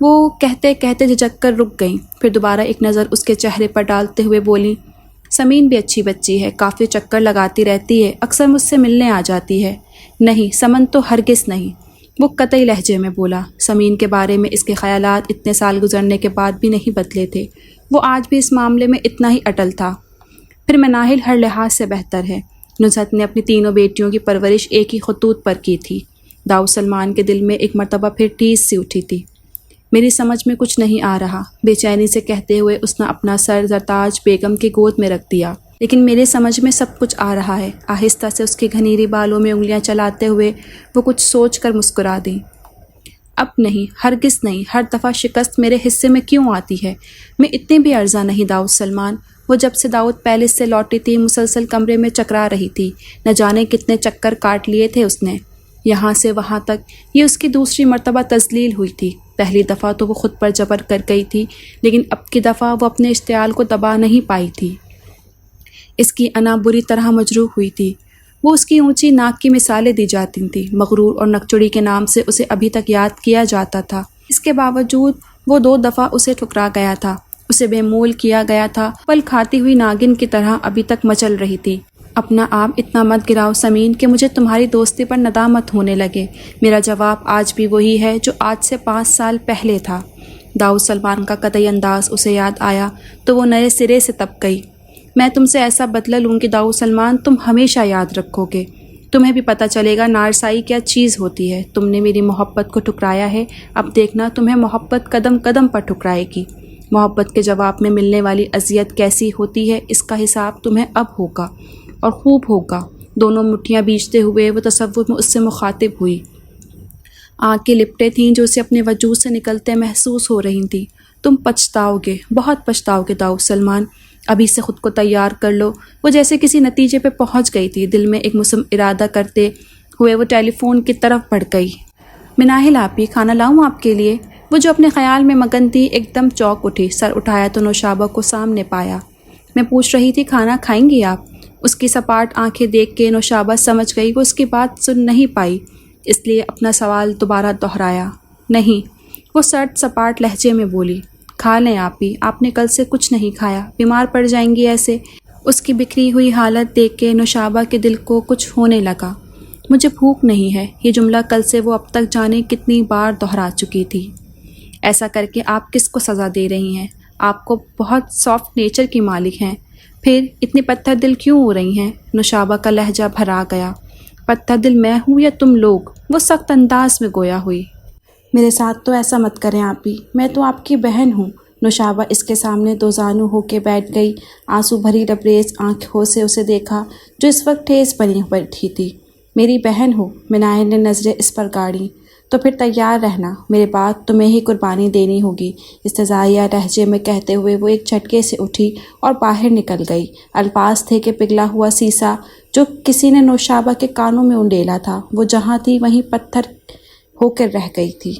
وہ کہتے کہتے جھجک کر رک گئیں، پھر دوبارہ ایک نظر اس کے چہرے پر ڈالتے ہوئے بولیں، سمین بھی اچھی بچی ہے، کافی چکر لگاتی رہتی ہے، اکثر مجھ سے ملنے آ جاتی ہے۔ نہیں، سمن تو ہرگز نہیں، وہ قطعی لہجے میں بولا۔ سمین کے بارے میں اس کے خیالات اتنے سال گزرنے کے بعد بھی نہیں بدلے تھے، وہ آج بھی اس معاملے میں اتنا ہی اٹل تھا۔ پھر مناہل ہر لحاظ سے بہتر ہے۔ نصرت نے اپنی تینوں بیٹیوں کی پرورش ایک ہی خطوط پر کی تھی۔ داؤد سلمان کے دل میں ایک مرتبہ پھر ٹیس سی اٹھی تھی۔ میری سمجھ میں کچھ نہیں آ رہا، بے چینی سے کہتے ہوئے اس نے اپنا سر زرتاج بیگم کی گود میں رکھ دیا۔ لیکن میرے سمجھ میں سب کچھ آ رہا ہے۔ آہستہ سے اس کے گھنیری بالوں میں انگلیاں چلاتے ہوئے وہ کچھ سوچ کر مسکرا دیں۔ اب نہیں، ہرگز نہیں، ہر دفعہ شکست میرے حصے میں کیوں آتی ہے؟ میں اتنی بھی عرضہ نہیں داؤد سلمان۔ وہ جب سے داؤد پیلس سے لوٹی تھی مسلسل کمرے میں چکرا رہی تھی، نہ جانے کتنے چکر کاٹ لیے تھے اس نے، یہاں سے وہاں تک۔ یہ اس کی دوسری مرتبہ تذلیل ہوئی تھی۔ پہلی دفعہ تو وہ خود پر جبر کر گئی تھی، لیکن اب کی دفعہ وہ اپنے اشتعال کو دبا نہیں پائی تھی۔ اس کی انا بری طرح مجروح ہوئی تھی۔ وہ اس کی اونچی ناک کی مثالیں دی جاتی تھیں، مغرور اور نکچڑی کے نام سے اسے ابھی تک یاد کیا جاتا تھا۔ اس کے باوجود وہ 2 دفعہ اسے ٹھکرا گیا تھا، اسے بے مول کیا گیا تھا، پل کھاتی ہوئی ناگن کی طرح ابھی تک مچل رہی تھی۔ اپنا آپ اتنا مت گراؤ سمین کہ مجھے تمہاری دوستی پر ندامت ہونے لگے۔ میرا جواب آج بھی وہی ہے جو آج سے 5 سال پہلے تھا۔ داؤد سلمان کا قطعی انداز اسے یاد آیا تو وہ نئے سرے سے تپ گئی۔ میں تم سے ایسا بدلہ لوں گی داؤد سلمان، تم ہمیشہ یاد رکھو گے۔ تمہیں بھی پتہ چلے گا نارسائی کیا چیز ہوتی ہے۔ تم نے میری محبت کو ٹھکرایا ہے، اب دیکھنا تمہیں محبت قدم قدم پر ٹھکرائے گی۔ محبت کے جواب میں ملنے والی اذیت کیسی ہوتی ہے، اس کا حساب تمہیں اب ہوگا، اور خوب ہوگا۔ دونوں مٹھیاں بیچتے ہوئے وہ تصور میں اس سے مخاطب ہوئی۔ آنکھیں لپٹے تھیں جو اسے اپنے وجود سے نکلتے محسوس ہو رہی تھیں۔ تم پچھتاؤ گے، بہت پچھتاؤ گے داؤد سلمان، ابھی سے خود کو تیار کر لو۔ وہ جیسے کسی نتیجے پہ پہنچ گئی تھی، دل میں ایک مسم ارادہ کرتے ہوئے وہ ٹیلی فون کی طرف بڑھ گئی۔ مناہل آپی، کھانا لاؤں آپ کے لیے؟ وہ جو اپنے خیال میں مگن تھی ایک دم چونک اٹھی، سر اٹھایا تو نوشابہ کو سامنے پایا۔ میں پوچھ رہی تھی کھانا کھائیں گی آپ؟ اس کی سپاٹ آنکھیں دیکھ کے نوشابہ سمجھ گئی وہ اس کی بات سن نہیں پائی، اس لیے اپنا سوال دوبارہ دہرایا۔ نہیں، وہ سرد سپاٹ لہجے میں بولی۔ کھا لیں آپی، آپ نے کل سے کچھ نہیں کھایا، بیمار پڑ جائیں گی ایسے۔ اس کی بکھری ہوئی حالت دیکھ کے نوشابہ کے دل کو کچھ ہونے لگا۔ مجھے بھوک نہیں ہے، یہ جملہ کل سے وہ اب تک جانے کتنی بار دہرا چکی تھی۔ ایسا کر کے آپ کس کو سزا دے رہی ہیں؟ آپ کو بہت سافٹ نیچر کی مالک ہیں، پھر اتنی پتھر دل کیوں ہو رہی ہیں؟ نوشابہ کا لہجہ بھرا گیا۔ پتھر دل میں ہوں یا تم لوگ؟ وہ سخت انداز میں گویا ہوئی۔ میرے ساتھ تو ایسا مت کریں آپی، میں تو آپ کی بہن ہوں۔ نوشابہ اس کے سامنے 2 زانو ہو کے بیٹھ گئی، آنسو بھری لبریز آنکھوں سے اسے دیکھا جو اس وقت ٹھیس بنی بیٹھی تھی۔ میری بہن ہو؟ مناہل نے نظریں اس پر گاڑیں۔ تو پھر تیار رہنا، میرے بعد تمہیں ہی قربانی دینی ہوگی، استہزائیہ لہجے میں کہتے ہوئے وہ ایک جھٹکے سے اٹھی اور باہر نکل گئی۔ الفاظ تھے کہ پگھلا ہوا سیسا جو کسی نے نوشابہ کے کانوں میں انڈیلا تھا، وہ جہاں تھی وہیں پتھر ہو کر رہ گئی تھی۔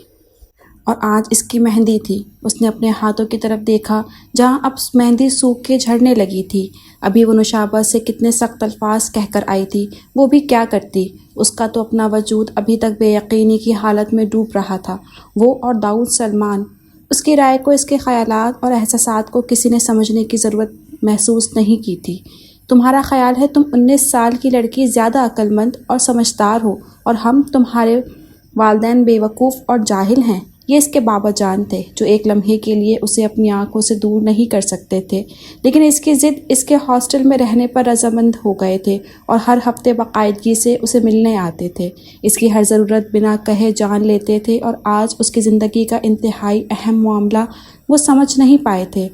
اور آج اس کی مہندی تھی۔ اس نے اپنے ہاتھوں کی طرف دیکھا جہاں اب مہندی سوکھ کے جھڑنے لگی تھی۔ ابھی وہ نوشابہ سے کتنے سخت الفاظ کہہ کر آئی تھی، وہ بھی کیا کرتی؟ اس کا تو اپنا وجود ابھی تک بے یقینی کی حالت میں ڈوب رہا تھا۔ وہ اور داؤد سلمان، اس کی رائے کو، اس کے خیالات اور احساسات کو کسی نے سمجھنے کی ضرورت محسوس نہیں کی تھی۔ تمہارا خیال ہے تم 19 سال کی لڑکی زیادہ عقل مند اور سمجھدار ہو، اور ہم تمہارے والدین بے وقوف اور جاہل ہیں؟ یہ اس کے بابا جان تھے جو ایک لمحے کے لیے اسے اپنی آنکھوں سے دور نہیں کر سکتے تھے، لیکن اس کی ضد اس کے ہاسٹل میں رہنے پر رضامند ہو گئے تھے اور ہر ہفتے باقاعدگی سے اسے ملنے آتے تھے، اس کی ہر ضرورت بنا کہے جان لیتے تھے، اور آج اس کی زندگی کا انتہائی اہم معاملہ وہ سمجھ نہیں پائے تھے۔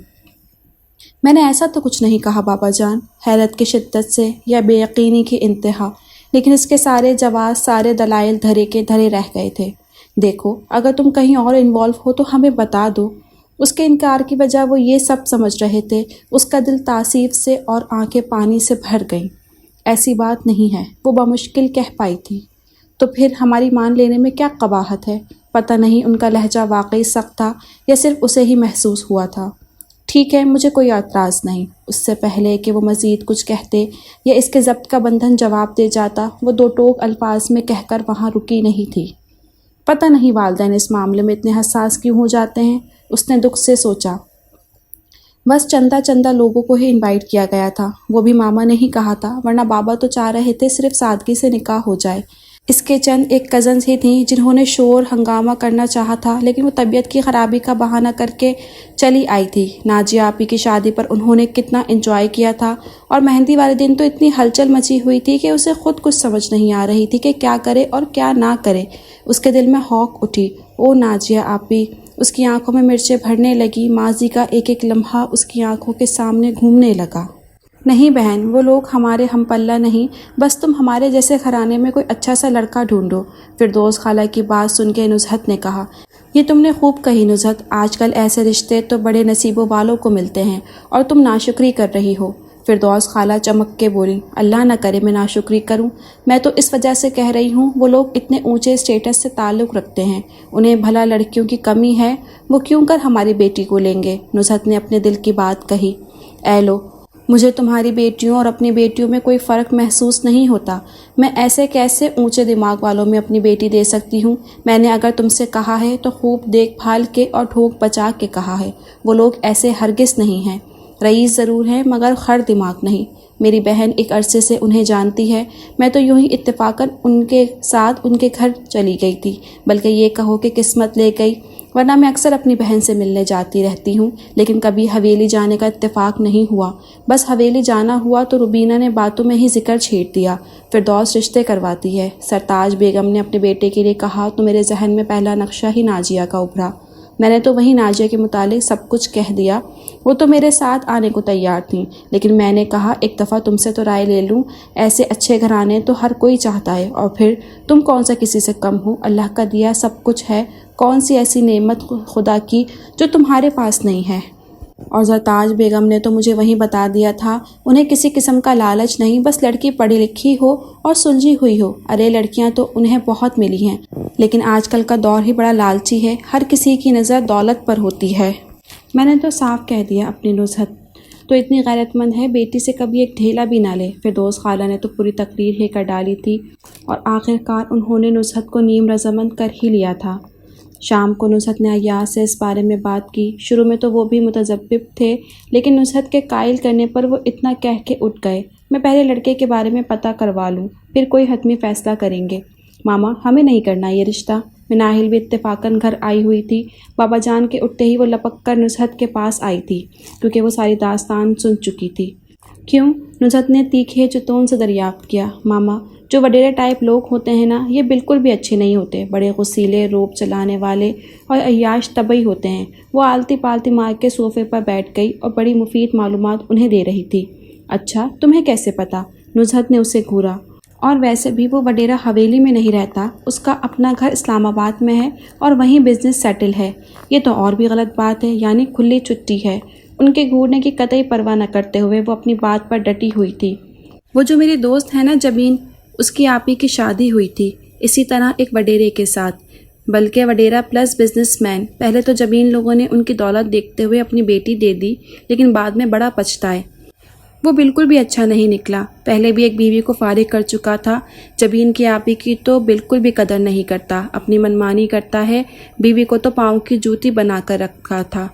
میں نے ایسا تو کچھ نہیں کہا بابا جان، حیرت کی شدت سے یا بے یقینی کی انتہا، لیکن اس کے سارے جواز، سارے دلائل دھرے کے دھرے رہ گئے تھے۔ دیکھو، اگر تم کہیں اور انوالو ہو تو ہمیں بتا دو۔ اس کے انکار کی وجہ وہ یہ سب سمجھ رہے تھے۔ اس کا دل تاسیف سے اور آنکھیں پانی سے بھر گئیں۔ ایسی بات نہیں ہے، وہ بمشکل کہہ پائی تھی۔ تو پھر ہماری مان لینے میں کیا قباحت ہے؟ پتہ نہیں ان کا لہجہ واقعی سخت تھا یا صرف اسے ہی محسوس ہوا تھا۔ ٹھیک ہے، مجھے کوئی اعتراض نہیں۔ اس سے پہلے کہ وہ مزید کچھ کہتے یا اس کے ضبط کا بندھن جواب دے جاتا، وہ 2 ٹوک الفاظ میں کہہ کر وہاں رکی نہیں تھی۔ پتہ نہیں والدین اس معاملے میں اتنے حساس کیوں ہو جاتے ہیں، اس نے دکھ سے سوچا۔ بس چندہ لوگوں کو ہی انوائٹ کیا گیا تھا، وہ بھی ماما نے ہی کہا تھا، ورنہ بابا تو چاہ رہے تھے صرف سادگی سے نکاح ہو جائے۔ اس کے چند ایک کزنز ہی تھیں جنہوں نے شور ہنگامہ کرنا چاہا تھا، لیکن وہ طبیعت کی خرابی کا بہانہ کر کے چلی آئی تھی۔ نازیہ آپی کی شادی پر انہوں نے کتنا انجوائے کیا تھا، اور مہندی والے دن تو اتنی ہلچل مچی ہوئی تھی کہ اسے خود کچھ سمجھ نہیں آ رہی تھی کہ کیا کرے اور کیا نہ کرے۔ اس کے دل میں ہوک اٹھی، او نازیہ آپی! اس کی آنکھوں میں مرچیں بھرنے لگی، ماضی کا ایک ایک لمحہ اس کی آنکھوں کے سامنے گھومنے لگا۔ نہیں بہن، وہ لوگ ہمارے ہم پلہ نہیں، بس تم ہمارے جیسے گھرانے میں کوئی اچھا سا لڑکا ڈھونڈو۔ فردوس خالہ کی بات سن کے نزہت نے کہا، یہ تم نے خوب کہی نزہت، آج کل ایسے رشتے تو بڑے نصیبوں والوں کو ملتے ہیں، اور تم ناشکری کر رہی ہو۔ فردوس خالہ چمک کے بولی، اللہ نہ کرے میں ناشکری کروں، میں تو اس وجہ سے کہہ رہی ہوں وہ لوگ اتنے اونچے اسٹیٹس سے تعلق رکھتے ہیں، انہیں بھلا لڑکیوں کی کمی ہے، وہ کیوں کر ہماری بیٹی کو لیں گے۔ نزہت نے اپنے دل کی بات کہی، اے لو، مجھے تمہاری بیٹیوں اور اپنی بیٹیوں میں کوئی فرق محسوس نہیں ہوتا، میں ایسے کیسے اونچے دماغ والوں میں اپنی بیٹی دے سکتی ہوں؟ میں نے اگر تم سے کہا ہے تو خوب دیکھ بھال کے اور ٹھوک بچا کے کہا ہے، وہ لوگ ایسے ہرگز نہیں ہیں، رئیس ضرور ہیں مگر خر دماغ نہیں۔ میری بہن ایک عرصے سے انہیں جانتی ہے، میں تو یوں ہی اتفاقاً ان کے ساتھ ان کے گھر چلی گئی تھی، بلکہ یہ کہو کہ قسمت لے گئی، ورنہ میں اکثر اپنی بہن سے ملنے جاتی رہتی ہوں، لیکن کبھی حویلی جانے کا اتفاق نہیں ہوا۔ بس حویلی جانا ہوا تو روبینہ نے باتوں میں ہی ذکر چھیڑ دیا، فردوس رشتے کرواتی ہے۔ سرتاج بیگم نے اپنے بیٹے کے لیے کہا تو میرے ذہن میں پہلا نقشہ ہی نازیہ کا ابھرا، میں نے تو وہی نازیہ کے متعلق سب کچھ کہہ دیا، وہ تو میرے ساتھ آنے کو تیار تھیں، لیکن میں نے کہا ایک دفعہ تم سے تو رائے لے لوں، ایسے اچھے گھرانے تو ہر کوئی چاہتا ہے، اور پھر تم کون سا کسی سے کم ہو، اللہ کا دیا سب کچھ ہے، کون سی ایسی نعمت خدا کی جو تمہارے پاس نہیں ہے؟ اور سرتاج بیگم نے تو مجھے وہیں بتا دیا تھا، انہیں کسی قسم کا لالچ نہیں، بس لڑکی پڑھی لکھی ہو اور سلجھی ہوئی ہو۔ ارے لڑکیاں تو انہیں بہت ملی ہیں، لیکن آج کل کا دور ہی بڑا لالچی ہے، ہر کسی کی نظر دولت پر ہوتی ہے۔ میں نے تو صاف کہہ دیا، اپنی نزہت تو اتنی غیرت مند ہے، بیٹی سے کبھی ایک ڈھیلا بھی نہ لے۔ فردوس خالہ نے تو پوری تقریر ہی کر ڈالی تھی، اور آخر کار انہوں نے نزہت کو نیم رضامند کر ہی لیا تھا۔ شام کو نزہت نے ایاز سے اس بارے میں بات کی، شروع میں تو وہ بھی متذبذب تھے، لیکن نزہت کے قائل کرنے پر وہ اتنا کہہ کے اٹھ گئے، میں پہلے لڑکے کے بارے میں پتہ کروا لوں، پھر کوئی حتمی فیصلہ کریں گے۔ ماما، ہمیں نہیں کرنا یہ رشتہ۔ مناہل بھی اتفاقاً گھر آئی ہوئی تھی، بابا جان کے اٹھتے ہی وہ لپک کر نزہت کے پاس آئی تھی، کیونکہ وہ ساری داستان سن چکی تھی۔ کیوں؟ نزہت نے تیکھے چتون سے دریافت کیا۔ ماما، جو وڈیرے ٹائپ لوگ ہوتے ہیں نا، یہ بالکل بھی اچھے نہیں ہوتے، بڑے غصیلے، روب چلانے والے اور عیاش طبعی ہوتے ہیں۔ وہ آلتی پالتی مار کے صوفے پر بیٹھ گئی اور بڑی مفید معلومات انہیں دے رہی تھی۔ اچھا، تمہیں کیسے پتہ؟ نزہت نے اسے گھورا۔ اور ویسے بھی وہ وڈیرا حویلی میں نہیں رہتا، اس کا اپنا گھر اسلام آباد میں ہے اور وہیں بزنس سیٹل ہے۔ یہ تو اور بھی غلط بات ہے، یعنی کھلی چٹی ہے۔ ان کے گھورنے کی قطعی پرواہ نہ کرتے ہوئے وہ اپنی بات پر ڈٹی ہوئی تھی۔ وہ جو میری دوست ہے نا جبین، اس کی آپی کی شادی ہوئی تھی اسی طرح ایک وڈیرے کے ساتھ، بلکہ وڈیرا پلس بزنس مین۔ پہلے تو جبین لوگوں نے ان کی دولت دیکھتے ہوئے اپنی بیٹی دے دی، لیکن بعد میں بڑا پچھتائے۔ وہ بالکل بھی اچھا نہیں نکلا، پہلے بھی ایک بیوی کو فارغ کر چکا تھا۔ جبین کی آپی کی تو بالکل بھی قدر نہیں کرتا، اپنی منمانی کرتا ہے، بیوی کو تو پاؤں کی جوتی بنا کر رکھا تھا،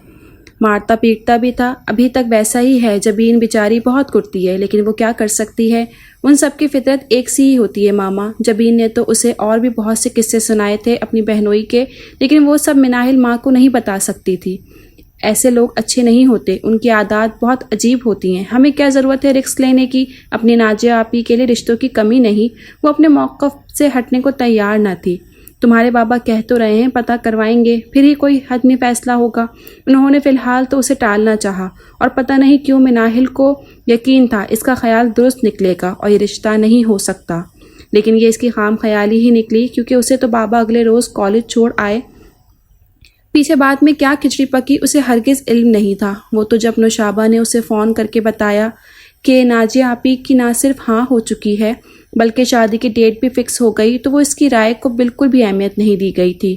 مارتا پیٹتا بھی تھا، ابھی تک ویسا ہی ہے۔ جبین بیچاری بہت کرتی ہے، لیکن وہ کیا کر سکتی ہے، ان سب کی فطرت ایک سی ہی ہوتی ہے ماما۔ جبین نے تو اسے اور بھی بہت سے قصے سنائے تھے اپنی بہنوئی کے، لیکن وہ سب مناہل ماں کو نہیں بتا سکتی تھی۔ ایسے لوگ اچھے نہیں ہوتے، ان کی عادات بہت عجیب ہوتی ہیں۔ ہمیں کیا ضرورت ہے رسک لینے کی؟ اپنی نازیہ آپی کے لیے رشتوں کی کمی نہیں، وہ اپنے موقف سے ہٹنے کو تیار نہ تھی۔ تمہارے بابا کہہ تو رہے ہیں پتہ کروائیں گے، پھر ہی کوئی حتمی فیصلہ ہوگا۔ انہوں نے فی الحال تو اسے ٹالنا چاہا، اور پتہ نہیں کیوں مناہل کو یقین تھا اس کا خیال درست نکلے گا اور یہ رشتہ نہیں ہو سکتا، لیکن یہ اس کی خام خیالی ہی نکلی، کیونکہ اسے تو بابا اگلے روز کالج چھوڑ آئے۔ پیچھے بعد میں کیا کھچڑی پکی اسے ہرگز علم نہیں تھا۔ وہ تو جب نوشابہ نے اسے فون کر کے بتایا کہ نازیہ آپی کی نہ صرف ہاں ہو چکی ہے بلکہ شادی کی ڈیٹ بھی فکس ہو گئی، تو وہ اس کی رائے کو بالکل بھی اہمیت نہیں دی گئی تھی۔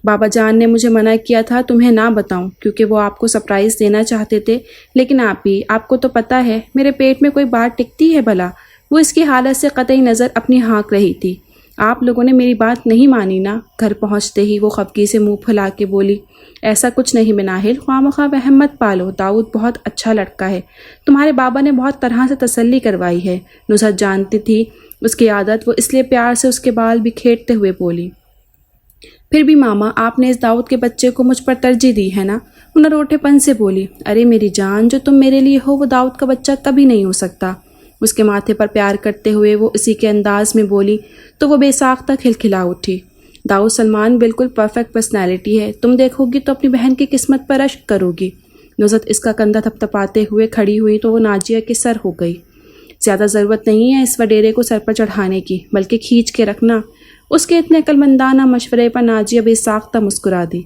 بابا جان نے مجھے منع کیا تھا تمہیں نہ بتاؤں، کیونکہ وہ آپ کو سرپرائز دینا چاہتے تھے، لیکن آپی، آپ کو تو پتہ ہے میرے پیٹ میں کوئی بات ٹکتی ہے بھلا؟ وہ اس کی حالت سے قطعی نظر اپنی ہانک رہی تھی۔ آپ لوگوں نے میری بات نہیں مانی نا؟ گھر پہنچتے ہی وہ خفگی سے منہ پھلا کے بولی۔ ایسا کچھ نہیں مناہل، خواہ مخواہ وہم مت پالو، داؤد بہت اچھا لڑکا ہے، تمہارے بابا نے بہت طرح سے تسلی کروائی ہے۔ نصرت جانتی تھی اس کی عادت، وہ اس لیے پیار سے اس کے بال بکھیرتے ہوئے بولی۔ پھر بھی ماما، آپ نے اس داؤد کے بچے کو مجھ پر ترجیح دی ہے نا؟ وہ نروٹے پن سے بولی۔ ارے میری جان، جو تم میرے لیے ہو وہ داؤد کا بچہ کبھی نہیں ہو سکتا۔ اس کے ماتھے پر پیار کرتے ہوئے وہ اسی کے انداز میں بولی تو وہ بے ساختہ کھلکھلا اٹھی۔ داؤد سلمان بالکل پرفیکٹ پرسنالٹی ہے، تم دیکھو گی تو اپنی بہن کی قسمت پر اشک کرو گی۔ نصرت اس کا کندھا تھپتھپاتے ہوئے کھڑی ہوئی تو وہ ناجیہ کے سر ہو گئی۔ زیادہ ضرورت نہیں ہے اس وڈیرے کو سر پر چڑھانے کی، بلکہ کھینچ کے رکھنا۔ اس کے اتنے عقلمندانہ مشورے پر ناجیہ بے ساختہ مسکرا دی۔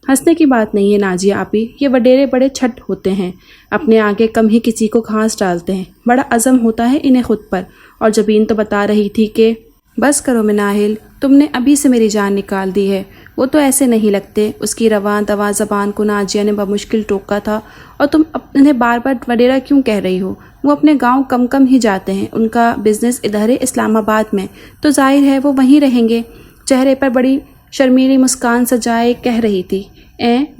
ہنسنے کی بات نہیں ہے ناجیہ آپی، یہ وڈیرے بڑے چھٹ ہوتے ہیں، اپنے آگے کم ہی کسی کو گھاس ڈالتے ہیں، بڑا عزم ہوتا ہے انہیں خود پر۔ اور جبین تو بتا رہی تھی کہ بس کرو مناہل، تم نے ابھی سے میری جان نکال دی ہے، وہ تو ایسے نہیں لگتے۔ اس کی رواں دواں زبان کو ناجیہ نے بمشکل ٹوکا تھا۔ اور تم انہیں بار بار وڈیرا کیوں کہہ رہی ہو؟ وہ اپنے گاؤں کم کم ہی جاتے ہیں، ان کا بزنس ادھر ہے اسلام آباد میں، تو ظاہر ہے وہ وہیں رہیں گے۔ چہرے پر بڑی شرمیلی مسکان سجائے کہہ رہی تھی۔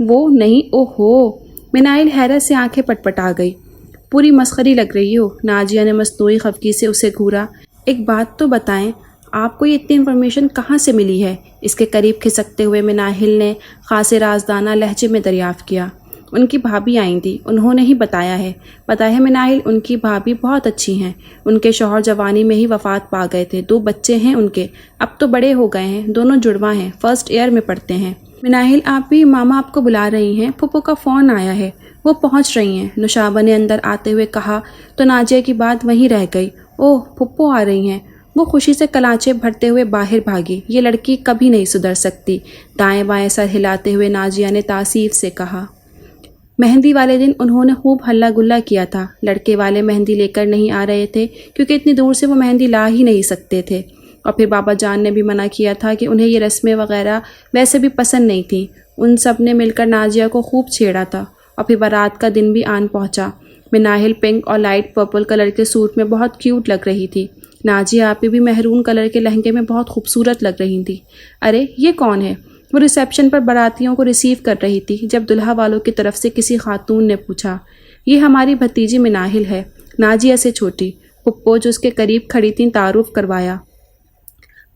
وہ نہیں، او ہو! مناہل حیرت سے آنکھیں پٹپٹا گئی۔ پوری مسخری لگ رہی ہو، ناجیہ نے مصنوعی خفگی سے اسے گھورا۔ ایک بات تو بتائیں، آپ کو یہ اتنی انفارمیشن کہاں سے ملی ہے؟ اس کے قریب کھسکتے ہوئے مناہل نے خاصے رازدانہ لہجے میں دریافت کیا۔ ان کی بھابھی آئی تھی، انہوں نے ہی بتایا ہے۔ پتہ ہے مناہل، ان کی بھابھی بہت اچھی ہیں، ان کے شوہر جوانی میں ہی وفات پا گئے تھے، 2 بچے ہیں ان کے، اب تو بڑے ہو گئے ہیں، دونوں جڑواں ہیں، فرسٹ ایئر میں پڑھتے ہیں۔ مناہل آپ بھی، ماما آپ کو بلا رہی ہیں، پھپھو کا فون آیا ہے، وہ پہنچ رہی ہیں، نشابہ نے اندر آتے ہوئے کہا تو ناجیہ کی بات وہیں رہ گئی۔ اوہ، پھپھو آ رہی ہیں۔ وہ خوشی سے کلانچے بھرتے ہوئے باہر بھاگی۔ یہ لڑکی کبھی نہیں سدھر سکتی، دائیں بائیں سر ہلاتے ہوئے ناجیہ نے تاثیر سے کہا۔ مہندی والے دن انہوں نے خوب ہلہ گلا کیا تھا، لڑکے والے مہندی لے کر نہیں آ رہے تھے کیونکہ اتنی دور سے وہ مہندی لا ہی نہیں سکتے تھے، اور پھر بابا جان نے بھی منع کیا تھا کہ انہیں یہ رسمیں وغیرہ ویسے بھی پسند نہیں تھیں۔ ان سب نے مل کر ناجیہ کو خوب چھیڑا تھا، اور پھر بارات کا دن بھی آن پہنچا۔ مناہل پنک اور لائٹ پرپل کلر کے سوٹ میں بہت کیوٹ لگ رہی تھی، ناجیہ آپی بھی مہرون کلر کے لہنگے میں بہت خوبصورت لگ رہی تھی۔ ارے یہ کون ہے؟ وہ ریسیپشن پر باراتیوں کو ریسیو کر رہی تھی جب دلہا والوں کی طرف سے کسی خاتون نے پوچھا۔ یہ ہماری بھتیجی مناہل ہے، ناجیہ سے چھوٹی۔ پھپھو جو اس کے قریب کھڑی تھیں تعارف کروایا۔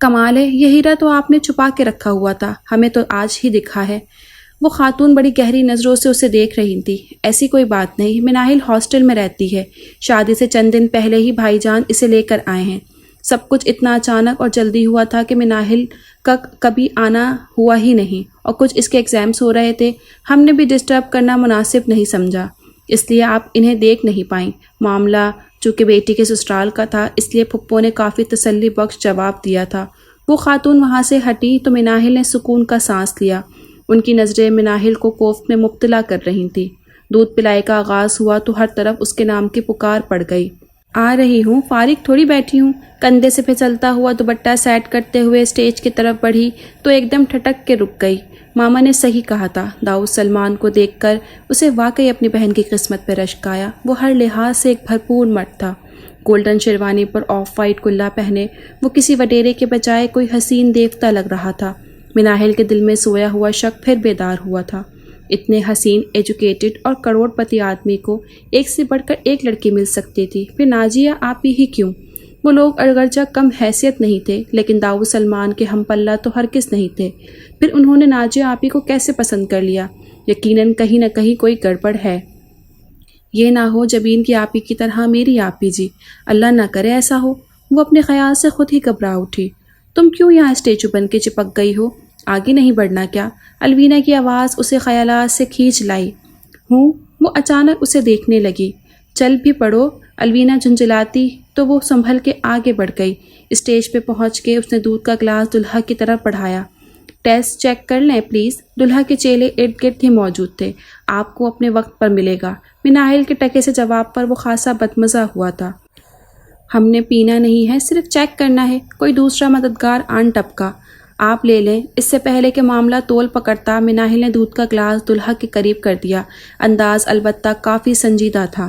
کمال ہے، یہ ہیرا تو آپ نے چھپا کے رکھا ہوا تھا، ہمیں تو آج ہی دکھا ہے۔ وہ خاتون بڑی گہری نظروں سے اسے دیکھ رہی تھی۔ ایسی کوئی بات نہیں، مناہل ہاسٹل میں رہتی ہے، شادی سے چند دن پہلے ہی بھائی جان اسے لے کر آئے ہیں۔ سب کچھ اتنا اچانک اور جلدی ہوا تھا کہ مناہل کا کبھی آنا ہوا ہی نہیں، اور کچھ اس کے ایگزامس ہو رہے تھے، ہم نے بھی ڈسٹرب کرنا مناسب نہیں سمجھا، اس لیے آپ انہیں دیکھ نہیں پائیں۔ معاملہ چونکہ بیٹی کے سسرال کا تھا، اس لیے پھپھو نے کافی تسلی بخش جواب دیا تھا۔ وہ خاتون وہاں سے ہٹی تو مناہل نے سکون کا سانس لیا۔ ان کی نظریں مناہل کو کوفت میں مبتلا کر رہی تھیں۔ دودھ پلائی کا آغاز ہوا تو ہر طرف اس کے نام کی پکار پڑ گئی۔ آ رہی ہوں، فارغ تھوڑی بیٹھی ہوں۔ کندھے سے پھسلتا ہوا دوپٹہ سیٹ کرتے ہوئے اسٹیج کی طرف بڑھی تو ایک دم ٹھٹک کے رک گئی۔ ماما نے صحیح کہا تھا، داؤد سلمان کو دیکھ کر اسے واقعی اپنی بہن کی قسمت پہ رشک آیا۔ وہ ہر لحاظ سے ایک بھرپور مرد تھا، golden sherwani per of white کلا پہنے وہ کسی وڈیرے کے بجائے کوئی حسین دیوتا لگ رہا تھا۔ مناہل کے دل میں سویا ہوا شک پھر بیدار ہوا تھا۔ اتنے حسین، ایجوکیٹڈ اور کروڑ پتی آدمی کو ایک سے بڑھ کر ایک لڑکی مل سکتی تھی، پھر ناجیہ آپی ہی کیوں؟ وہ لوگ اگرچہ کم حیثیت نہیں تھے، لیکن داؤد سلمان کے ہم پلہ تو ہرگز نہیں تھے۔ پھر انہوں نے ناجیہ آپی کو کیسے پسند کر لیا؟ یقیناً کہیں نہ کہیں کوئی گڑبڑ ہے۔ یہ نہ ہو جبین کی آپی کی طرح میری آپی جی، اللہ نہ کرے ایسا ہو۔ وہ اپنے خیال سے خود ہی گھبرا اٹھی۔ تم کیوں یہاں اسٹیچو بن کے چپک گئی ہو؟ آگے نہیں بڑھنا کیا؟ الوینا کی آواز اسے خیالات سے کھینچ لائی۔ ہوں۔ وہ اچانک اسے دیکھنے لگی۔ چل بھی پڑو، الوینا جھنجھلاتی تو وہ سنبھل کے آگے بڑھ گئی۔ اسٹیج پہ پہنچ کے اس نے دودھ کا گلاس دلہا کی طرف بڑھایا۔ ٹیسٹ چیک کر لیں پلیز۔ دلہا کے چیلے ارد گرد ہی موجود تھے۔ آپ کو اپنے وقت پر ملے گا۔ مناہل کے ٹکے سے جواب پر وہ خاصا بدمزہ ہوا تھا۔ ہم نے پینا نہیں ہے، صرف چیک کرنا ہے۔ کوئی دوسرا مددگار آن ٹپکا۔ آپ لے لیں۔ اس سے پہلے کہ معاملہ تول پکڑتا، مناہل نے دودھ کا گلاس دلہا کے قریب کر دیا۔ انداز البتہ کافی سنجیدہ تھا۔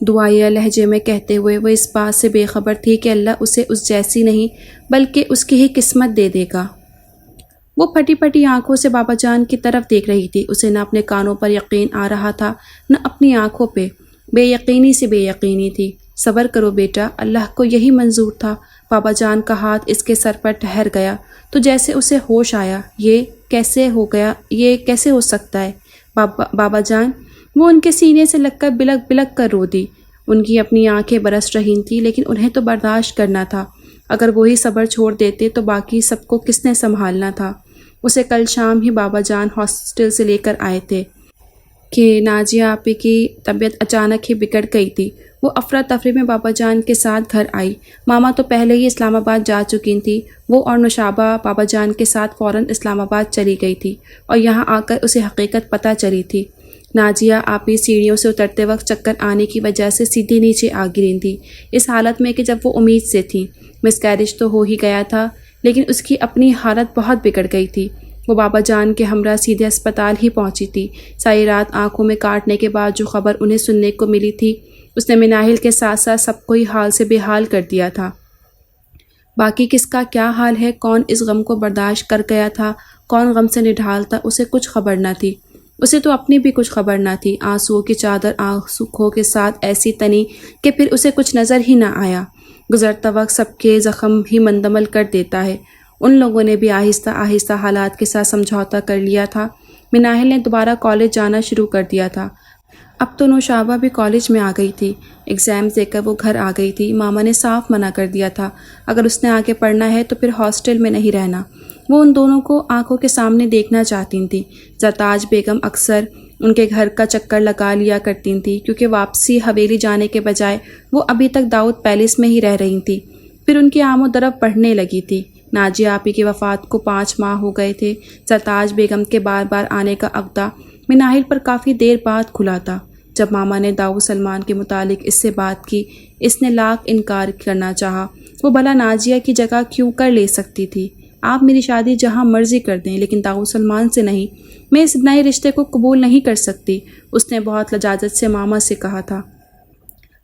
دعائیہ لہجے میں کہتے ہوئے وہ اس بات سے بے خبر تھی کہ اللہ اسے اس جیسی نہیں بلکہ اس کی ہی قسمت دے دے گا۔ وہ پھٹی پھٹی آنکھوں سے بابا جان کی طرف دیکھ رہی تھی۔ اسے نہ اپنے کانوں پر یقین آ رہا تھا نہ اپنی آنکھوں پہ، بے یقینی سے بے یقینی تھی۔ صبر کرو بیٹا، اللہ کو یہی منظور تھا۔ بابا جان کا ہاتھ اس کے سر پر ٹھہر گیا تو جیسے اسے ہوش آیا، یہ کیسے ہو گیا، یہ کیسے ہو سکتا ہے بابا جان؟ وہ ان کے سینے سے لگ کر بلک بلک کر رو دی۔ ان کی اپنی آنکھیں برس رہی تھیں، لیکن انہیں تو برداشت کرنا تھا۔ اگر وہی صبر چھوڑ دیتے تو باقی سب کو کس نے سنبھالنا تھا؟ اسے کل شام ہی بابا جان ہاسپٹل سے لے کر آئے تھے کہ نازیہ آپی کی طبیعت اچانک ہی بگڑ گئی تھی۔ وہ افراتفری میں بابا جان کے ساتھ گھر آئی۔ ماما تو پہلے ہی اسلام آباد جا چکی تھی۔ وہ اور نوشابہ بابا جان کے ساتھ فوراً اسلام آباد چلی گئی تھی اور یہاں آ کر اسے حقیقت پتہ چلی تھی۔ نازیہ آپی سیڑھیوں سے اترتے وقت چکر آنے کی وجہ سے سیدھی نیچے آ گری تھی، اس حالت میں کہ جب وہ امید سے تھی۔ مسکیریج تو ہو ہی گیا تھا، لیکن اس کی اپنی حالت بہت بگڑ گئی تھی۔ وہ بابا جان کے ہمراہ سیدھے اسپتال ہی پہنچی تھی۔ ساری رات آنکھوں میں کاٹنے کے بعد جو خبر انہیں سننے کو ملی تھی، اس نے مناہل کے ساتھ ساتھ سب کو ہی حال سے بے حال کر دیا تھا۔ باقی کس کا کیا حال ہے، کون اس غم کو برداشت کر گیا تھا، کون غم سے نڈھال تھا، اسے کچھ خبر نہ تھی۔ اسے تو اپنی بھی کچھ خبر نہ تھی۔ آنسوؤں کی چادر آنکھوں کے ساتھ ایسی تنی کہ پھر اسے کچھ نظر ہی نہ آیا۔ گزرتا وقت سب کے زخم ہی مندمل کر دیتا ہے۔ ان لوگوں نے بھی آہستہ آہستہ حالات کے ساتھ سمجھوتا کر لیا تھا۔ مناہل نے دوبارہ کالج جانا شروع کر دیا تھا۔ اب تو نوشابہ بھی کالج میں آ گئی تھی۔ ایگزامز دے کر وہ گھر آ گئی تھی۔ ماما نے صاف منع کر دیا تھا، اگر اس نے آگے پڑھنا ہے تو پھر ہاسٹل میں نہیں رہنا۔ وہ ان دونوں کو آنکھوں کے سامنے دیکھنا چاہتی تھیں۔ زرتاج بیگم اکثر ان کے گھر کا چکر لگا لیا کرتی تھیں، کیونکہ واپسی حویلی جانے کے بجائے وہ ابھی تک داؤد پیلس میں ہی رہ رہی تھیں۔ پھر ان کی آمد و رفت بڑھنے لگی تھی۔ ناجیہ آپی کی وفات کو 5 ماہ ہو گئے تھے۔ زرتاج بیگم کے بار بار آنے کا عقدہ مناہل پر کافی دیر بعد کھلا تھا۔ جب ماما نے داؤد سلمان کے متعلق اس سے بات کی، اس نے لاکھ انکار کرنا چاہا۔ وہ بھلا نازیہ کی جگہ کیوں کر لے سکتی تھی؟ آپ میری شادی جہاں مرضی کر دیں، لیکن داؤد سلمان سے نہیں۔ میں اس نئے رشتے کو قبول نہیں کر سکتی، اس نے بہت لجاجت سے ماما سے کہا تھا۔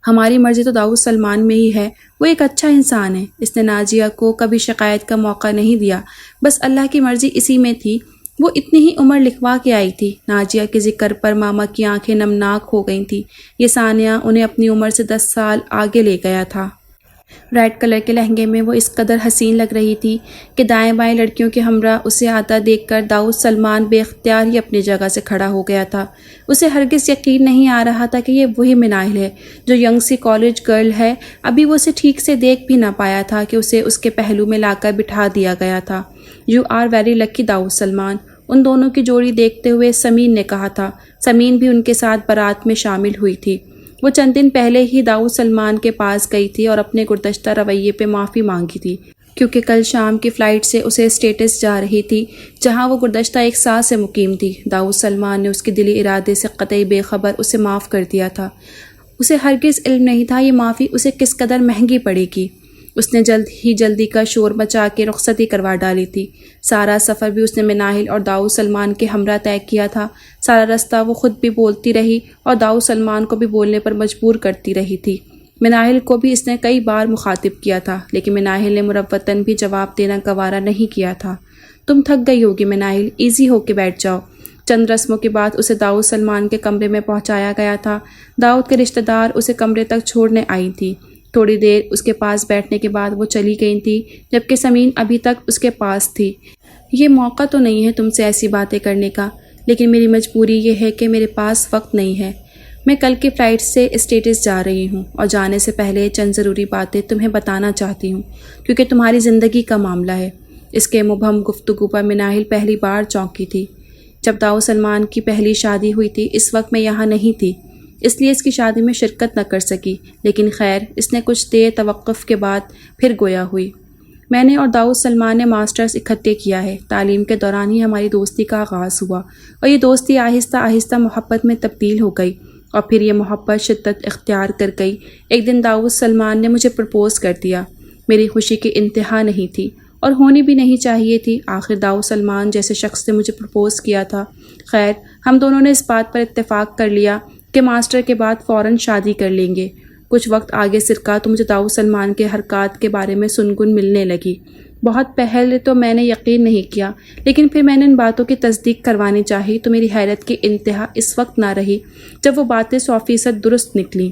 ہماری مرضی تو داؤد سلمان میں ہی ہے، وہ ایک اچھا انسان ہے۔ اس نے نازیہ کو کبھی شکایت کا موقع نہیں دیا، بس اللہ کی مرضی اسی میں تھی۔ وہ اتنی ہی عمر لکھوا کے آئی تھی۔ نازیہ کے ذکر پر ماما کی آنکھیں نمناک ہو گئی تھیں۔ یہ ثانیہ انہیں اپنی عمر سے 10 سال آگے لے گیا تھا۔ ریڈ کلر کے لہنگے میں وہ اس قدر حسین لگ رہی تھی کہ دائیں بائیں لڑکیوں کے ہمراہ اسے آتا دیکھ کر داؤد سلمان بے اختیار ہی اپنی جگہ سے کھڑا ہو گیا تھا۔ اسے ہرگز یقین نہیں آ رہا تھا کہ یہ وہی مناہل ہے جو ینگ سی کالج گرل ہے۔ ابھی وہ اسے ٹھیک سے دیکھ بھی نہ پایا تھا کہ اسے اس کے پہلو میں لا کر بٹھا دیا گیا تھا۔ یو آر ویری لکی داؤد سلمان، ان دونوں کی جوڑی دیکھتے ہوئے سمین نے کہا تھا۔ سمین بھی ان کے ساتھ بارات میں شامل ہوئی تھی۔ وہ چند دن پہلے ہی داؤد سلمان کے پاس گئی تھی اور اپنے گزشتہ رویے پہ معافی مانگی تھی، کیونکہ کل شام کی فلائٹ سے اسے اسٹیٹس جا رہی تھی جہاں وہ گزشتہ 1 سال سے مقیم تھی۔ داؤد سلمان نے اس کے دلی ارادے سے قطعی بے خبر اسے معاف کر دیا تھا۔ اسے ہرگز علم نہیں تھا یہ معافی اسے کس قدر مہنگی پڑے گی۔ اس نے جلدی کا شور مچا کے رخصتی کروا ڈالی تھی۔ سارا سفر بھی اس نے مناہل اور داؤد سلمان کے ہمراہ طے کیا تھا۔ سارا رستہ وہ خود بھی بولتی رہی اور داؤد سلمان کو بھی بولنے پر مجبور کرتی رہی تھی۔ مناہل کو بھی اس نے کئی بار مخاطب کیا تھا، لیکن مناہل نے مروتاً بھی جواب دینا گوارا نہیں کیا تھا۔ تم تھک گئی ہوگی مناہل، ایزی ہو کے بیٹھ جاؤ۔ چند رسموں کے بعد اسے داؤد سلمان کے کمرے میں پہنچایا گیا تھا۔ داؤد کے رشتہ دار اسے کمرے تک چھوڑنے آئی تھی۔ تھوڑی دیر اس کے پاس بیٹھنے کے بعد وہ چلی گئی تھی، جبکہ سمین ابھی تک اس کے پاس تھی۔ یہ موقع تو نہیں ہے تم سے ایسی باتیں کرنے کا، لیکن میری مجبوری یہ ہے کہ میرے پاس وقت نہیں ہے۔ میں کل کی فلائٹ سے اسٹیٹس جا رہی ہوں اور جانے سے پہلے چند ضروری باتیں تمہیں بتانا چاہتی ہوں، کیونکہ تمہاری زندگی کا معاملہ ہے۔ اس کے مبہم گفتگو پر مناہل پہلی بار چونکی تھی۔ جب داؤد سلمان کی پہلی شادی ہوئی تھی اس وقت میں یہاں نہیں تھی، اس لیے اس کی شادی میں شرکت نہ کر سکی، لیکن خیر اس نے کچھ دیر توقف کے بعد پھر گویا ہوئی۔ میں نے اور داؤد سلمان نے ماسٹرز اکٹھے کیا ہے۔ تعلیم کے دوران ہی ہماری دوستی کا آغاز ہوا اور یہ دوستی آہستہ آہستہ محبت میں تبدیل ہو گئی اور پھر یہ محبت شدت اختیار کر گئی۔ ایک دن داؤد سلمان نے مجھے پرپوز کر دیا۔ میری خوشی کی انتہا نہیں تھی اور ہونی بھی نہیں چاہیے تھی۔ آخر داؤد سلمان جیسے شخص نے مجھے پرپوز کیا تھا۔ خیر ہم دونوں نے اس بات پر اتفاق کر لیا کہ ماسٹر کے بعد فوراً شادی کر لیں گے۔ کچھ وقت آگے سرکا تو مجھے داؤد سلمان کے حرکات کے بارے میں سنگن ملنے لگی۔ بہت پہلے تو میں نے یقین نہیں کیا، لیکن پھر میں نے ان باتوں کی تصدیق کروانی چاہی تو میری حیرت کی انتہا اس وقت نہ رہی جب وہ باتیں 100% درست نکلیں۔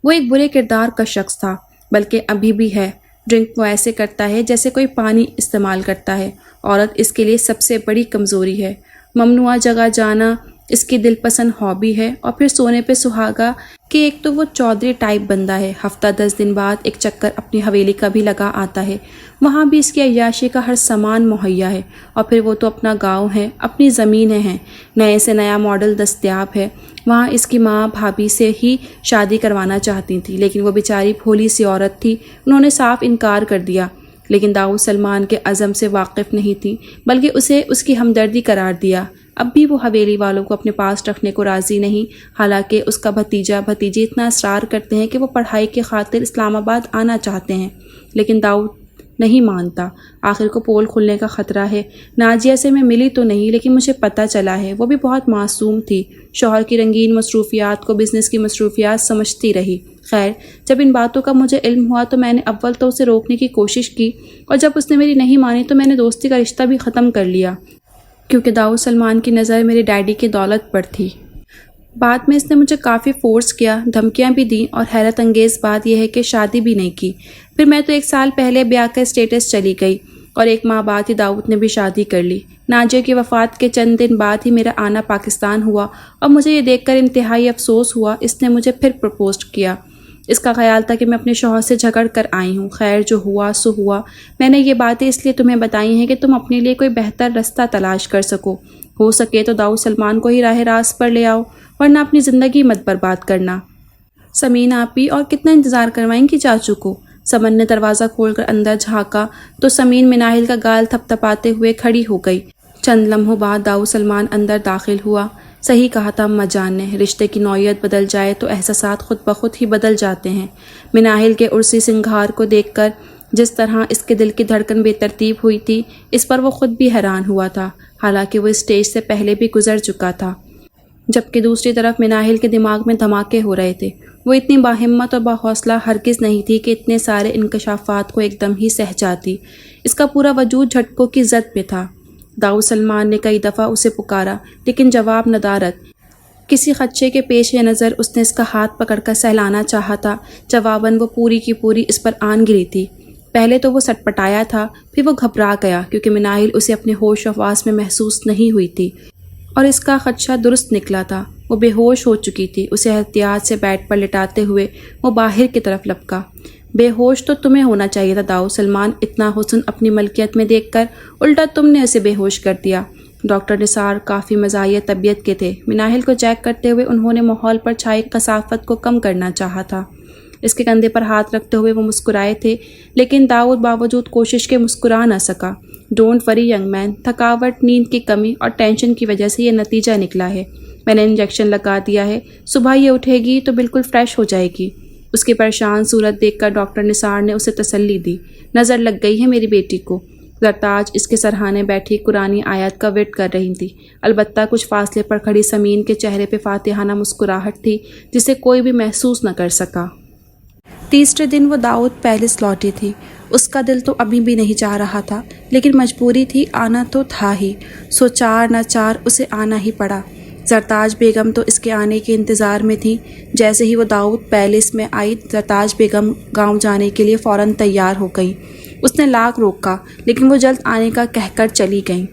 وہ ایک برے کردار کا شخص تھا، بلکہ ابھی بھی ہے۔ ڈرنک وہ ایسے کرتا ہے جیسے کوئی پانی استعمال کرتا ہے۔ عورت اس کے لیے سب سے بڑی کمزوری ہے۔ ممنوعہ جگہ جانا اس کی دل پسند ہابی ہے، اور پھر سونے پہ سہاگا کہ ایک تو وہ چودھری ٹائپ بندہ ہے، ہفتہ 10 دن بعد ایک چکر اپنی حویلی کا بھی لگا آتا ہے، وہاں بھی اس کی عیاشی کا ہر سامان مہیا ہے، اور پھر وہ تو اپنا گاؤں ہے، اپنی زمینیں ہیں، نئے سے نیا ماڈل دستیاب ہے۔ وہاں اس کی ماں بھابھی سے ہی شادی کروانا چاہتی تھی، لیکن وہ بیچاری بھولی سی عورت تھی، انہوں نے صاف انکار کر دیا۔ لیکن داؤد سلمان کے عزم سے واقف نہیں تھی، بلکہ اسے اس کی ہمدردی قرار دیا۔ اب بھی وہ حویلی والوں کو اپنے پاس رکھنے کو راضی نہیں، حالانکہ اس کا بھتیجا بھتیجی اتنا اصرار کرتے ہیں کہ وہ پڑھائی کی خاطر اسلام آباد آنا چاہتے ہیں، لیکن داؤد نہیں مانتا۔ آخر کو پول کھلنے کا خطرہ ہے۔ ناجیہ سے میں ملی تو نہیں، لیکن مجھے پتہ چلا ہے وہ بھی بہت معصوم تھی، شوہر کی رنگین مصروفیات کو بزنس کی مصروفیات سمجھتی رہی۔ خیر، جب ان باتوں کا مجھے علم ہوا تو میں نے اول تو اسے روکنے کی کوشش کی، اور جب اس نے میری نہیں مانی تو میں نے دوستی کا رشتہ بھی ختم کر لیا، کیونکہ داؤد سلمان کی نظر میرے ڈیڈی کی دولت پر تھی۔ بعد میں اس نے مجھے کافی فورس کیا، دھمکیاں بھی دیں، اور حیرت انگیز بات یہ ہے کہ شادی بھی نہیں کی۔ پھر میں تو 1 سال پہلے بیاہ کا اسٹیٹس چلی گئی، اور 1 ماہ بعد ہی داؤد نے بھی شادی کر لی۔ ناجیہ کی وفات کے چند دن بعد ہی میرا آنا پاکستان ہوا، اور مجھے یہ دیکھ کر انتہائی افسوس ہوا اس نے مجھے پھر پرپوز کیا۔ اس کا خیال تھا کہ میں اپنے شوہر سے جھگڑ کر آئی ہوں۔ خیر، جو ہوا سو ہوا۔ میں نے یہ باتیں اس لیے تمہیں بتائی ہیں کہ تم اپنے لیے کوئی بہتر رستہ تلاش کر سکو۔ ہو سکے تو داؤد سلمان کو ہی راہ راست پر لے آؤ، ورنہ اپنی زندگی مت برباد کرنا۔ سمین آپی اور کتنا انتظار کروائیں گی چاچو کو؟ سمن نے دروازہ کھول کر اندر جھانکا تو سمین مناہل کا گال تھپ تھپاتے ہوئے کھڑی ہو گئی۔ چند لمحوں بعد داؤد سلمان اندر داخل ہوا۔ صحیح کہا تھا اماں جان نے، رشتے کی نوعیت بدل جائے تو احساسات خود بخود ہی بدل جاتے ہیں۔ مناہل کے عرسی سنگھار کو دیکھ کر جس طرح اس کے دل کی دھڑکن بے ترتیب ہوئی تھی، اس پر وہ خود بھی حیران ہوا تھا، حالانکہ وہ اسٹیج سے پہلے بھی گزر چکا تھا۔ جبکہ دوسری طرف مناہل کے دماغ میں دھماکے ہو رہے تھے۔ وہ اتنی باہمت اور باحوصلہ ہرگز نہیں تھی کہ اتنے سارے انکشافات کو ایک دم ہی سہ جاتی۔ اس کا پورا وجود جھٹکوں کی زد میں تھا۔ داؤد سلمان نے کئی دفعہ اسے پکارا، لیکن جواب ندارد۔ کسی خدشے کے پیش نظر اس نے اس کا ہاتھ پکڑ کر سہلانا چاہا تھا، جواباً وہ پوری کی پوری اس پر آن گری تھی۔ پہلے تو وہ سٹپٹایا تھا، پھر وہ گھبرا گیا، کیونکہ مناہل اسے اپنے ہوش و حواس میں محسوس نہیں ہوئی تھی، اور اس کا خدشہ درست نکلا تھا۔ وہ بے ہوش ہو چکی تھی۔ اسے احتیاط سے بیڈ پر لٹاتے ہوئے وہ باہر کی طرف لپکا۔ بے ہوش تو تمہیں ہونا چاہیے تھا داؤد سلمان، اتنا حسن اپنی ملکیت میں دیکھ کر، الٹا تم نے اسے بے ہوش کر دیا۔ ڈاکٹر نثار کافی مزاحیہ طبیعت کے تھے۔ مناہل کو چیک کرتے ہوئے انہوں نے ماحول پر چھائی کثافت کو کم کرنا چاہا تھا۔ اس کے کندھے پر ہاتھ رکھتے ہوئے وہ مسکرائے تھے، لیکن داؤد باوجود کوشش کے مسکرا نہ سکا۔ ڈونٹ وری ینگ مین، تھکاوٹ، نیند کی کمی اور ٹینشن کی وجہ سے یہ نتیجہ نکلا ہے۔ میں نے انجیکشن لگا دیا ہے، صبح یہ اٹھے گی تو بالکل فریش ہو جائے گی۔ اس کی پریشان صورت دیکھ کر ڈاکٹر نثار نے اسے تسلی دی۔ نظر لگ گئی ہے میری بیٹی کو۔ زرتاج اس کے سرہانے بیٹھی قرآنی آیت کا ورد کر رہی تھی، البتہ کچھ فاصلے پر کھڑی سمین کے چہرے پہ فاتحانہ مسکراہٹ تھی جسے کوئی بھی محسوس نہ کر سکا۔ تیسرے دن وہ داؤد پیلس لوٹی تھی۔ اس کا دل تو ابھی بھی نہیں چاہ رہا تھا، لیکن مجبوری تھی، آنا تو تھا ہی، سو چار نہ چار اسے آنا ہی پڑا۔ زرتاج بیگم تو اس کے آنے کے انتظار میں تھی۔ جیسے ہی وہ داؤد پیلس میں آئی، زرتاج بیگم گاؤں جانے کے لیے فوراً تیار ہو گئی۔ اس نے لاکھ روکا، لیکن وہ جلد آنے کا کہہ کر چلی گئیں۔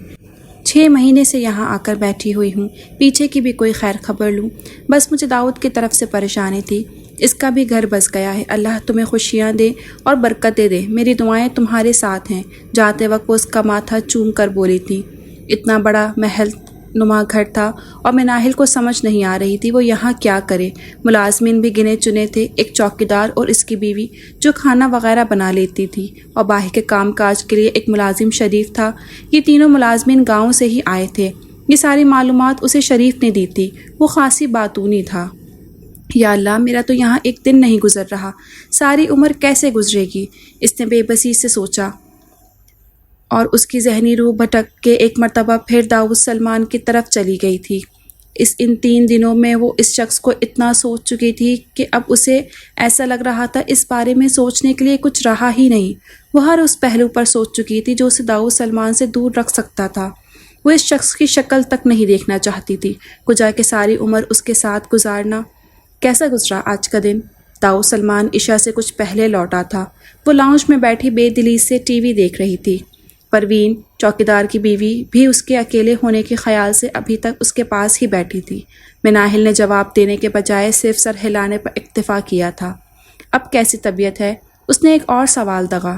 6 مہینے سے یہاں آ کر بیٹھی ہوئی ہوں، پیچھے کی بھی کوئی خیر خبر لوں، بس مجھے داؤد کی طرف سے پریشانی تھی۔ اس کا بھی گھر بس گیا ہے، اللہ تمہیں خوشیاں دے اور برکتیں دے، میری دعائیں تمہارے ساتھ ہیں۔ جاتے وقت وہ اس کا ماتھا چوم کر بولی تھی۔ اتنا بڑا محل نما گھر تھا، اور مناہل کو سمجھ نہیں آ رہی تھی وہ یہاں کیا کرے۔ ملازمین بھی گنے چنے تھے، ایک چوکیدار اور اس کی بیوی جو کھانا وغیرہ بنا لیتی تھی، اور باہر کے کام کاج کے لیے ایک ملازم شریف تھا۔ یہ تینوں ملازمین گاؤں سے ہی آئے تھے۔ یہ ساری معلومات اسے شریف نے دی تھی۔ وہ خاصی باتونی تھا۔ یا اللہ، میرا تو یہاں ایک دن نہیں گزر رہا، ساری عمر کیسے گزرے گی؟ اس نے بے بسی سے سوچا، اور اس کی ذہنی روح بھٹک کے ایک مرتبہ پھر داؤد سلمان کی طرف چلی گئی تھی۔ ان 3 دنوں میں وہ اس شخص کو اتنا سوچ چکی تھی کہ اب اسے ایسا لگ رہا تھا اس بارے میں سوچنے کے لیے کچھ رہا ہی نہیں۔ وہ ہر اس پہلو پر سوچ چکی تھی جو اسے داؤد سلمان سے دور رکھ سکتا تھا۔ وہ اس شخص کی شکل تک نہیں دیکھنا چاہتی تھی، کجا کہ ساری عمر اس کے ساتھ گزارنا۔ کیسا گزرا آج کا دن؟ داؤد سلمان عشاء سے کچھ پہلے لوٹا تھا۔ وہ لاؤنج میں بیٹھی بے دلی سے ٹی وی دیکھ رہی تھی۔ پروین، چوکیدار کی بیوی، بھی اس کے اکیلے ہونے کے خیال سے ابھی تک اس کے پاس ہی بیٹھی تھی۔ مناہل نے جواب دینے کے بجائے صرف سر ہلانے پر اکتفا کیا تھا۔ اب کیسی طبیعت ہے؟ اس نے ایک اور سوال دغا۔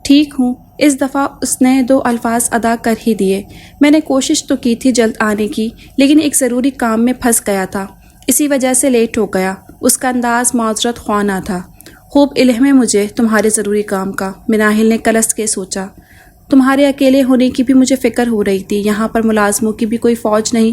ٹھیک ہوں، اس دفعہ اس نے 2 الفاظ ادا کر ہی دیے۔ میں نے کوشش تو کی تھی جلد آنے کی، لیکن ایک ضروری کام میں پھنس گیا تھا، اسی وجہ سے لیٹ ہو گیا۔ اس کا انداز معذرت خواہ نہ تھا۔ خوب علم ہے مجھے تمہارے ضروری کام کا، مناہل نے کلس کے سوچا۔ تمہارے اکیلے ہونے کی بھی مجھے فکر ہو رہی تھی۔ یہاں پر ملازموں کی بھی کوئی فوج نہیں۔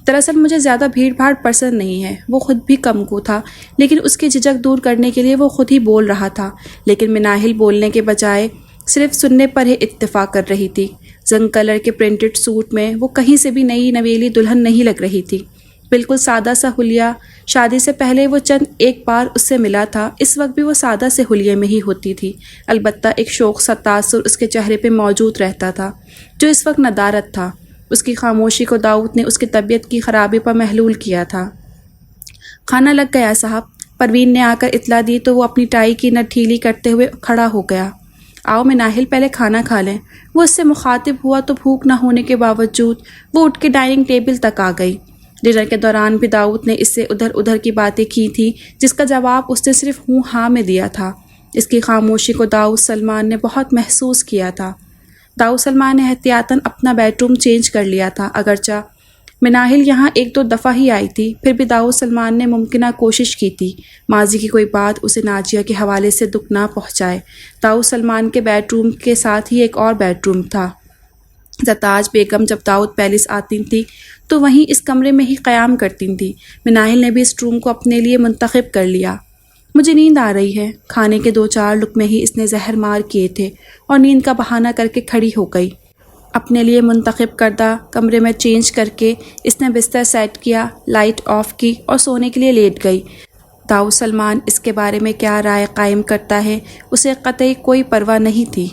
دراصل مجھے زیادہ بھیڑ بھاڑ پسند نہیں ہے۔ وہ خود بھی کم کو تھا، لیکن اس کی جھجک دور کرنے کے لیے وہ خود ہی بول رہا تھا، لیکن مناہل بولنے کے بجائے صرف سننے پر ہی اتفاق کر رہی تھی۔ زنگ کلر کے پرنٹڈ سوٹ میں وہ کہیں سے بھی نئی نویلی دلہن نہیں لگ رہی تھی، بالکل سادہ سا حلیہ۔ شادی سے پہلے وہ چند ایک بار اس سے ملا تھا، اس وقت بھی وہ سادہ سے حلیے میں ہی ہوتی تھی، البتہ ایک شوق سا تاثر اس کے چہرے پہ موجود رہتا تھا جو اس وقت ندارت تھا۔ اس کی خاموشی کو داؤد نے اس کی طبیعت کی خرابی پر محلول کیا تھا۔ کھانا لگ گیا صاحب، پروین نے آ کر اطلاع دی تو وہ اپنی ٹائی کی نٹ ڈھیلی کرتے ہوئے کھڑا ہو گیا۔ آؤ مناہل، پہلے کھانا کھا لیں۔ وہ اس سے مخاطب ہوا تو بھوک نہ ہونے کے باوجود وہ اٹھ کے ڈائننگ ٹیبل تک آ گئی۔ ڈنر کے دوران بھی داؤد نے اس سے ادھر ادھر کی باتیں کی تھیں، جس کا جواب اس نے صرف ہوں ہاں میں دیا تھا۔ اس کی خاموشی کو داؤد سلمان نے بہت محسوس کیا تھا۔ داؤد سلمان نے احتیاطاً اپنا بیڈ روم چینج کر لیا تھا، اگرچہ مناہل یہاں 1-2 دفعہ ہی آئی تھی، پھر بھی داؤد سلمان نے ممکنہ کوشش کی تھی ماضی کی کوئی بات اسے ناجیہ کے حوالے سے دکھ نہ پہنچائے۔ داؤد سلمان کے بیڈ روم کے ساتھ ہی ایک اور بیڈ روم تھا۔ زرتاج بیگم جب داؤد پیلس آتی تھی تو وہیں اس کمرے میں ہی قیام کرتی تھی۔ مناہل نے بھی اس روم کو اپنے لیے منتخب کر لیا۔ مجھے نیند آ رہی ہے۔ کھانے کے 2-4 لقمے ہی اس نے زہر مار کیے تھے اور نیند کا بہانہ کر کے کھڑی ہو گئی۔ اپنے لیے منتخب کردہ کمرے میں چینج کر کے اس نے بستر سیٹ کیا، لائٹ آف کی اور سونے کے لیے لیٹ گئی۔ داؤد سلمان اس کے بارے میں کیا رائے قائم کرتا ہے اسے قطعی کوئی پرواہ نہیں تھی۔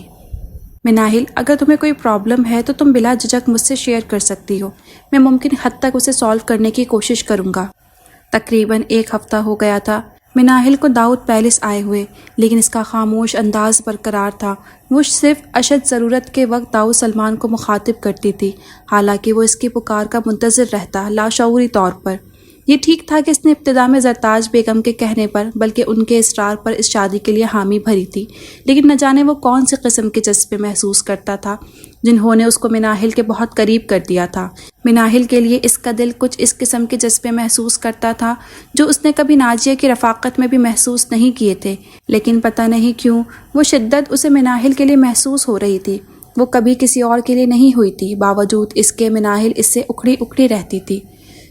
مناہل، اگر تمہیں کوئی پرابلم ہے تو تم بلا جھجک مجھ سے شیئر کر سکتی ہو، میں ممکن حد تک اسے سالو کرنے کی کوشش کروں گا۔ تقریباً 1 ہفتہ ہو گیا تھا مناہل کو داؤد پیلس آئے ہوئے، لیکن اس کا خاموش انداز برقرار تھا۔ وہ صرف اشد ضرورت کے وقت داؤد سلمان کو مخاطب کرتی تھی، حالانکہ وہ اس کی پکار کا منتظر رہتا لاشعوری طور پر۔ یہ ٹھیک تھا کہ اس نے ابتدا میں زرتاج بیگم کے کہنے پر بلکہ ان کے اصرار پر اس شادی کے لیے حامی بھری تھی، لیکن نہ جانے وہ کون سی قسم کے جذبے محسوس کرتا تھا جنہوں نے اس کو مناہل کے بہت قریب کر دیا تھا۔ مناہل کے لیے اس کا دل کچھ اس قسم کے جذبے محسوس کرتا تھا جو اس نے کبھی ناجیہ کی رفاقت میں بھی محسوس نہیں کیے تھے، لیکن پتہ نہیں کیوں وہ شدت اسے مناہل کے لیے محسوس ہو رہی تھی۔ وہ کبھی کسی اور کے لیے نہیں ہوئی تھی، باوجود اس کے مناہل اس سے اکھڑی اکھڑی رہتی تھی۔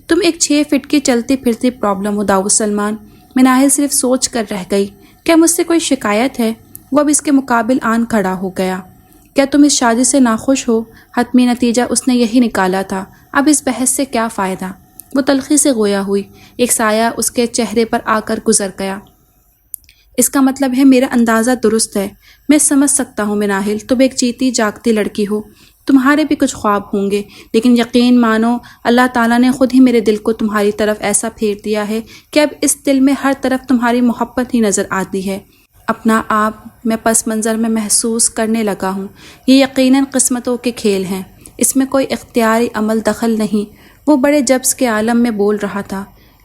تم ایک 6 فٹ کی چلتی پھرتی پرابلم ہو داؤد سلمان۔ مناہل صرف سوچ کر رہ گئی، کیا مجھ سے کوئی شکایت ہے؟ وہ اب اس کے مقابل آن کھڑا ہو گیا۔ کیا تم اس شادی سے ناخوش ہو؟ حتمی نتیجہ اس نے یہی نکالا تھا، اب اس بحث سے کیا فائدہ؟ وہ تلخی سے گویا ہوئی، ایک سایہ اس کے چہرے پر آ کر گزر گیا۔ اس کا مطلب ہے میرا اندازہ درست ہے۔ میں سمجھ سکتا ہوں مناہل، تم ایک جیتی جاگتی لڑکی ہو، تمہارے بھی کچھ خواب ہوں گے، لیکن یقین مانو اللہ تعالیٰ نے خود ہی میرے دل کو تمہاری طرف ایسا پھیر دیا ہے کہ اب اس دل میں ہر طرف تمہاری محبت ہی نظر آتی ہے۔ اپنا آپ میں پس منظر میں محسوس کرنے لگا ہوں۔ یہ یقیناً قسمتوں کے کھیل ہیں، اس میں کوئی اختیاری عمل دخل نہیں۔ وہ بڑے جبز کے عالم میں بول رہا تھا،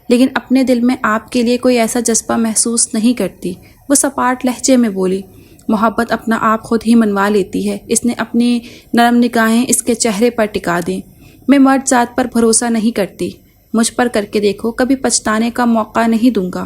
لیکن اپنے دل میں آپ کے لیے کوئی ایسا جذبہ محسوس نہیں کرتی۔ وہ سپاٹ لہجے میں بولی، محبت اپنا آپ خود ہی منوا لیتی ہے۔ اس نے اپنی نرم نگاہیں اس کے چہرے پر ٹکا دیں۔ میں مرد ذات پر بھروسہ نہیں کرتی، مجھ پر کر کے دیکھو، کبھی پچھتانے کا موقع نہیں دوں گا۔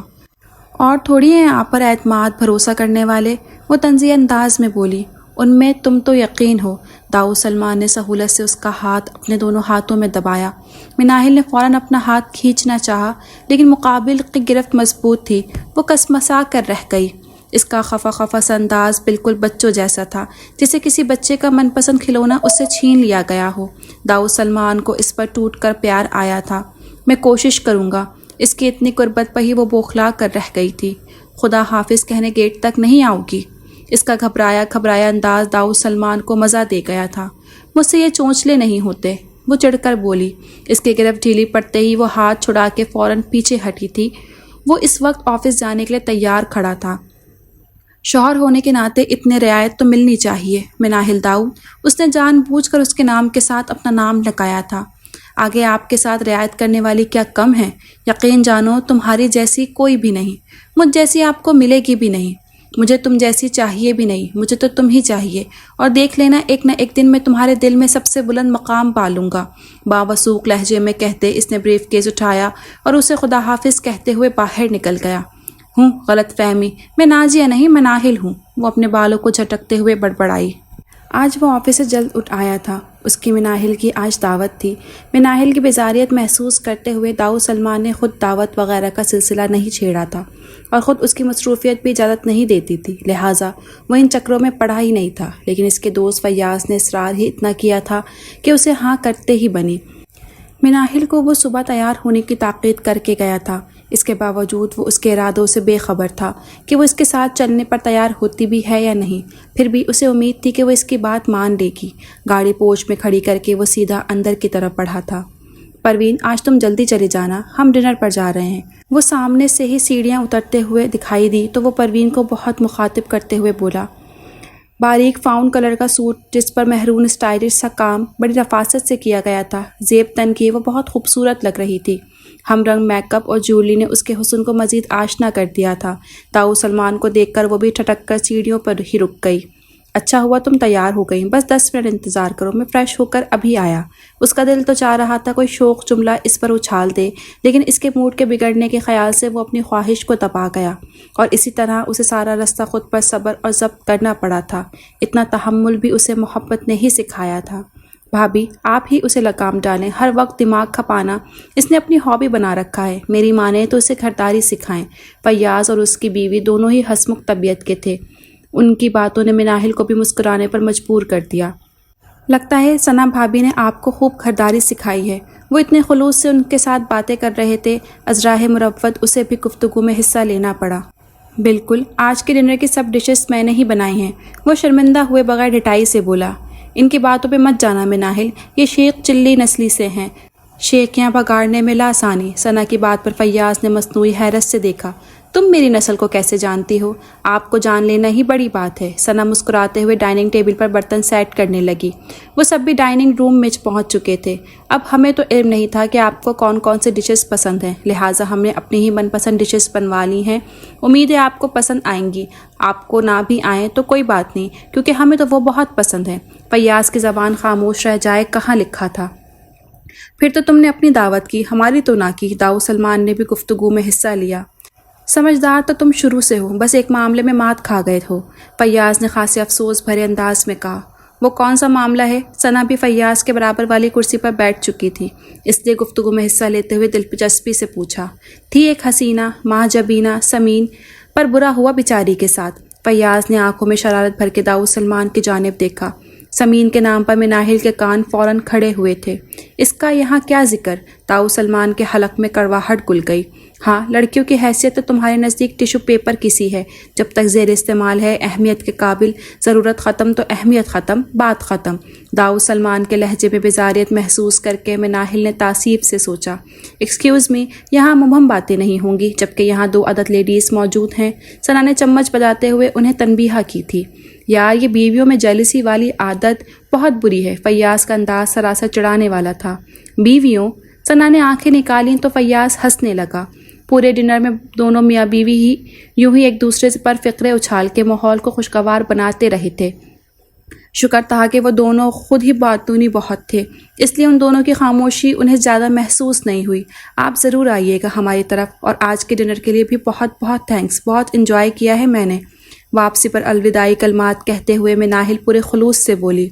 اور تھوڑی ہیں آپ پر اعتماد بھروسہ کرنے والے، وہ طنزیہ انداز میں بولی، ان میں تم تو یقین ہو۔ داؤد سلمان نے سہولت سے اس کا ہاتھ اپنے دونوں ہاتھوں میں دبایا۔ مناہل نے فوراً اپنا ہاتھ کھینچنا چاہا، لیکن مقابل کی گرفت مضبوط تھی، وہ کسمسا کر رہ گئی۔ اس کا خفا خفا سا انداز بالکل بچوں جیسا تھا، جسے کسی بچے کا من پسند کھلونا اس سے چھین لیا گیا ہو۔ داؤد سلمان کو اس پر ٹوٹ کر پیار آیا تھا۔ میں کوشش کروں گا۔ اس کی اتنی قربت پر ہی وہ بوکھلا کر رہ گئی تھی۔ خدا حافظ کہنے گیٹ تک نہیں آؤ گی؟ اس کا گھبرایا انداز داؤد سلمان کو مزہ دے گیا تھا۔ مجھ سے یہ چونچلے نہیں ہوتے، وہ چڑھ کر بولی۔ اس کی گرفت ڈھیلی پڑتے ہی وہ ہاتھ چھڑا کے فوراً پیچھے ہٹی تھی۔ وہ اس وقت آفس جانے کے لیے تیار کھڑا تھا۔ شوہر ہونے کے ناطے اتنے رعایت تو ملنی چاہیے مناہل داؤد۔ اس نے جان بوجھ کر اس کے نام کے ساتھ اپنا نام لگایا تھا۔ آگے آپ کے ساتھ رعایت کرنے والی کیا کم ہے؟ یقین جانو تمہاری جیسی کوئی بھی نہیں، مجھ جیسی آپ کو ملے گی بھی نہیں۔ مجھے تم جیسی چاہیے بھی نہیں، مجھے تو تم ہی چاہیے، اور دیکھ لینا ایک نہ ایک دن میں تمہارے دل میں سب سے بلند مقام پالوں گا۔ باوسوق لہجے میں کہتے اس نے بریف کیس اٹھایا اور اسے خدا حافظ کہتے ہوئے باہر نکل گیا۔ غلط فہمی، میں نازیہ نہیں مناہل ہوں، وہ اپنے بالوں کو جھٹکتے ہوئے بڑبڑائی۔ آج وہ آفس سے جلد اٹھ آیا تھا۔ اس کی مناہل کی آج دعوت تھی۔ مناہل کی بیزاریت محسوس کرتے ہوئے داؤد سلمان نے خود دعوت وغیرہ کا سلسلہ نہیں چھیڑا تھا، اور خود اس کی مصروفیت بھی اجازت نہیں دیتی تھی، لہٰذا وہ ان چکروں میں پڑا ہی نہیں تھا۔ لیکن اس کے دوست فیاض نے اصرار ہی اتنا کیا تھا کہ اسے ہاں کرتے ہی بنی۔ مناہل کو وہ صبح تیار ہونے کی تاکید کر کے گیا تھا۔ اس کے باوجود وہ اس کے ارادوں سے بے خبر تھا کہ وہ اس کے ساتھ چلنے پر تیار ہوتی بھی ہے یا نہیں۔ پھر بھی اسے امید تھی کہ وہ اس کی بات مان لے گی۔ گاڑی پورچ میں کھڑی کر کے وہ سیدھا اندر کی طرف بڑھا تھا۔ پروین، آج تم جلدی چلے جانا، ہم ڈنر پر جا رہے ہیں۔ وہ سامنے سے ہی سیڑھیاں اترتے ہوئے دکھائی دی تو وہ پروین کو بہت مخاطب کرتے ہوئے بولا۔ باریک فاؤن کلر کا سوٹ جس پر محرون اسٹائلش سا کام بڑی رفاست سے کیا گیا تھا، زیب تن کی وہ بہت خوبصورت لگ رہی تھی۔ ہم رنگ میک اپ اور جویلری نے اس کے حسن کو مزید آشنا کر دیا تھا۔ داؤد سلمان کو دیکھ کر وہ بھی ٹھٹک کر سیڑھیوں پر ہی رک گئی۔ اچھا ہوا تم تیار ہو گئیں، بس 10 منٹ انتظار کرو، میں فریش ہو کر ابھی آیا۔ اس کا دل تو چاہ رہا تھا کوئی شوق جملہ اس پر اچھال دے، لیکن اس کے موڈ کے بگڑنے کے خیال سے وہ اپنی خواہش کو دبا گیا، اور اسی طرح اسے سارا رستہ خود پر صبر اور ضبط کرنا پڑا تھا۔ اتنا تحمل بھی اسے محبت نے ہی سکھایا تھا۔ بھابھی، آپ ہی اسے لگام ڈالیں، ہر وقت دماغ کھپانا اس نے اپنی ہابی بنا رکھا ہے۔ میری ماں نے تو اسے گھرداری سکھائیں۔ فیاض اور اس کی بیوی دونوں ہی ہنسمکھ طبیعت کے تھے۔ ان کی باتوں نے مناہل کو بھی مسکرانے پر مجبور کر دیا۔ لگتا ہے ثنا بھابھی نے آپ کو خوب گھرداری سکھائی ہے۔ وہ اتنے خلوص سے ان کے ساتھ باتیں کر رہے تھے، ازراہ مروت اسے بھی گفتگو میں حصہ لینا پڑا۔ بالکل، آج کے ڈنر کی سب ڈشز میں نے ہی بنائی ہیں، وہ شرمندہ ہوئے بغیر ڈٹائی سے بولا۔ ان کی باتوں پہ مت جانا مناہل، یہ شیخ چلی نسلی سے ہیں، شیخیاں بگاڑنے میں لاسانی۔ ثنا کی بات پر فیاض نے مصنوعی حیرت سے دیکھا۔ تم میری نسل کو کیسے جانتی ہو؟ آپ کو جان لینا ہی بڑی بات ہے۔ ثنا مسکراتے ہوئے ڈائننگ ٹیبل پر برتن سیٹ کرنے لگی۔ وہ سب بھی ڈائننگ روم میں پہنچ چکے تھے۔ اب ہمیں تو علم نہیں تھا کہ آپ کو کون کون سے ڈشز پسند ہیں، لہٰذا ہم نے اپنی ہی من پسند ڈشز بنوا لی ہیں۔ امید ہے آپ کو پسند آئیں گی، آپ کو نہ بھی آئیں تو کوئی بات نہیں، کیونکہ ہمیں تو وہ بہت پسند ہیں۔ فیاض کی زبان خاموش رہ جائے کہاں لکھا تھا۔ پھر تو تم نے اپنی دعوت کی، ہماری تو نہ کی۔ داؤد سلمان نے بھی گفتگو میں حصہ لیا۔ سمجھدار تو تم شروع سے ہو، بس ایک معاملے میں مات کھا گئے ہو، فیاض نے خاصے افسوس بھرے انداز میں کہا۔ وہ کون سا معاملہ ہے؟ ثنا بھی فیاض کے برابر والی کرسی پر بیٹھ چکی تھی، اس لیے گفتگو میں حصہ لیتے ہوئے دلچسپی سے پوچھا۔ تھی ایک حسینہ ماں جبینہ سمین، پر برا ہوا بیچاری کے ساتھ۔ فیاض نے آنکھوں میں شرارت بھر کے داؤد سلمان کی جانب دیکھا۔ سمین کے نام پر مناہل کے کان فوراً کھڑے ہوئے تھے۔ اس کا یہاں کیا ذکر؟ داؤد سلمان کے حلق میں کڑواہٹ گل گئی۔ ہاں، لڑکیوں کی حیثیت تو تمہارے نزدیک ٹیشو پیپر کی سی ہے، جب تک زیر استعمال ہے اہمیت کے قابل، ضرورت ختم تو اہمیت ختم، بات ختم۔ داؤد سلمان کے لہجے میں بیزاریت محسوس کر کے مناہل نے تعصیب سے سوچا۔ ایکسکیوز می، یہاں مبہم باتیں نہیں ہوں گی، جبکہ یہاں 2 عدد لیڈیز موجود ہیں۔ ثنا نے چمچ بجاتے ہوئے انہیں تنبیہ کی تھی۔ یار، یہ بیویوں میں جیلسی والی عادت بہت بری ہے۔ فیاض کا انداز سراسر چڑھانے والا تھا۔ بیویوں؟ ثنا نے آنکھیں نکالیں تو فیاض ہنسنے لگا۔ پورے ڈنر میں دونوں میاں بیوی ہی یوں ہی ایک دوسرے پر فقرے اچھال کے ماحول کو خوشگوار بناتے رہے تھے۔ شکر تھا کہ وہ دونوں خود ہی باتونی بہت تھے، اس لیے ان دونوں کی خاموشی انہیں زیادہ محسوس نہیں ہوئی۔ آپ ضرور آئیے گا ہماری طرف، اور آج کے ڈنر کے لیے بھی بہت بہت تھینکس، بہت انجوائے کیا ہے میں نے۔ واپسی پر الوداعی کلمات کہتے ہوئے مناہل پورے خلوص سے بولی۔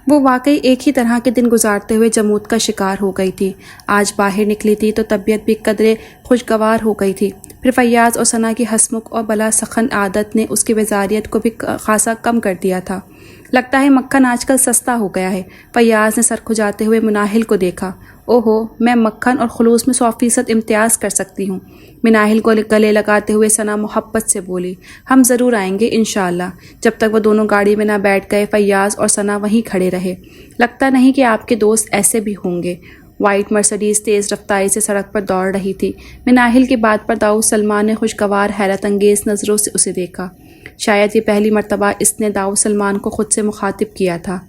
وہ واقعی ایک ہی طرح کے دن گزارتے ہوئے جمود کا شکار ہو گئی تھی۔ آج باہر نکلی تھی تو طبیعت بھی قدرے خوشگوار ہو گئی تھی۔ پھر فیاض اور ثنا کی ہنسمکھ اور بلا سخن عادت نے اس کی بیزاریت کو بھی خاصا کم کر دیا تھا۔ لگتا ہے مکھن آج کل سستا ہو گیا ہے۔ فیاض نے سر کھجاتے ہوئے مناہل کو دیکھا۔ اوہو، میں مکھن اور خلوص میں 100% امتیاز کر سکتی ہوں۔ مناہل کو گلے لگاتے ہوئے ثنا محبت سے بولی۔ ہم ضرور آئیں گے انشاءاللہ۔ جب تک وہ دونوں گاڑی میں نہ بیٹھ گئے فیاض اور ثنا وہیں کھڑے رہے۔ لگتا نہیں کہ آپ کے دوست ایسے بھی ہوں گے۔ وائٹ مرسڈیز تیز رفتاری سے سڑک پر دوڑ رہی تھی۔ مناہل کی بات پر داؤد سلمان نے خوشگوار حیرت انگیز نظروں سے اسے دیکھا۔ شاید یہ پہلی مرتبہ اس نے داؤد سلمان کو خود سے مخاطب کیا تھا۔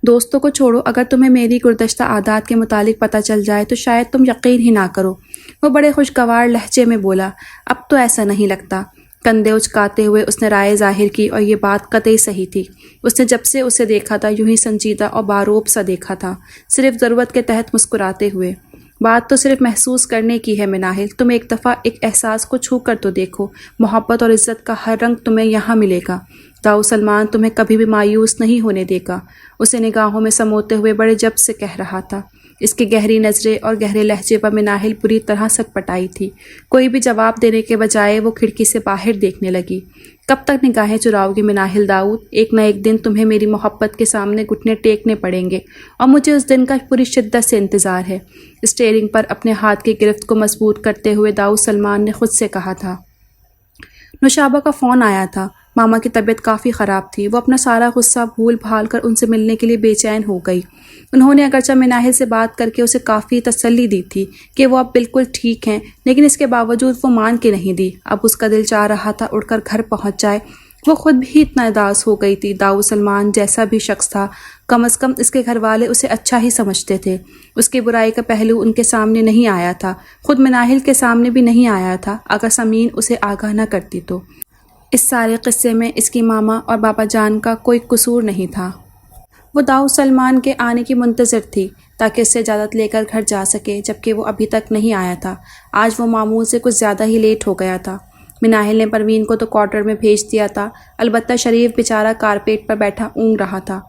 دوستوں کو چھوڑو، اگر تمہیں میری گزشتہ عادات کے متعلق پتہ چل جائے تو شاید تم یقین ہی نہ کرو۔ وہ بڑے خوشگوار لہجے میں بولا۔ اب تو ایسا نہیں لگتا۔ کندھے اچکاتے ہوئے اس نے رائے ظاہر کی اور یہ بات قطعی صحیح تھی۔ اس نے جب سے اسے دیکھا تھا یوں ہی سنجیدہ اور باروب سا دیکھا تھا، صرف ضرورت کے تحت مسکراتے ہوئے۔ بات تو صرف محسوس کرنے کی ہے مناہل، تم ایک دفعہ ایک احساس کو چھو کر تو دیکھو۔ محبت اور عزت کا ہر رنگ تمہیں یہاں ملے گا۔ داؤد سلمان تمہیں کبھی بھی مایوس نہیں ہونے دے گا، اسے نگاہوں میں سموتے ہوئے بڑے جب سے کہہ رہا تھا۔ اس کی گہری نظریں اور گہرے لہجے پر مناہل بری طرح سٹ پٹائی تھی۔ کوئی بھی جواب دینے کے بجائے وہ کھڑکی سے باہر دیکھنے لگی۔ کب تک نگاہیں چراؤ گی مناہل داؤد؟ ایک نہ ایک دن تمہیں میری محبت کے سامنے گھٹنے ٹیکنے پڑیں گے اور مجھے اس دن کا پوری شدت سے انتظار ہے۔ اسٹیئرنگ پر اپنے ہاتھ کی گرفت کو مضبوط کرتے ہوئے داؤد سلمان نے خود سے کہا تھا۔ نوشابہ کا فون آیا تھا۔ ماما کی طبیعت کافی خراب تھی۔ وہ اپنا سارا غصہ بھول بھال کر ان سے ملنے کے لیے بے چین ہو گئی۔ انہوں نے اگرچہ مناہل سے بات کر کے اسے کافی تسلی دی تھی کہ وہ اب بالکل ٹھیک ہیں، لیکن اس کے باوجود وہ مان کے نہیں دی۔ اب اس کا دل چاہ رہا تھا اڑ کر گھر پہنچ جائے۔ وہ خود بھی اتنا اداس ہو گئی تھی۔ داؤد سلمان جیسا بھی شخص تھا، کم از کم اس کے گھر والے اسے اچھا ہی سمجھتے تھے۔ اس کی برائی کا پہلو ان کے سامنے نہیں آیا تھا، خود مناہل کے سامنے بھی نہیں آیا تھا۔ اگر سمین اسے آگاہ نہ کرتی تو اس سارے قصے میں اس کی ماما اور بابا جان کا کوئی قصور نہیں تھا۔ وہ داؤد سلمان کے آنے کی منتظر تھی تاکہ اس سے اجازت لے کر گھر جا سکے، جبکہ وہ ابھی تک نہیں آیا تھا۔ آج وہ معمول سے کچھ زیادہ ہی لیٹ ہو گیا تھا۔ مناہل نے پروین کو تو کوارٹر میں بھیج دیا تھا، البتہ شریف بیچارہ کارپیٹ پر بیٹھا اونگ رہا تھا۔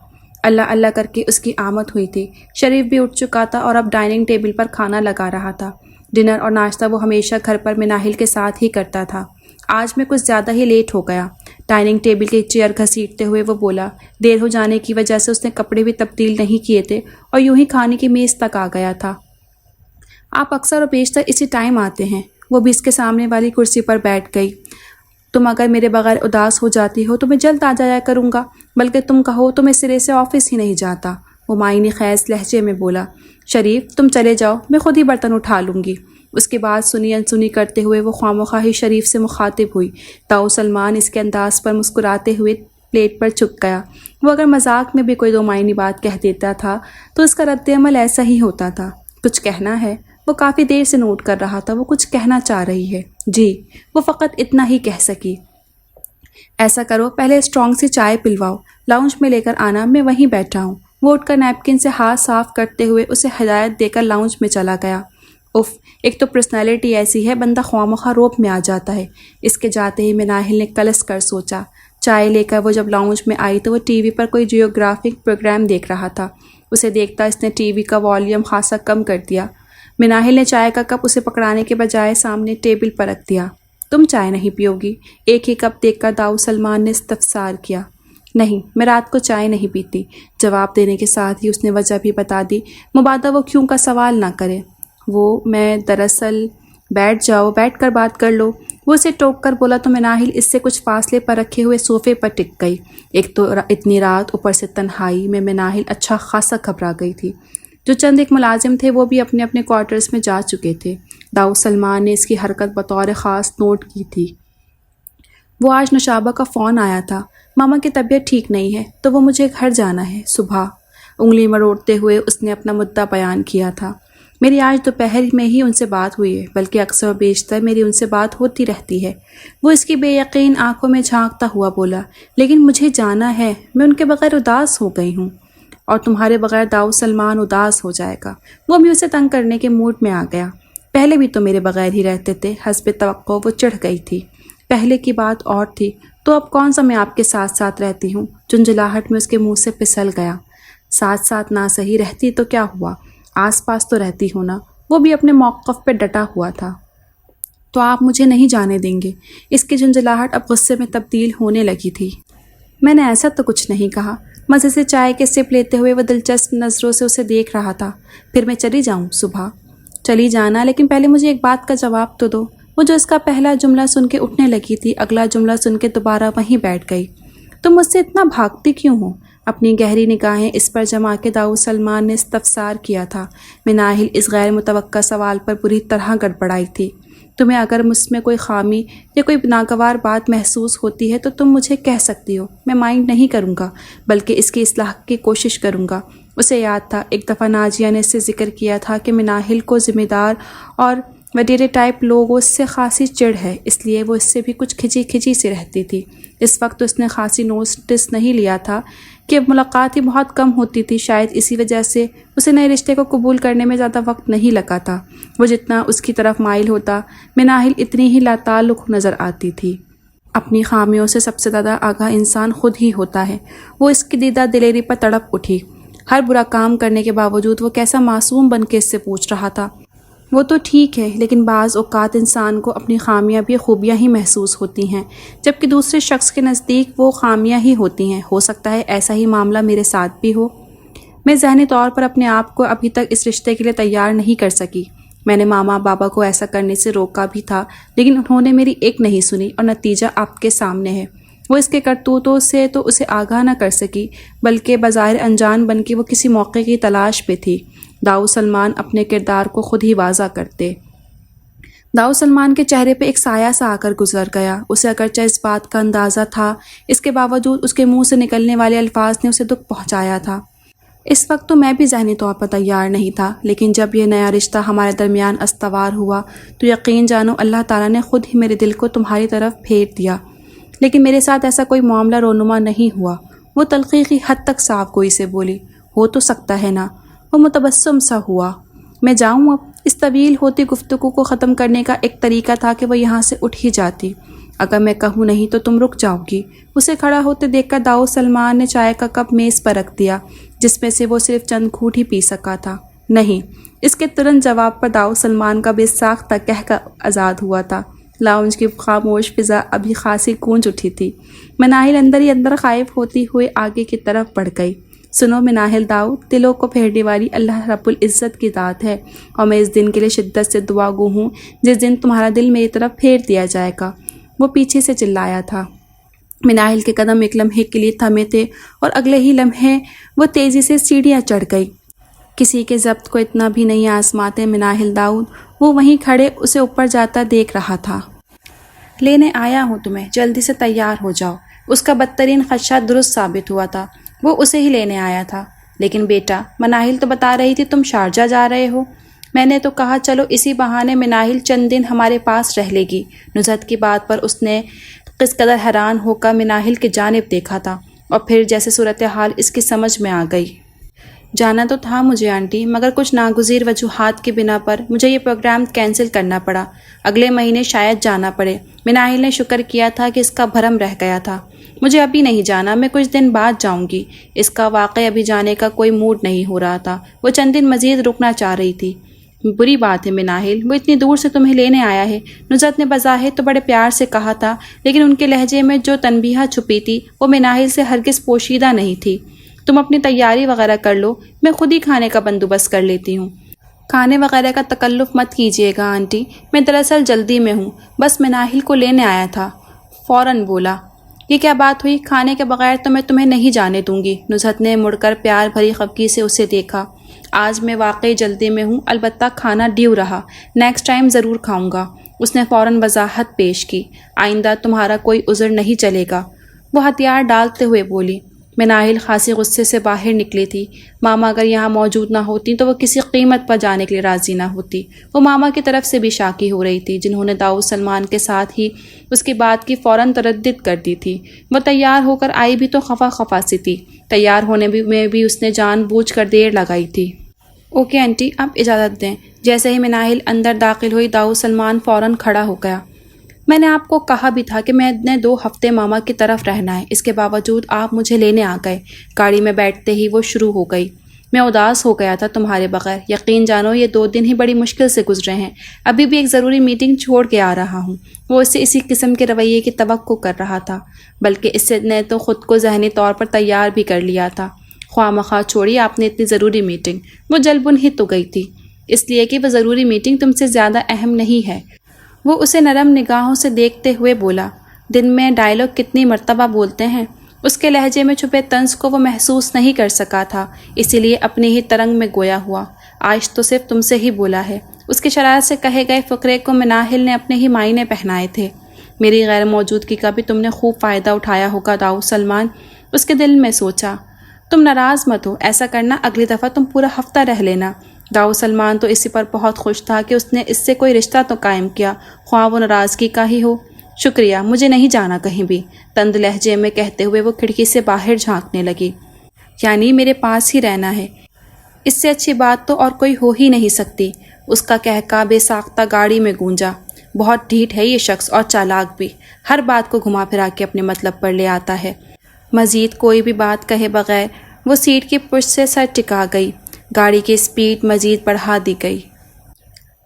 اللہ اللہ کر کے اس کی آمد ہوئی تھی۔ شریف بھی اٹھ چکا تھا اور اب ڈائننگ ٹیبل پر کھانا لگا رہا تھا۔ ڈنر اور ناشتہ وہ ہمیشہ گھر پر مناہل کے ساتھ ہی کرتا تھا۔ آج میں کچھ زیادہ ہی لیٹ ہو گیا۔ ڈائننگ ٹیبل کی چیئر گھسیٹتے ہوئے وہ بولا۔ دیر ہو جانے کی وجہ سے اس نے کپڑے بھی تبدیل نہیں کیے تھے اور یوں ہی کھانے کی میز تک آ گیا تھا۔ آپ اکثر اور بیشتر اسی ٹائم آتے ہیں۔ وہ بھی اس کے سامنے والی کرسی پر بیٹھ گئی۔ تم اگر میرے بغیر اداس ہو جاتی ہو تو میں جلد آ جایا کروں گا، بلکہ تم کہو تو میں سرے سے آفس ہی نہیں جاتا، وہ معنی خیز لہجے میں بولا۔ شریف تم چلے جاؤ، میں خود ہی برتن اٹھا لوں گی۔ اس کی بات سنی انسنی کرتے ہوئے وہ خواہ ہی شریف سے مخاطب ہوئی۔ داؤد سلمان اس کے انداز پر مسکراتے ہوئے پلیٹ پر چھپ گیا۔ وہ اگر مذاق میں بھی کوئی دو معنی بات کہہ دیتا تھا تو اس کا رد عمل ایسا ہی ہوتا تھا۔ کچھ کہنا ہے؟ وہ کافی دیر سے نوٹ کر رہا تھا۔ وہ کچھ کہنا چاہ رہی ہے۔ جی، وہ فقط اتنا ہی کہہ سکی۔ ایسا کرو، پہلے اسٹرانگ سی چائے پلواؤ، لاؤنج میں لے کر آنا، میں وہیں بیٹھا ہوں۔ وہ اٹھ کر نیپکن سے ہاتھ صاف کرتے ہوئے اسے ہدایت دے کر لاؤنج میں چلا گیا۔ اف، ایک تو پرسنالٹی ایسی ہے بندہ خواہ روپ میں آ جاتا ہے۔ اس کے جاتے ہی مناہل نے کلس کر سوچا۔ چائے لے کر وہ جب لاؤنج میں آئی تو وہ ٹی وی پر کوئی جیوگرافک پروگرام دیکھ رہا تھا۔ اسے دیکھتا اس نے ٹی وی کا والیوم خاصا کم کر دیا۔ مناہل نے چائے کا کپ اسے پکڑانے کے بجائے سامنے ٹیبل پر رکھ دیا۔ تم چائے نہیں پیو گی؟ ایک ہی کپ دیکھ کر داؤد سلمان نے استفسار کیا۔ نہیں، میں رات کو چائے نہیں پیتی، جواب دینے کے ساتھ ہی اس نے وجہ بھی بتا دی، مبادا وہ کیوں کا سوال نہ کرے۔ میں دراصل… بیٹھ جاؤ، بیٹھ کر بات کر لو، وہ اسے ٹوک کر بولا تو مناہل اس سے کچھ فاصلے پر رکھے ہوئے صوفے پر ٹک گئی۔ ایک تو اتنی رات، اوپر سے تنہائی میں مناہل اچھا خاصا گھبرا گئی تھی۔ جو چند ایک ملازم تھے وہ بھی اپنے اپنے کوارٹرز میں جا چکے تھے۔ داؤد سلمان نے اس کی حرکت بطور خاص نوٹ کی تھی۔ وہ آج نوشابہ کا فون آیا تھا، ماما کی طبیعت ٹھیک نہیں ہے تو وہ مجھے گھر جانا ہے صبح۔ انگلی مروڑتے ہوئے اس نے اپنا مدعا بیان کیا تھا۔ میری آج دوپہر میں ہی ان سے بات ہوئی ہے، بلکہ اکثر و بیشتر میری ان سے بات ہوتی رہتی ہے۔ وہ اس کی بے یقین آنکھوں میں جھانکتا ہوا بولا۔ لیکن مجھے جانا ہے، میں ان کے بغیر اداس ہو گئی ہوں۔ اور تمہارے بغیر داؤد سلمان اداس ہو جائے گا۔ وہ بھی اسے تنگ کرنے کے موڈ میں آ گیا۔ پہلے بھی تو میرے بغیر ہی رہتے تھے۔ حسب توقع وہ چڑھ گئی تھی۔ پہلے کی بات اور تھی، تو اب کون سا میں آپ کے ساتھ ساتھ رہتی ہوں؟ جھنجھلاہٹ میں اس کے منہ سے پھسل گیا۔ ساتھ ساتھ نہ صحیح رہتی تو کیا ہوا، آس پاس تو رہتی ہو نا۔ وہ بھی اپنے موقف پہ ڈٹا ہوا تھا۔ تو آپ مجھے نہیں جانے دیں گے؟ اس کی جھنجھلاہٹ اب غصے میں تبدیل ہونے لگی تھی۔ میں نے ایسا تو کچھ نہیں کہا۔ مزے سے چائے کے سپ لیتے ہوئے وہ دلچسپ نظروں سے اسے دیکھ رہا تھا۔ پھر میں چلی جاؤں صبح؟ چلی جانا، لیکن پہلے مجھے ایک بات کا جواب تو دو۔ وہ جو اس کا پہلا جملہ سن کے اٹھنے لگی تھی، اگلا جملہ سن کے دوبارہ وہیں بیٹھ گئی۔ تم مجھ سے اتنا بھاگتی کیوں ہو؟ اپنی گہری نگاہیں اس پر جما کے داؤد سلمان نے استفسار کیا تھا۔ مناہل اس غیر متوقع سوال پر بری طرح گڑبڑائی تھی۔ تمہیں اگر مجھ میں کوئی خامی یا کوئی ناگوار بات محسوس ہوتی ہے تو تم مجھے کہہ سکتی ہو، میں مائنڈ نہیں کروں گا، بلکہ اس کی اصلاح کی کوشش کروں گا۔ اسے یاد تھا ایک دفعہ ناجیہ نے اس سے ذکر کیا تھا کہ مناہل کو ذمہ دار اور وڈیرے ٹائپ لوگوں سے خاصی چڑ ہے، اس لیے وہ اس سے بھی کچھ کھچی کھچی سی رہتی تھی۔ اس وقت اس نے خاصی نوٹس نہیں لیا تھا کہ ملاقات ہی بہت کم ہوتی تھی، شاید اسی وجہ سے اسے نئے رشتے کو قبول کرنے میں زیادہ وقت نہیں لگا تھا۔ وہ جتنا اس کی طرف مائل ہوتا، مناہل اتنی ہی لاتعلق نظر آتی تھی۔ اپنی خامیوں سے سب سے زیادہ آگاہ انسان خود ہی ہوتا ہے۔ وہ اس کی دیدہ دلیری پر تڑپ اٹھی۔ ہر برا کام کرنے کے باوجود وہ کیسا معصوم بن کے اس سے پوچھ رہا تھا۔ وہ تو ٹھیک ہے، لیکن بعض اوقات انسان کو اپنی خامیاں بھی خوبیاں ہی محسوس ہوتی ہیں، جبکہ دوسرے شخص کے نزدیک وہ خامیاں ہی ہوتی ہیں۔ ہو سکتا ہے ایسا ہی معاملہ میرے ساتھ بھی ہو۔ میں ذہنی طور پر اپنے آپ کو ابھی تک اس رشتے کے لیے تیار نہیں کر سکی۔ میں نے ماما بابا کو ایسا کرنے سے روکا بھی تھا، لیکن انہوں نے میری ایک نہیں سنی، اور نتیجہ آپ کے سامنے ہے۔ وہ اس کے کرتوتوں سے تو اسے آگاہ نہ کر سکی، بلکہ بظاہر انجان بن کے وہ کسی موقع کی تلاش پہ تھی۔ داؤد سلمان اپنے کردار کو خود ہی واضح کرتے۔ داؤد سلمان کے چہرے پہ ایک سایہ سا آ کر گزر گیا۔ اسے اگرچہ اس بات کا اندازہ تھا، اس کے باوجود اس کے منہ سے نکلنے والے الفاظ نے اسے دکھ پہنچایا تھا۔ اس وقت تو میں بھی ذہنی طور پر تیار نہیں تھا، لیکن جب یہ نیا رشتہ ہمارے درمیان استوار ہوا تو یقین جانو اللہ تعالیٰ نے خود ہی میرے دل کو تمہاری طرف پھیر دیا۔ لیکن میرے ساتھ ایسا کوئی معاملہ رونما نہیں ہوا۔ وہ تلخی کی حد تک صاف گوئی سے بولی۔ ہو تو سکتا ہے نا؟ وہ متبسم سا ہوا۔ میں جاؤں اب؟ اس طویل ہوتی گفتگو کو ختم کرنے کا ایک طریقہ تھا کہ وہ یہاں سے اٹھ ہی جاتی۔ اگر میں کہوں نہیں تو تم رک جاؤ گی؟ اسے کھڑا ہوتے دیکھ کر داؤد سلمان نے چائے کا کپ میز پر رکھ دیا، جس میں سے وہ صرف چند گھونٹ ہی پی سکا تھا۔ نہیں۔ اس کے ترنت جواب پر داؤد سلمان کا بے ساختہ قہقہ آزاد ہوا تھا۔ لاؤنج کی خاموش فضا ابھی خاصی گونج اٹھی تھی۔ مناہل اندر ہی اندر خائف ہوتی ہوئے آگے کی طرف بڑھ گئی۔ سنو مناہل داؤد، دلوں کو پھیرنے والی اللہ رب العزت کی ذات ہے، اور میں اس دن کے لیے شدت سے دعا گو ہوں جس دن تمہارا دل میری طرف پھیر دیا جائے گا۔ وہ پیچھے سے چلایا تھا۔ مناہل کے قدم ایک لمحے کے لیے تھمے تھے، اور اگلے ہی لمحے وہ تیزی سے سیڑھیاں چڑھ گئی۔ کسی کے ضبط کو اتنا بھی نہیں آزماتے مناہل داؤد۔ وہ وہیں کھڑے اسے اوپر جاتا دیکھ رہا تھا۔ لینے آیا ہوں تمہیں، جلدی سے تیار ہو جاؤ۔ اس کا بدترین خدشہ درست ثابت ہوا تھا۔ وہ اسے ہی لینے آیا تھا۔ لیکن بیٹا، مناہل تو بتا رہی تھی تم شارجہ جا رہے ہو۔ میں نے تو کہا چلو اسی بہانے مناہل چند دن ہمارے پاس رہ لے گی۔ نزہت کی بات پر اس نے کس قدر حیران ہو کر مناہل کی جانب دیکھا تھا، اور پھر جیسے صورتحال اس کی سمجھ میں آ گئی۔ جانا تو تھا مجھے آنٹی، مگر کچھ ناگزیر وجوہات کی بنا پر مجھے یہ پروگرام کینسل کرنا پڑا۔ اگلے مہینے شاید جانا پڑے۔ مناہل نے شکر کیا تھا کہ اس کا بھرم رہ گیا تھا۔ مجھے ابھی نہیں جانا، میں کچھ دن بعد جاؤں گی۔ اس کا واقعی ابھی جانے کا کوئی موڈ نہیں ہو رہا تھا۔ وہ چند دن مزید رکنا چاہ رہی تھی۔ بری بات ہے مناہل، وہ اتنی دور سے تمہیں لینے آیا ہے۔ نزہت نے بظاہر تو بڑے پیار سے کہا تھا، لیکن ان کے لہجے میں جو تنبیہ چھپی تھی وہ مناہل سے ہرگز پوشیدہ نہیں تھی۔ تم اپنی تیاری وغیرہ کر لو، میں خود ہی کھانے کا بندوبست کر لیتی ہوں۔ کھانے وغیرہ کا تکلف مت کیجیے گا آنٹی، میں دراصل جلدی میں ہوں، بس مناہل کو لینے آیا تھا۔ فوراً بولا۔ یہ کیا بات ہوئی؟ کھانے کے بغیر تو میں تمہیں نہیں جانے دوں گی۔ نزہت نے مڑ کر پیار بھری خفگی سے اسے دیکھا۔ آج میں واقعی جلدی میں ہوں، البتہ کھانا ڈیو رہا، نیکسٹ ٹائم ضرور کھاؤں گا۔ اس نے فوراً وضاحت پیش کی۔ آئندہ تمہارا کوئی عذر نہیں چلے گا، وہ ہتھیار ڈالتے ہوئے بولی۔ مناہل خاصی غصے سے باہر نکلی تھی۔ ماما اگر یہاں موجود نہ ہوتی تو وہ کسی قیمت پر جانے کے لیے راضی نہ ہوتی۔ وہ ماما کی طرف سے بھی شاکی ہو رہی تھی، جنہوں نے داؤد سلمان کے ساتھ ہی اس کی بات کی فوراً تردد کر دی تھی۔ وہ تیار ہو کر آئی بھی تو خفا خفا سی تھی۔ تیار ہونے میں بھی اس نے جان بوجھ کر دیر لگائی تھی۔ اوکے آنٹی، اب اجازت دیں۔ جیسے ہی مناہل اندر داخل ہوئی، داؤد سلمان فوراً کھڑا ہو گیا۔ میں نے آپ کو کہا بھی تھا کہ میں نے 2 ہفتے ماما کی طرف رہنا ہے، اس کے باوجود آپ مجھے لینے آ گئے۔ گاڑی میں بیٹھتے ہی وہ شروع ہو گئی۔ میں اداس ہو گیا تھا تمہارے بغیر. یقین جانو یہ 2 دن ہی بڑی مشکل سے گزرے ہیں. ابھی بھی ایک ضروری میٹنگ چھوڑ کے آ رہا ہوں. وہ اسے اسی قسم کے رویے کی توقع کر رہا تھا، بلکہ اس نے تو خود کو ذہنی طور پر تیار بھی کر لیا تھا. خواہ مخواہ چھوڑی آپ نے اتنی ضروری میٹنگ. وہ جلبن ہی تو گئی تھی، اس لیے کہ وہ ضروری میٹنگ تم سے زیادہ اہم نہیں ہے. وہ اسے نرم نگاہوں سے دیکھتے ہوئے بولا. دن میں ڈائلاگ کتنی مرتبہ بولتے ہیں؟ اس کے لہجے میں چھپے طنز کو وہ محسوس نہیں کر سکا تھا، اسی لیے اپنے ہی ترنگ میں گویا ہوا. آج تو صرف تم سے ہی بولا ہے. اس کی شرارت سے کہے گئے فقرے کو مناہل نے اپنے ہی معنی پہنائے تھے. میری غیر موجودگی کا بھی تم نے خوب فائدہ اٹھایا ہوگا داؤ سلمان. اس کے دل میں سوچا. تم ناراض مت ہو، ایسا کرنا اگلی دفعہ تم پورا ہفتہ رہ لینا. داؤ سلمان تو اسی پر بہت خوش تھا کہ اس نے اس سے کوئی رشتہ تو قائم کیا، خواہ وہ ناراضگی کا ہی ہو. شکریہ، مجھے نہیں جانا کہیں بھی، تند لہجے میں کہتے ہوئے وہ کھڑکی سے باہر جھانکنے لگی. یعنی میرے پاس ہی رہنا ہے؟ اس سے اچھی بات تو اور کوئی ہو ہی نہیں سکتی. اس کا کہکا بے ساختہ گاڑی میں گونجا. بہت ڈھیٹ ہے یہ شخص اور چالاک بھی، ہر بات کو گھما پھرا کے اپنے مطلب پر لے آتا ہے. مزید کوئی بھی بات کہے بغیر وہ سیٹ کی پشت سے سر ٹکا گئی. گاڑی کی سپیڈ مزید بڑھا دی گئی.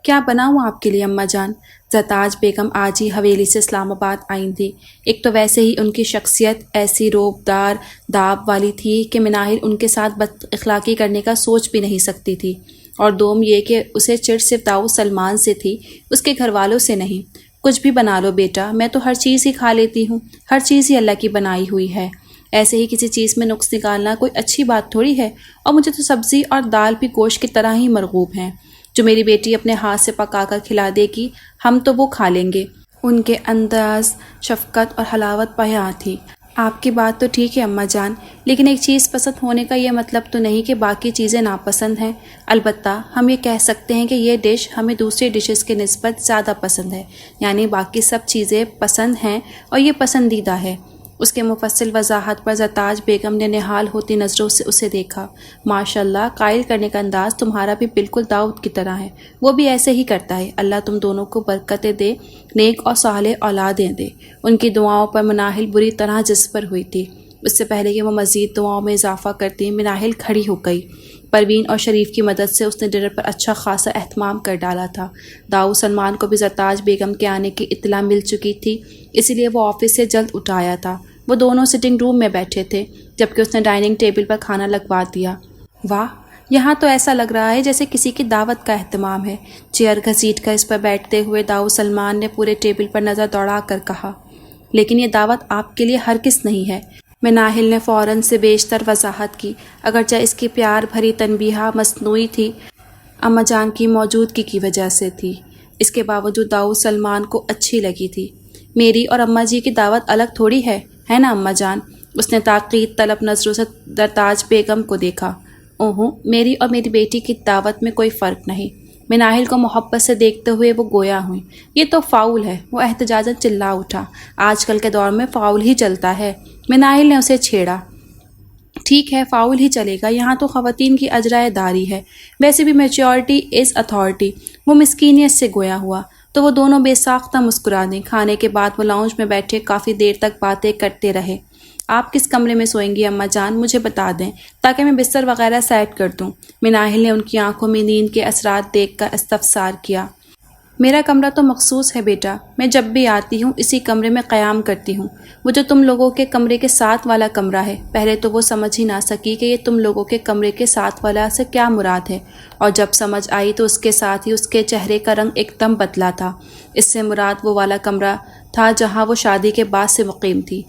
کیا بناؤں آپ کے لیے اماں جان؟ زرتاج بیگم آج ہی حویلی سے اسلام آباد آئی تھی. ایک تو ویسے ہی ان کی شخصیت ایسی روب دار داب والی تھی کہ مناہل ان کے ساتھ بد اخلاقی کرنے کا سوچ بھی نہیں سکتی تھی، اور دوم یہ کہ اسے چڑ صرف داؤ سلمان سے تھی، اس کے گھر والوں سے نہیں. کچھ بھی بنا لو بیٹا، میں تو ہر چیز ہی کھا لیتی ہوں، ہر چیز ہی اللہ کی بنائی ہوئی ہے. ایسے ہی کسی چیز میں نقص نکالنا کوئی اچھی بات تھوڑی ہے. اور مجھے تو سبزی اور دال بھی گوشت کی طرح ہی مرغوب ہیں. جو میری بیٹی اپنے ہاتھ سے پکا کر کھلا دے گی ہم تو وہ کھا لیں گے. ان کے انداز شفقت اور حلاوت بیاں تھی. آپ کی بات تو ٹھیک ہے اماں جان، لیکن ایک چیز پسند ہونے کا یہ مطلب تو نہیں کہ باقی چیزیں ناپسند ہیں. البتہ ہم یہ کہہ سکتے ہیں کہ یہ ڈش ہمیں دوسری ڈشز کے نسبت زیادہ پسند ہے. یعنی باقی سب چیزیں پسند ہیں اور یہ پسندیدہ ہے. اس کے مفصل وضاحت پر زرتاج بیگم نے نہال ہوتی نظروں سے اسے دیکھا. ماشاءاللہ، قائل کرنے کا انداز تمہارا بھی بالکل داؤد کی طرح ہے. وہ بھی ایسے ہی کرتا ہے. اللہ تم دونوں کو برکتیں دے، نیک اور صالح اولادیں دے. ان کی دعاؤں پر مناہل بری طرح جذب ہوئی تھی. اس سے پہلے کہ وہ مزید دعاؤں میں اضافہ کرتی، مناہل کھڑی ہو گئی. پروین اور شریف کی مدد سے اس نے ڈنر پر اچھا خاصا اہتمام کر ڈالا تھا. داؤ سلمان کو بھی زرتاج بیگم کے آنے کی اطلاع مل چکی تھی، اسی لیے وہ آفس سے جلد اٹھ آیا تھا. وہ دونوں سٹنگ روم میں بیٹھے تھے جبکہ اس نے ڈائننگ ٹیبل پر کھانا لگوا دیا. واہ، یہاں تو ایسا لگ رہا ہے جیسے کسی کی دعوت کا اہتمام ہے. چیئر گھسیٹ کر اس پر بیٹھتے ہوئے داؤ سلمان نے پورے ٹیبل پر نظر دوڑا کر کہا. لیکن یہ دعوت آپ کے لیے ہرگز نہیں ہے. مناہل نے فوراً سے بیشتر وضاحت کی، اگرچہ اس کی پیار بھری تنبیہہ مصنوعی تھی، اماں جان کی موجودگی کی وجہ سے تھی. اس کے باوجود داؤ سلمان کو اچھی لگی تھی. میری اور اماں جی کی دعوت الگ تھوڑی ہے نا اماں جان؟ اس نے تاکید طلب نظروں سے زرتاج بیگم کو دیکھا. اوہو، میری اور میری بیٹی کی دعوت میں کوئی فرق نہیں. مناہل کو محبت سے دیکھتے ہوئے وہ گویا ہوئی. یہ تو فاؤل ہے. وہ احتجاجاً چلا اٹھا. آج کل کے دور میں فاؤل ہی چلتا ہے. مناہل نے اسے چھیڑا. ٹھیک ہے، فاؤل ہی چلے گا. یہاں تو خواتین کی اجرائے داری ہے. ویسے بھی میچورٹی از اتھارٹی. وہ مسکینیت سے گویا ہوا تو وہ دونوں بے ساختہ مسکرا دیں. کھانے کے بعد وہ لاؤنج میں بیٹھے کافی دیر تک باتیں کرتے رہے. آپ کس کمرے میں سوئیں گی اماں جان؟ مجھے بتا دیں تاکہ میں بستر وغیرہ سیٹ کر دوں. مناہل نے ان کی آنکھوں میں نیند کے اثرات دیکھ کر استفسار کیا. میرا کمرہ تو مخصوص ہے بیٹا، میں جب بھی آتی ہوں اسی کمرے میں قیام کرتی ہوں. وہ جو تم لوگوں کے کمرے کے ساتھ والا کمرہ ہے، پہلے تو وہ سمجھ ہی نہ سکی کہ یہ تم لوگوں کے کمرے کے ساتھ والا سے کیا مراد ہے، اور جب سمجھ آئی تو اس کے ساتھ ہی اس کے چہرے کا رنگ ایک دم بدلا تھا. اس سے مراد وہ والا کمرہ تھا جہاں وہ شادی کے بعد سے مقیم تھی.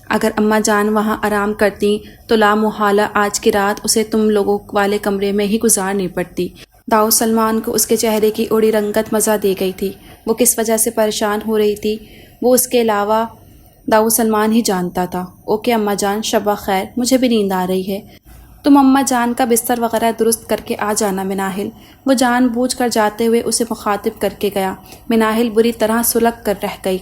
اگر اماں جان وہاں آرام کرتی تو لا محالہ آج کی رات اسے تم لوگوں والے کمرے میں ہی گزارنی پڑتی. داؤ سلمان کو اس کے چہرے کی اڑی رنگت مزہ دے گئی تھی. وہ کس وجہ سے پریشان ہو رہی تھی وہ اس کے علاوہ داؤ سلمان ہی جانتا تھا. اوکے اماں جان، شب خیر، مجھے بھی نیند آ رہی ہے. تم اماں جان کا بستر وغیرہ درست کر کے آ جانا مناہل. وہ جان بوجھ کر جاتے ہوئے اسے مخاطب کر کے گیا. مناہل بری طرح سلگ کر رہ گئی.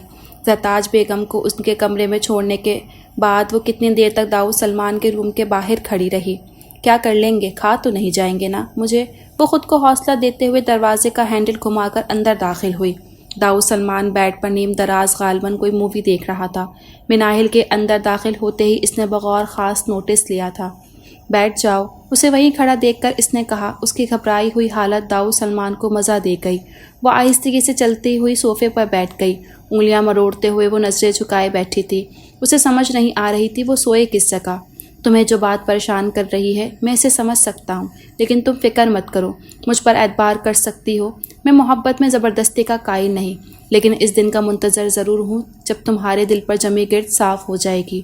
زرتاج بیگم کو اس کے کمرے میں چھوڑنے کے بعد وہ کتنی دیر تک داؤ سلمان کے روم کے باہر کھڑی رہی. کیا کر لیں گے، کھا تو نہیں جائیں گے نا مجھے؟ وہ خود کو حوصلہ دیتے ہوئے دروازے کا ہینڈل گھما کر اندر داخل ہوئی. داؤ سلمان بیڈ پر نیم دراز غالباً کوئی مووی دیکھ رہا تھا. مناہل کے اندر داخل ہوتے ہی اس نے بغور خاص نوٹس لیا تھا. بیٹھ جاؤ، اسے وہیں کھڑا دیکھ کر اس نے کہا۔ اس کی گھبرائی ہوئی حالت داؤد سلمان کو مزہ دے گئی۔ وہ آہستگی سے چلتی ہوئی صوفے پر بیٹھ گئی، انگلیاں مروڑتے ہوئے وہ نظریں جھکائے بیٹھی تھی۔ اسے سمجھ نہیں آ رہی تھی وہ سوئے کس جگہ۔ تمہیں جو بات پریشان کر رہی ہے میں اسے سمجھ سکتا ہوں، لیکن تم فکر مت کرو، مجھ پر اعتبار کر سکتی ہو۔ میں محبت میں زبردستی کا قائل نہیں، لیکن اس دن کا منتظر ضرور ہوں جب تمہارے دل پر جمی گرد صاف ہو جائے گی۔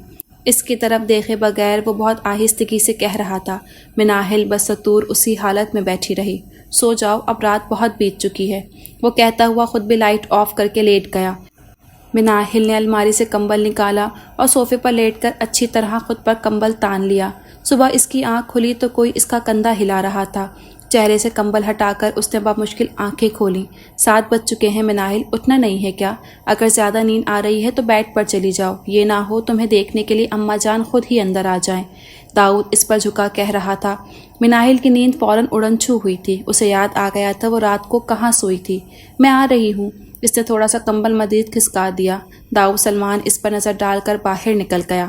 اس کی طرف دیکھے بغیر وہ بہت آہستگی سے کہہ رہا تھا۔ مناہل بستور اسی حالت میں بیٹھی رہی۔ سو جاؤ، اب رات بہت بیت چکی ہے، وہ کہتا ہوا خود بھی لائٹ آف کر کے لیٹ گیا۔ مناہل نے الماری سے کمبل نکالا اور صوفے پر لیٹ کر اچھی طرح خود پر کمبل تان لیا۔ صبح اس کی آنکھ کھلی تو کوئی اس کا کندھا ہلا رہا تھا۔ چہرے سے کمبل ہٹا کر اس نے بمشکل آنکھیں کھولیں۔ 7 بج چکے ہیں مناہل، اٹھنا نہیں ہے کیا؟ اگر زیادہ نیند آ رہی ہے تو بیڈ پر چلی جاؤ، یہ نہ ہو تمہیں دیکھنے کے لیے اماں جان خود ہی اندر آ جائیں۔ داؤد اس پر جھکا کہہ رہا تھا۔ مناہل کی نیند فوراً اڑن چھو ہوئی تھی۔ اسے یاد آ گیا تھا وہ رات کو کہاں سوئی تھی۔ میں آ رہی ہوں، اس نے تھوڑا سا کمبل مزید کھسکا دیا۔ داؤد سلمان اس پر نظر ڈال کر باہر نکل گیا۔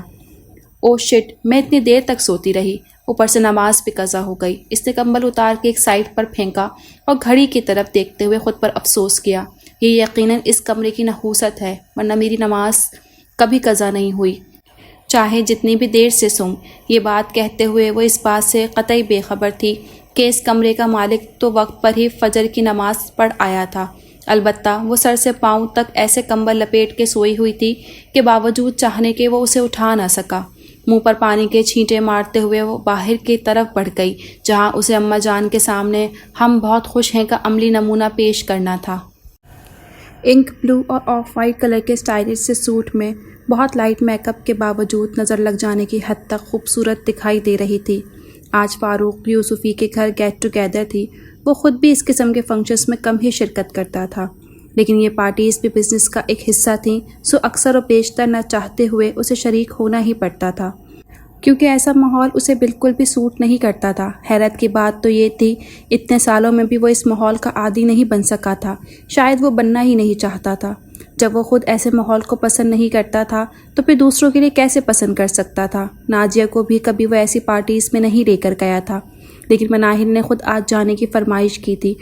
او شٹ، میں اتنی دیر تک سوتی رہی، اوپر سے نماز بھی قضا ہو گئی۔ اس نے کمبل اتار کے ایک سائڈ پر پھینکا اور گھڑی کی طرف دیکھتے ہوئے خود پر افسوس کیا۔ یہ یقیناً اس کمرے کی نحوست ہے، ورنہ میری نماز کبھی قضا نہیں ہوئی، چاہے جتنی بھی دیر سے سوؤں۔ یہ بات کہتے ہوئے وہ اس بات سے قطعی بے خبر تھی کہ اس کمرے کا مالک تو وقت پر ہی فجر کی نماز پڑھ آیا تھا۔ البتہ وہ سر سے پاؤں تک ایسے کمبل لپیٹ کے سوئی ہوئی تھی کہ باوجود چاہنے کے وہ اسے اٹھا نہ سکا۔ منہ پر پانی کے چھینٹے مارتے ہوئے وہ باہر کی طرف بڑھ گئی، جہاں اسے اماں جان کے سامنے ہم بہت خوش ہیں کا عملی نمونہ پیش کرنا تھا۔ انک بلو اور آف وائٹ کلر کے اسٹائلش سے سوٹ میں بہت لائٹ میک اپ کے باوجود نظر لگ جانے کی حد تک خوبصورت دکھائی دے رہی تھی۔ آج فاروق یوسفی کے گھر گیٹ ٹوگیدر تھی۔ وہ خود بھی اس قسم کے فنکشنز میں کم ہی شرکت کرتا تھا، لیکن یہ پارٹیز بھی بزنس کا ایک حصہ تھیں، سو اکثر و بیشتر نہ چاہتے ہوئے اسے شریک ہونا ہی پڑتا تھا، کیونکہ ایسا ماحول اسے بالکل بھی سوٹ نہیں کرتا تھا۔ حیرت کی بات تو یہ تھی اتنے سالوں میں بھی وہ اس ماحول کا عادی نہیں بن سکا تھا، شاید وہ بننا ہی نہیں چاہتا تھا۔ جب وہ خود ایسے ماحول کو پسند نہیں کرتا تھا تو پھر دوسروں کے لیے کیسے پسند کر سکتا تھا؟ نازیہ کو بھی کبھی وہ ایسی پارٹیز میں نہیں لے کر گیا تھا، لیکن مناہل نے خود آج جانے کی فرمائش کی تھی۔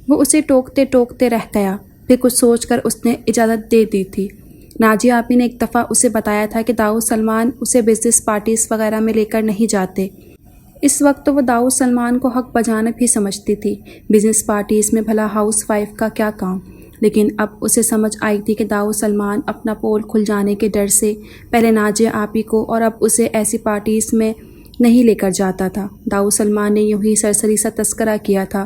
وہ اسے ٹوکتے ٹوکتے رہ گیا، پھر کچھ سوچ کر اس نے اجازت دے دی تھی۔ نازیہ آپی نے ایک دفعہ اسے بتایا تھا کہ داؤد سلمان اسے بزنس پارٹیز وغیرہ میں لے کر نہیں جاتے۔ اس وقت تو وہ داؤد سلمان کو حق بجانب ہی سمجھتی تھی، بزنس پارٹیز میں بھلا ہاؤس وائف کا کیا کام؟ لیکن اب اسے سمجھ آئی تھی کہ داؤد سلمان اپنا پول کھل جانے کے ڈر سے پہلے نازیہ آپی کو اور اب اسے ایسی پارٹیز میں نہیں لے کر جاتا تھا۔ داؤد سلمان نے یوں ہی سرسری سا تذکرہ کیا تھا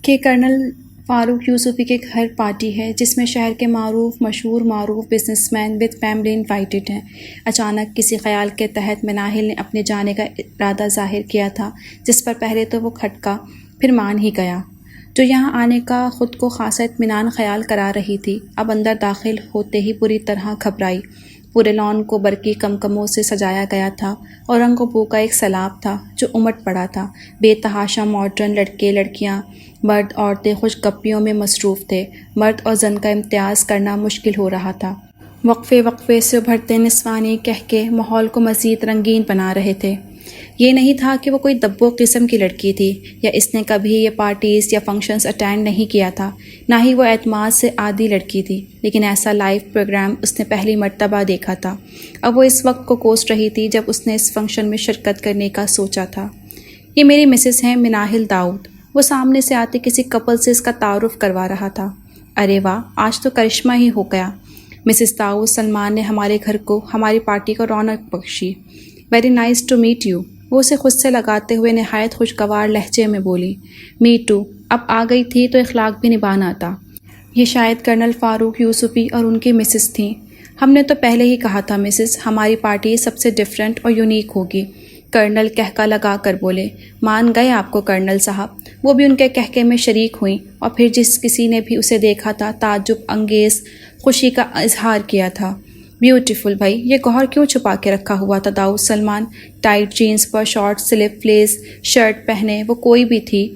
کہ کرنل فاروق یوسفی کے گھر پارٹی ہے جس میں شہر کے معروف business man with family invited ہیں۔ اچانک کسی خیال کے تحت مناہل نے اپنے جانے کا ارادہ ظاہر کیا تھا، جس پر پہلے تو وہ کھٹکا، پھر مان ہی گیا۔ جو یہاں آنے کا خود کو خاصا اطمینان خیال کرا رہی تھی، اب اندر داخل ہوتے ہی بری طرح گھبرائی۔ پورے لان کو برقی کمکموں سے سجایا گیا تھا اور رنگ و بو کا ایک سیلاب تھا جو امٹ پڑا تھا۔ بے تحاشا ماڈرن لڑکے لڑکیاں، مرد عورتیں خوش گپیوں میں مصروف تھے۔ مرد اور زن کا امتیاز کرنا مشکل ہو رہا تھا۔ وقفے سے ابھرتے نسوانی کہکے ماحول کو مزید رنگین بنا رہے تھے۔ یہ نہیں تھا کہ وہ کوئی دبو قسم کی لڑکی تھی یا اس نے کبھی یہ پارٹیز یا فنکشنز اٹینڈ نہیں کیا تھا، نہ ہی وہ اعتماد سے عادی لڑکی تھی، لیکن ایسا لائیو پروگرام اس نے پہلی مرتبہ دیکھا تھا۔ اب وہ اس وقت کو کوسٹ رہی تھی جب اس نے اس فنکشن میں شرکت کرنے کا سوچا تھا۔ یہ میری مسز ہیں مناہل داؤد، وہ سامنے سے آتے کسی کپل سے اس کا تعارف کروا رہا تھا۔ ارے واہ، آج تو کرشمہ ہی ہو گیا۔ مسز داؤد سلمان نے ہمارے گھر کو، ہماری پارٹی کو رونق بخشی۔ Very nice to meet you, وہ اسے خود سے لگاتے ہوئے نہایت خوشگوار لہجے میں بولی۔ می ٹو، اب آ گئی تھی تو اخلاق بھی نبھانا تھا۔ یہ شاید کرنل فاروق یوسفی اور ان کی مسز تھیں۔ ہم نے تو پہلے ہی کہا تھا مسز، ہماری پارٹی سب سے ڈفرینٹ اور یونیک ہوگی۔ کرنل کہکا لگا کر بولے۔ مان گئے آپ کو کرنل صاحب؟ وہ بھی ان کے کہکے میں شریک ہوئیں اور پھر جس کسی نے بھی اسے دیکھا تھا تعجب انگیز خوشی کا اظہار کیا تھا۔ بیوٹیفل بھائی، یہ گوہر کیوں چھپا کے رکھا ہوا تھا؟ داؤد سلمان ٹائٹ جینز پر شارٹ سلپ لیس شرٹ پہنے وہ کوئی بھی تھی،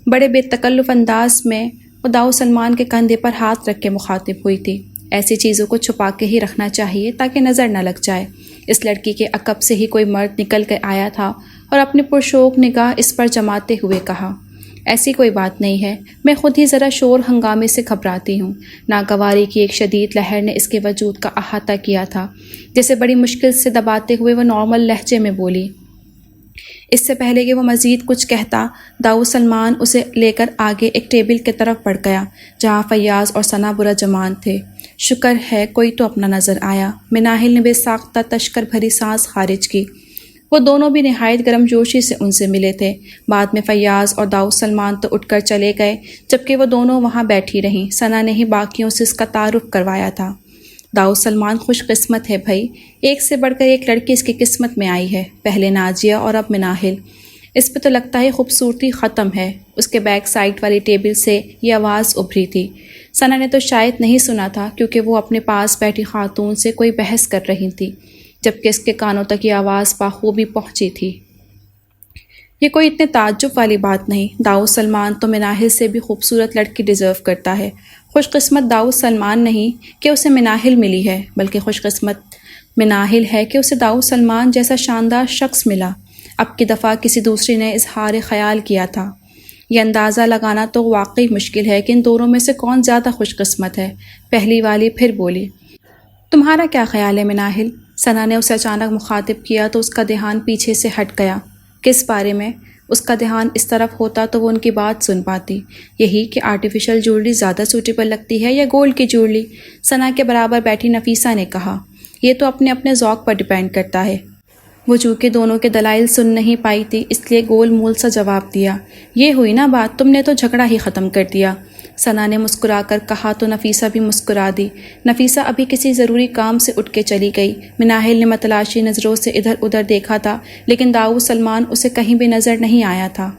بڑے بے تکلف انداز میں وہ داؤد سلمان کے کندھے پر ہاتھ رکھ کے مخاطب ہوئی تھی۔ ایسی چیزوں کو چھپا کے ہی رکھنا چاہیے تاکہ نظر نہ لگ جائے۔ اس لڑکی کے عقب سے ہی کوئی مرد نکل کے آیا تھا اور اپنی پرشوق نگاہ اس پر جماتے ہوئے کہا، ایسی کوئی بات نہیں ہے، میں خود ہی ذرا شور ہنگامے سے گھبراتی ہوں۔ ناگواری کی ایک شدید لہر نے اس کے وجود کا احاطہ کیا تھا، جسے بڑی مشکل سے دباتے ہوئے وہ نارمل لہجے میں بولی۔ اس سے پہلے کہ وہ مزید کچھ کہتا، داؤد سلمان اسے لے کر آگے ایک ٹیبل کی طرف بڑھ گیا جہاں فیاض اور ثنا برجمان تھے۔ شکر ہے کوئی تو اپنا نظر آیا، مناہل نے بے ساختہ تشکر بھری سانس خارج کی۔ وہ دونوں بھی نہایت گرم جوشی سے ان سے ملے تھے۔ بعد میں فیاض اور داؤد سلمان تو اٹھ کر چلے گئے، جبکہ وہ دونوں وہاں بیٹھی رہیں۔ ثنا نے ہی باقیوں سے اس کا تعارف کروایا تھا۔ داؤد سلمان خوش قسمت ہے بھائی، ایک سے بڑھ کر ایک لڑکی اس کی قسمت میں آئی ہے، پہلے نازیہ اور اب مناہل۔ اس پہ تو لگتا ہے خوبصورتی ختم ہے۔ اس کے بیک سائڈ والی ٹیبل سے یہ آواز ابھری تھی۔ ثنا نے تو شاید نہیں سنا تھا کیونکہ وہ اپنے پاس بیٹھی خاتون سے کوئی بحث کر رہی تھی، جبکہ اس کے کانوں تک یہ آواز بخوبی پہنچی تھی۔ یہ کوئی اتنے تعجب والی بات نہیں، داؤد سلمان تو مناہل سے بھی خوبصورت لڑکی ڈیزرو کرتا ہے۔ خوش قسمت داؤد سلمان نہیں کہ اسے مناہل ملی ہے، بلکہ خوش قسمت مناہل ہے کہ اسے داؤد سلمان جیسا شاندار شخص ملا۔ اب کی دفعہ کسی دوسری نے اظہار خیال کیا تھا۔ یہ اندازہ لگانا تو واقعی مشکل ہے کہ ان دونوں میں سے کون زیادہ خوش قسمت ہے۔ پہلی والی پھر بولی، تمہارا کیا خیال ہے مناہل؟ ثنا نے اسے اچانک مخاطب کیا تو اس کا دھیان پیچھے سے ہٹ گیا۔ کس بارے میں؟ اس کا دھیان اس طرف ہوتا تو وہ ان کی بات سن پاتی۔ یہی کہ آرٹیفیشل جیولری زیادہ سوٹیبل لگتی ہے یا گولڈ کی جیولری؟ ثنا کے برابر بیٹھی نفیسہ نے کہا، یہ تو اپنے اپنے ذوق پر ڈیپینڈ کرتا ہے۔ وہ چونکہ دونوں کے دلائل سن نہیں پائی تھی، اس لیے گول مول سا جواب دیا۔ یہ ہوئی نا بات، تم نے تو جھگڑا ہی ختم کر دیا۔ ثنا نے مسکرا کر کہا تو نفیسہ بھی مسکرا دی۔ نفیسہ ابھی کسی ضروری کام سے اٹھ کے چلی گئی۔ مناہل نے متلاشی نظروں سے ادھر ادھر دیکھا تھا، لیکن داؤد سلمان اسے کہیں بھی نظر نہیں آیا تھا۔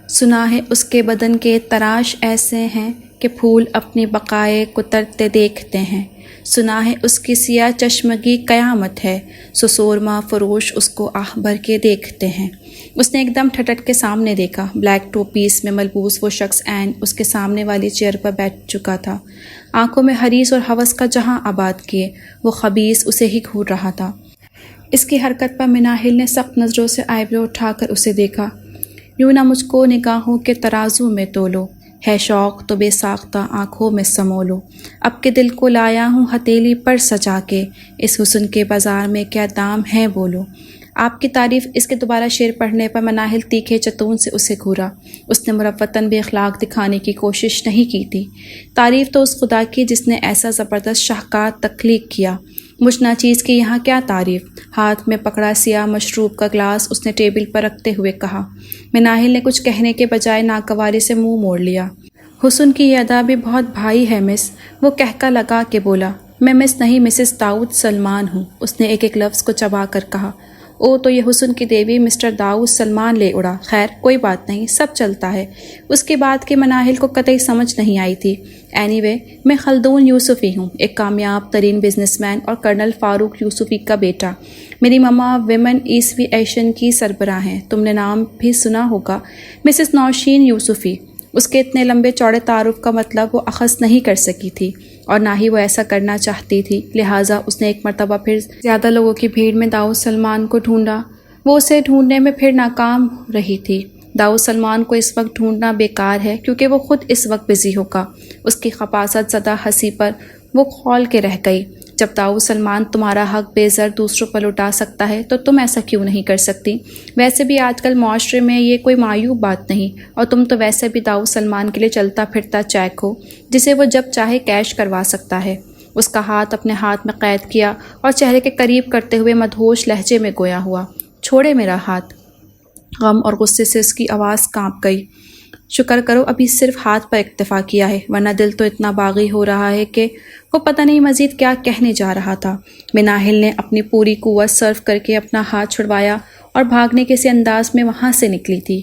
سنا ہے اس کے بدن کے تراش ایسے ہیں کہ پھول اپنی بقائے کترتے دیکھتے ہیں۔ سنا ہے اس کی سیاہ چشمگی قیامت ہے، سو سورما فروش اس کو آہ بھر کے دیکھتے ہیں۔ اس نے ایک دم ٹھٹک کے سامنے دیکھا۔ بلیک ٹو پیس میں ملبوس وہ شخص عین اس کے سامنے والی چیئر پر بیٹھ چکا تھا، آنکھوں میں حریص اور ہوس کا جہاں آباد کیے۔ وہ خبیث اسے ہی گھور رہا تھا۔ اس کی حرکت پر مناہل نے سخت نظروں سے آئی برو اٹھا کر اسے دیکھا۔ یوں نہ مجھ کو نگاہوں کے ترازو میں تولو، ہے شوق تو بے ساختہ آنکھوں میں سمولو۔ اب کے دل کو لایا ہوں ہتھیلی پر سجا کے، اس حسن کے بازار میں کیا دام ہے بولو۔ آپ کی تعریف، اس کے دوبارہ شعر پڑھنے پر مناہل تیکھے چتون سے اسے گھورا۔ اس نے مروتاً بے اخلاق دکھانے کی کوشش نہیں کی تھی۔ تعریف تو اس خدا کی جس نے ایسا زبردست شاہکار تخلیق کیا، مجھ ناچیز کی یہاں کیا تعریف۔ ہاتھ میں پکڑا سیاہ مشروب کا گلاس اس نے ٹیبل پر رکھتے ہوئے کہا۔ مناہل نے کچھ کہنے کے بجائے ناگواری سے منہ موڑ لیا۔ حسن کی یہ ادا بھی بہت بھاری ہے مس، وہ کہکا لگا کے بولا۔ میں مس نہیں، مسز داؤد سلمان ہوں، اس نے ایک ایک لفظ کو چبا کر کہا۔ او تو یہ حسن کی دیوی مسٹر داؤد سلمان لے اڑا۔ خیر کوئی بات نہیں، سب چلتا ہے۔ اس کی بات کی مناہل کو قطعی سمجھ نہیں آئی تھی۔ اینی وے، میں خلدون یوسفی ہوں، ایک کامیاب ترین بزنس مین اور کرنل فاروق یوسفی کا بیٹا۔ میری ماما ویمن ایسوی ایشین کی سربراہ ہیں، تم نے نام بھی سنا ہوگا، مسز نوشین یوسفی۔ اس کے اتنے لمبے چوڑے تعارف کا مطلب وہ اخذ نہیں کر سکی تھی، اور نہ ہی وہ ایسا کرنا چاہتی تھی، لہٰذا اس نے ایک مرتبہ پھر زیادہ لوگوں کی بھیڑ میں داؤد سلمان کو ڈھونڈا۔ وہ اسے ڈھونڈنے میں پھر ناکام رہی تھی۔ داؤد سلمان کو اس وقت ڈھونڈنا بیکار ہے کیونکہ وہ خود اس وقت بزی ہوگا۔ اس کی خباثت زدہ ہنسی پر وہ کھول کے رہ گئی۔ جب داؤد سلمان تمہارا حق بے زر دوسروں پر لٹا سکتا ہے تو تم ایسا کیوں نہیں کر سکتی؟ ویسے بھی آج کل معاشرے میں یہ کوئی معیوب بات نہیں، اور تم تو ویسے بھی داؤد سلمان کے لیے چلتا پھرتا چیک ہو جسے وہ جب چاہے کیش کروا سکتا ہے۔ اس کا ہاتھ اپنے ہاتھ میں قید کیا اور چہرے کے قریب کرتے ہوئے مدہوش لہجے میں گویا ہوا، چھوڑے میرا ہاتھ۔ غم اور غصے سے اس کی آواز کانپ گئی۔ شکر کرو ابھی صرف ہاتھ پر اکتفا کیا ہے، ورنہ دل تو اتنا باغی ہو رہا ہے کہ وہ پتہ نہیں مزید کیا کہنے جا رہا تھا۔ مناہل نے اپنی پوری قوت صرف کر کے اپنا ہاتھ چھڑوایا اور بھاگنے کے سے انداز میں وہاں سے نکلی تھی۔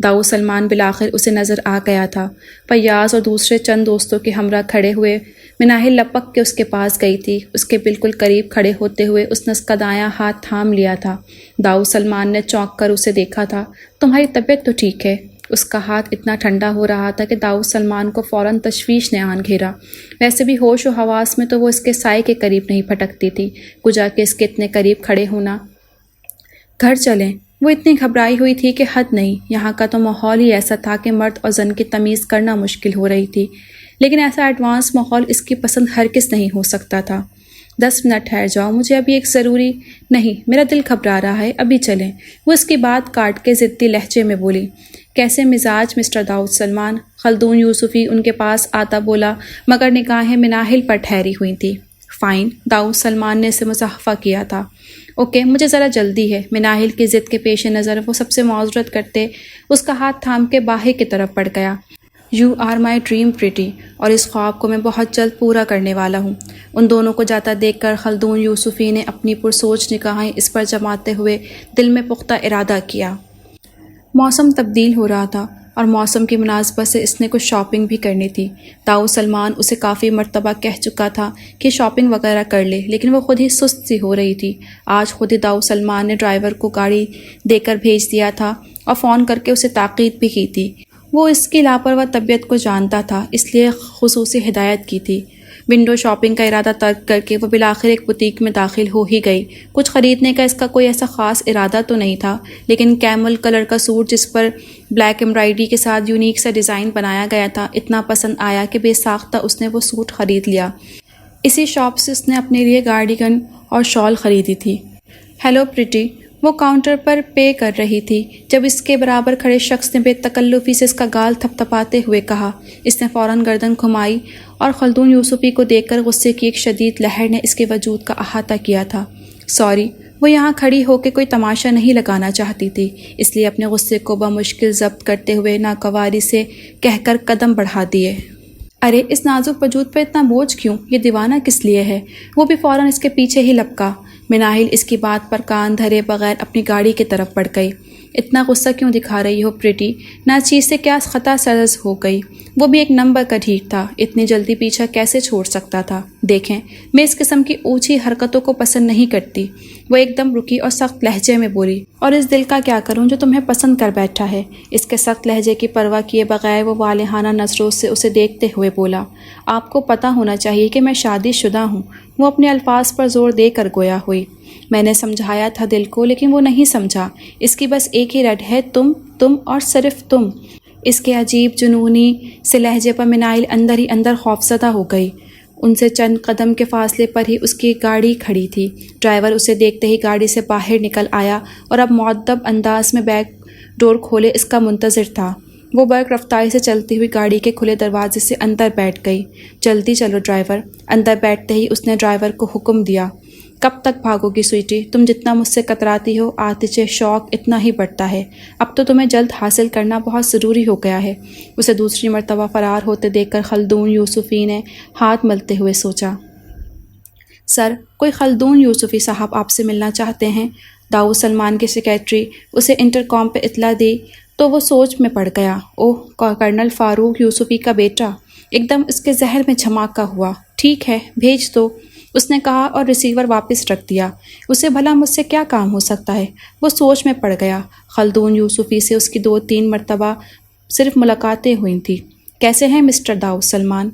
داؤد سلمان بالآخر اسے نظر آ گیا تھا۔ فیاض اور دوسرے چند دوستوں کے ہمراہ کھڑے ہوئے۔ مناہل لپک کے اس کے پاس گئی تھی۔ اس کے بالکل قریب کھڑے ہوتے ہوئے اس نے اس کا دایاں ہاتھ تھام لیا تھا۔ داؤد سلمان نے چونک کر اسے دیکھا تھا۔ تمہاری طبیعت تو ٹھیک ہے؟ اس کا ہاتھ اتنا ٹھنڈا ہو رہا تھا کہ داؤد سلمان کو فوراً تشویش نے آن گھیرا۔ ویسے بھی ہوش و حواس میں تو وہ اس کے سائے کے قریب نہیں پھٹکتی تھی، کجا کہ اس کے اتنے قریب کھڑے ہونا۔ گھر چلیں، وہ اتنی گھبرائی ہوئی تھی کہ حد نہیں۔ یہاں کا تو ماحول ہی ایسا تھا کہ مرد اور زن کی تمیز کرنا مشکل ہو رہی تھی، لیکن ایسا ایڈوانس ماحول اس کی پسند ہرگز نہیں ہو سکتا تھا۔ 10 منٹ ٹھہر جاؤ، مجھے ابھی ایک ضروری… نہیں، میرا دل گھبرا رہا ہے، ابھی چلیں۔ وہ اس کی بات کاٹ کے ضدی لہجے میں بولی۔ کیسے مزاج مسٹر داؤد سلمان؟ خلدون یوسفی ان کے پاس آتا بولا، مگر نگاہیں مناہل پر ٹھہری ہوئی تھیں۔ فائن، داؤد سلمان نے اسے مصافحہ کیا تھا۔ اوکے، مجھے ذرا جلدی ہے۔ مناہل کی ضد کے پیش نظر وہ سب سے معذرت کرتے اس کا ہاتھ تھام کے باہر کی طرف بڑھ گیا۔ You are my dream pretty, اور اس خواب کو میں بہت جلد پورا کرنے والا ہوں۔ ان دونوں کو جاتا دیکھ کر خلدون یوسفی نے اپنی پرسوچ نگاہیں اس پر جماتے ہوئے دل میں پختہ ارادہ کیا۔ موسم تبدیل ہو رہا تھا اور موسم کی مناسبت سے اس نے کچھ شاپنگ بھی کرنی تھی۔ داؤد سلمان اسے کافی مرتبہ کہہ چکا تھا کہ شاپنگ وغیرہ کر لے، لیکن وہ خود ہی سست سی ہو رہی تھی۔ آج خود ہی داؤد سلمان نے ڈرائیور کو گاڑی دے کر بھیج دیا تھا اور فون کر کے اسے تاکید بھی کی تھی۔ وہ اس کی لاپرواہ طبیعت کو جانتا تھا، اس لیے خصوصی ہدایت کی تھی۔ ونڈو شاپنگ کا ارادہ ترک کر کے وہ بالآخر ایک بوتیک میں داخل ہو ہی گئی۔ کچھ خریدنے کا اس کا کوئی ایسا خاص ارادہ تو نہیں تھا، لیکن کیمل کلر کا سوٹ جس پر بلیک ایمبرائڈری کے ساتھ یونیک سا ڈیزائن بنایا گیا تھا اتنا پسند آیا کہ بے ساختہ اس نے وہ سوٹ خرید لیا۔ اسی شاپ سے اس نے اپنے لیے کارڈیگن اور شال خریدی تھی۔ ہیلو پریٹی، وہ کاؤنٹر پر پے کر رہی تھی جب اس کے برابر کھڑے شخص نے بے تکلفی سے اس کا گال تھپ تھپاتے ہوئے کہا۔ اس نے فوراً گردن گھمائی اور خلدون یوسفی کو دیکھ کر غصے کی ایک شدید لہر نے اس کے وجود کا احاطہ کیا تھا۔ سوری، وہ یہاں کھڑی ہو کے کوئی تماشا نہیں لگانا چاہتی تھی، اس لیے اپنے غصے کو بمشکل ضبط کرتے ہوئے ناگواری سے کہہ کر قدم بڑھا دیے۔ ارے اس نازک وجود پر اتنا بوجھ کیوں؟ یہ دیوانہ کس لیے ہے؟ وہ بھی فوراً اس کے پیچھے ہی لپکا۔ مناہل اس کی بات پر کان دھرے بغیر اپنی گاڑی کی طرف بڑھ گئی۔ اتنا غصہ کیوں دکھا رہی ہو پریٹی؟ ناچیز سے کیا خطا سرز ہو گئی؟ وہ بھی ایک نمبر کا ڈھیٹ تھا، اتنی جلدی پیچھا کیسے چھوڑ سکتا تھا؟ دیکھیں، میں اس قسم کی اونچی حرکتوں کو پسند نہیں کرتی۔ وہ ایک دم رکی اور سخت لہجے میں بولی۔ اور اس دل کا کیا کروں جو تمہیں پسند کر بیٹھا ہے؟ اس کے سخت لہجے کی پرواہ کیے بغیر وہ والہانہ نظروں سے اسے دیکھتے ہوئے بولا۔ آپ کو پتہ ہونا چاہیے کہ میں شادی شدہ ہوں۔ وہ اپنے الفاظ پر زور دے کر گویا ہوئی۔ میں نے سمجھایا تھا دل کو، لیکن وہ نہیں سمجھا۔ اس کی بس ایک ہی رٹ ہے، تم اور صرف تم۔ اس کے عجیب جنونی سے لہجے پر مناہل اندر ہی اندر خوفزدہ ہو گئی۔ ان سے چند قدم کے فاصلے پر ہی اس کی گاڑی کھڑی تھی۔ ڈرائیور اسے دیکھتے ہی گاڑی سے باہر نکل آیا اور اب مؤدب انداز میں بیک ڈور کھولے اس کا منتظر تھا۔ وہ برق رفتاری سے چلتی ہوئی گاڑی کے کھلے دروازے سے اندر بیٹھ گئی۔ جلدی چلو ڈرائیور۔ اندر بیٹھتے ہی اس نے ڈرائیور کو حکم دیا۔ کب تک بھاگو گی سویٹی؟ تم جتنا مجھ سے کتراتی ہو آتش شوق اتنا ہی بڑھتا ہے۔ اب تو تمہیں جلد حاصل کرنا بہت ضروری ہو گیا ہے۔ اسے دوسری مرتبہ فرار ہوتے دیکھ کر خلدون یوسفی نے ہاتھ ملتے ہوئے سوچا۔ سر، کوئی خلدون یوسفی صاحب آپ سے ملنا چاہتے ہیں؟ داؤد سلمان کے سیکریٹری اسے انٹرکام پہ اطلاع دی تو وہ سوچ میں پڑ گیا۔ اوہ، کرنل فاروق یوسفی کا بیٹا! ایک دم اس کے ذہن میں جھماکہ ہوا۔ ٹھیک ہے، بھیج دو، اس نے کہا اور ریسیور واپس رکھ دیا۔ اسے بھلا مجھ سے کیا کام ہو سکتا ہے؟ وہ سوچ میں پڑ گیا۔ خلدون یوسفی سے اس کی 2-3 مرتبہ صرف ملاقاتیں ہوئی تھیں۔ کیسے ہیں مسٹر داؤد سلمان؟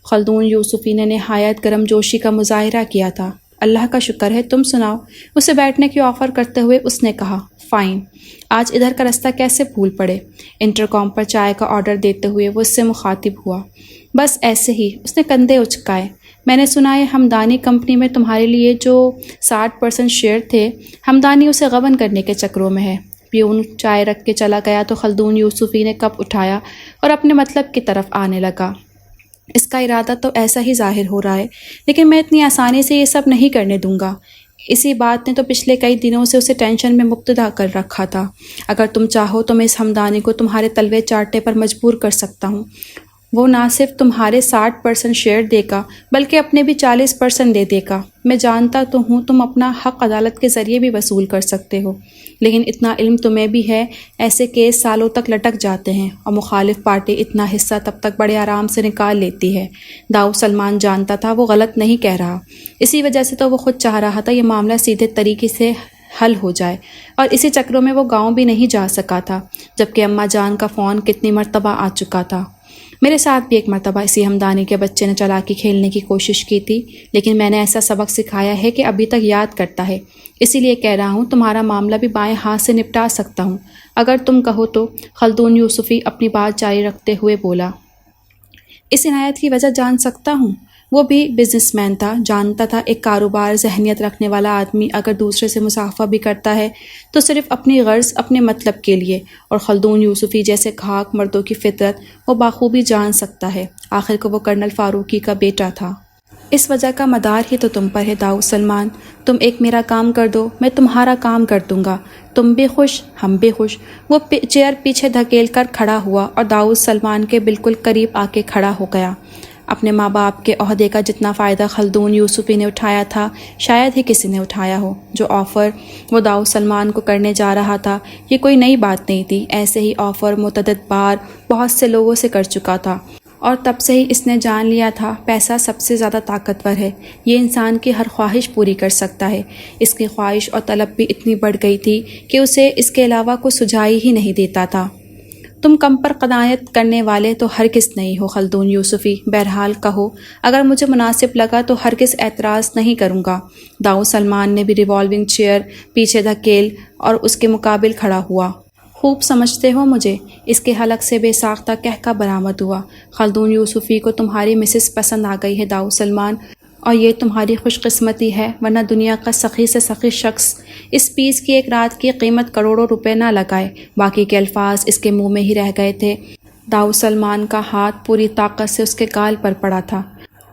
خلدون یوسفی نے نہایت گرم جوشی کا مظاہرہ کیا تھا۔ اللہ کا شکر ہے، تم سناؤ؟ اسے بیٹھنے کی آفر کرتے ہوئے اس نے کہا۔ فائن، آج ادھر کا رستہ کیسے بھول پڑے؟ انٹرکام پر چائے کا آرڈر دیتے ہوئے وہ اس سے مخاطب ہوا۔ بس ایسے ہی، اس نے کندھے اچکائے۔ میں نے سنا ہے ہمدانی کمپنی میں تمہارے لیے جو 60% شیئر تھے، ہمدانی اسے غبن کرنے کے چکروں میں ہے۔ پیون چائے رکھ کے چلا گیا تو خلدون یوسفی نے کپ اٹھایا اور اپنے مطلب کی طرف آنے لگا۔ اس کا ارادہ تو ایسا ہی ظاہر ہو رہا ہے، لیکن میں اتنی آسانی سے یہ سب نہیں کرنے دوں گا۔ اسی بات نے تو پچھلے کئی دنوں سے اسے ٹینشن میں مبتلا کر رکھا تھا۔ اگر تم چاہو تو میں اس ہمدانی کو تمہارے تلوے چاٹنے پر مجبور کر سکتا ہوں۔ وہ نہ صرف تمہارے 60% شیئر دے گا بلکہ اپنے بھی 40% دے دے گا۔ میں جانتا تو ہوں تم اپنا حق عدالت کے ذریعے بھی وصول کر سکتے ہو، لیکن اتنا علم تمہیں بھی ہے ایسے کیس سالوں تک لٹک جاتے ہیں اور مخالف پارٹی اتنا حصہ تب تک بڑے آرام سے نکال لیتی ہے۔ داؤد سلمان جانتا تھا وہ غلط نہیں کہہ رہا، اسی وجہ سے تو وہ خود چاہ رہا تھا یہ معاملہ سیدھے طریقے سے حل ہو جائے، اور اسی چکروں میں وہ گاؤں بھی نہیں جا سکا تھا، جبکہ اماں جان کا فون کتنی مرتبہ آ چکا تھا۔ میرے ساتھ بھی ایک مرتبہ اسی ہمدانی کے بچے نے چالاکی کھیلنے کی کوشش کی تھی، لیکن میں نے ایسا سبق سکھایا ہے کہ ابھی تک یاد کرتا ہے، اسی لیے کہہ رہا ہوں تمہارا معاملہ بھی بائیں ہاتھ سے نپٹا سکتا ہوں اگر تم کہو تو۔ خلدون یوسفی اپنی بات جاری رکھتے ہوئے بولا۔ اس عنایت کی وجہ جان سکتا ہوں؟ وہ بھی بزنس مین تھا، جانتا تھا ایک کاروبار ذہنیت رکھنے والا آدمی اگر دوسرے سے مصافحہ بھی کرتا ہے تو صرف اپنی غرض، اپنے مطلب کے لیے، اور خلدون یوسفی جیسے کھاک مردوں کی فطرت وہ بخوبی جان سکتا ہے۔ آخر کو وہ کرنل فاروقی کا بیٹا تھا۔ اس وجہ کا مدار ہی تو تم پر ہے داؤد سلمان۔ تم ایک میرا کام کر دو، میں تمہارا کام کر دوں گا، تم بھی خوش، ہم بھی خوش۔ وہ چیئر پیچھے دھکیل کر کھڑا ہوا اور داؤد سلمان کے بالکل قریب آ کے کھڑا ہو گیا۔ اپنے ماں باپ کے عہدے کا جتنا فائدہ خلدون یوسفی نے اٹھایا تھا شاید ہی کسی نے اٹھایا ہو۔ جو آفر وہ داؤد سلمان کو کرنے جا رہا تھا یہ کوئی نئی بات نہیں تھی، ایسے ہی آفر متعدد بار بہت سے لوگوں سے کر چکا تھا، اور تب سے ہی اس نے جان لیا تھا پیسہ سب سے زیادہ طاقتور ہے، یہ انسان کی ہر خواہش پوری کر سکتا ہے۔ اس کی خواہش اور طلب بھی اتنی بڑھ گئی تھی کہ اسے اس کے علاوہ کوئی سجائی ہی نہیں دیتا تھا۔ تم کم پر قناعت کرنے والے تو ہرگز نہیں ہو خلدون یوسفی، بہرحال کہو، اگر مجھے مناسب لگا تو ہرگز اعتراض نہیں کروں گا۔ داؤد سلمان نے بھی ریوالونگ چیئر پیچھے دھکیل اور اس کے مقابل کھڑا ہوا۔ خوب سمجھتے ہو مجھے؟ اس کے حلق سے بے ساختہ کہکا برآمد ہوا۔ خلدون یوسفی کو تمہاری مسز پسند آ گئی ہے داؤد سلمان، اور یہ تمہاری خوش قسمتی ہے، ورنہ دنیا کا سخی سے سخی شخص اس پیس کی ایک رات کی قیمت کروڑوں روپے نہ لگائے۔ باقی کے الفاظ اس کے منہ میں ہی رہ گئے تھے۔ داؤد سلمان کا ہاتھ پوری طاقت سے اس کے گال پر پڑا تھا۔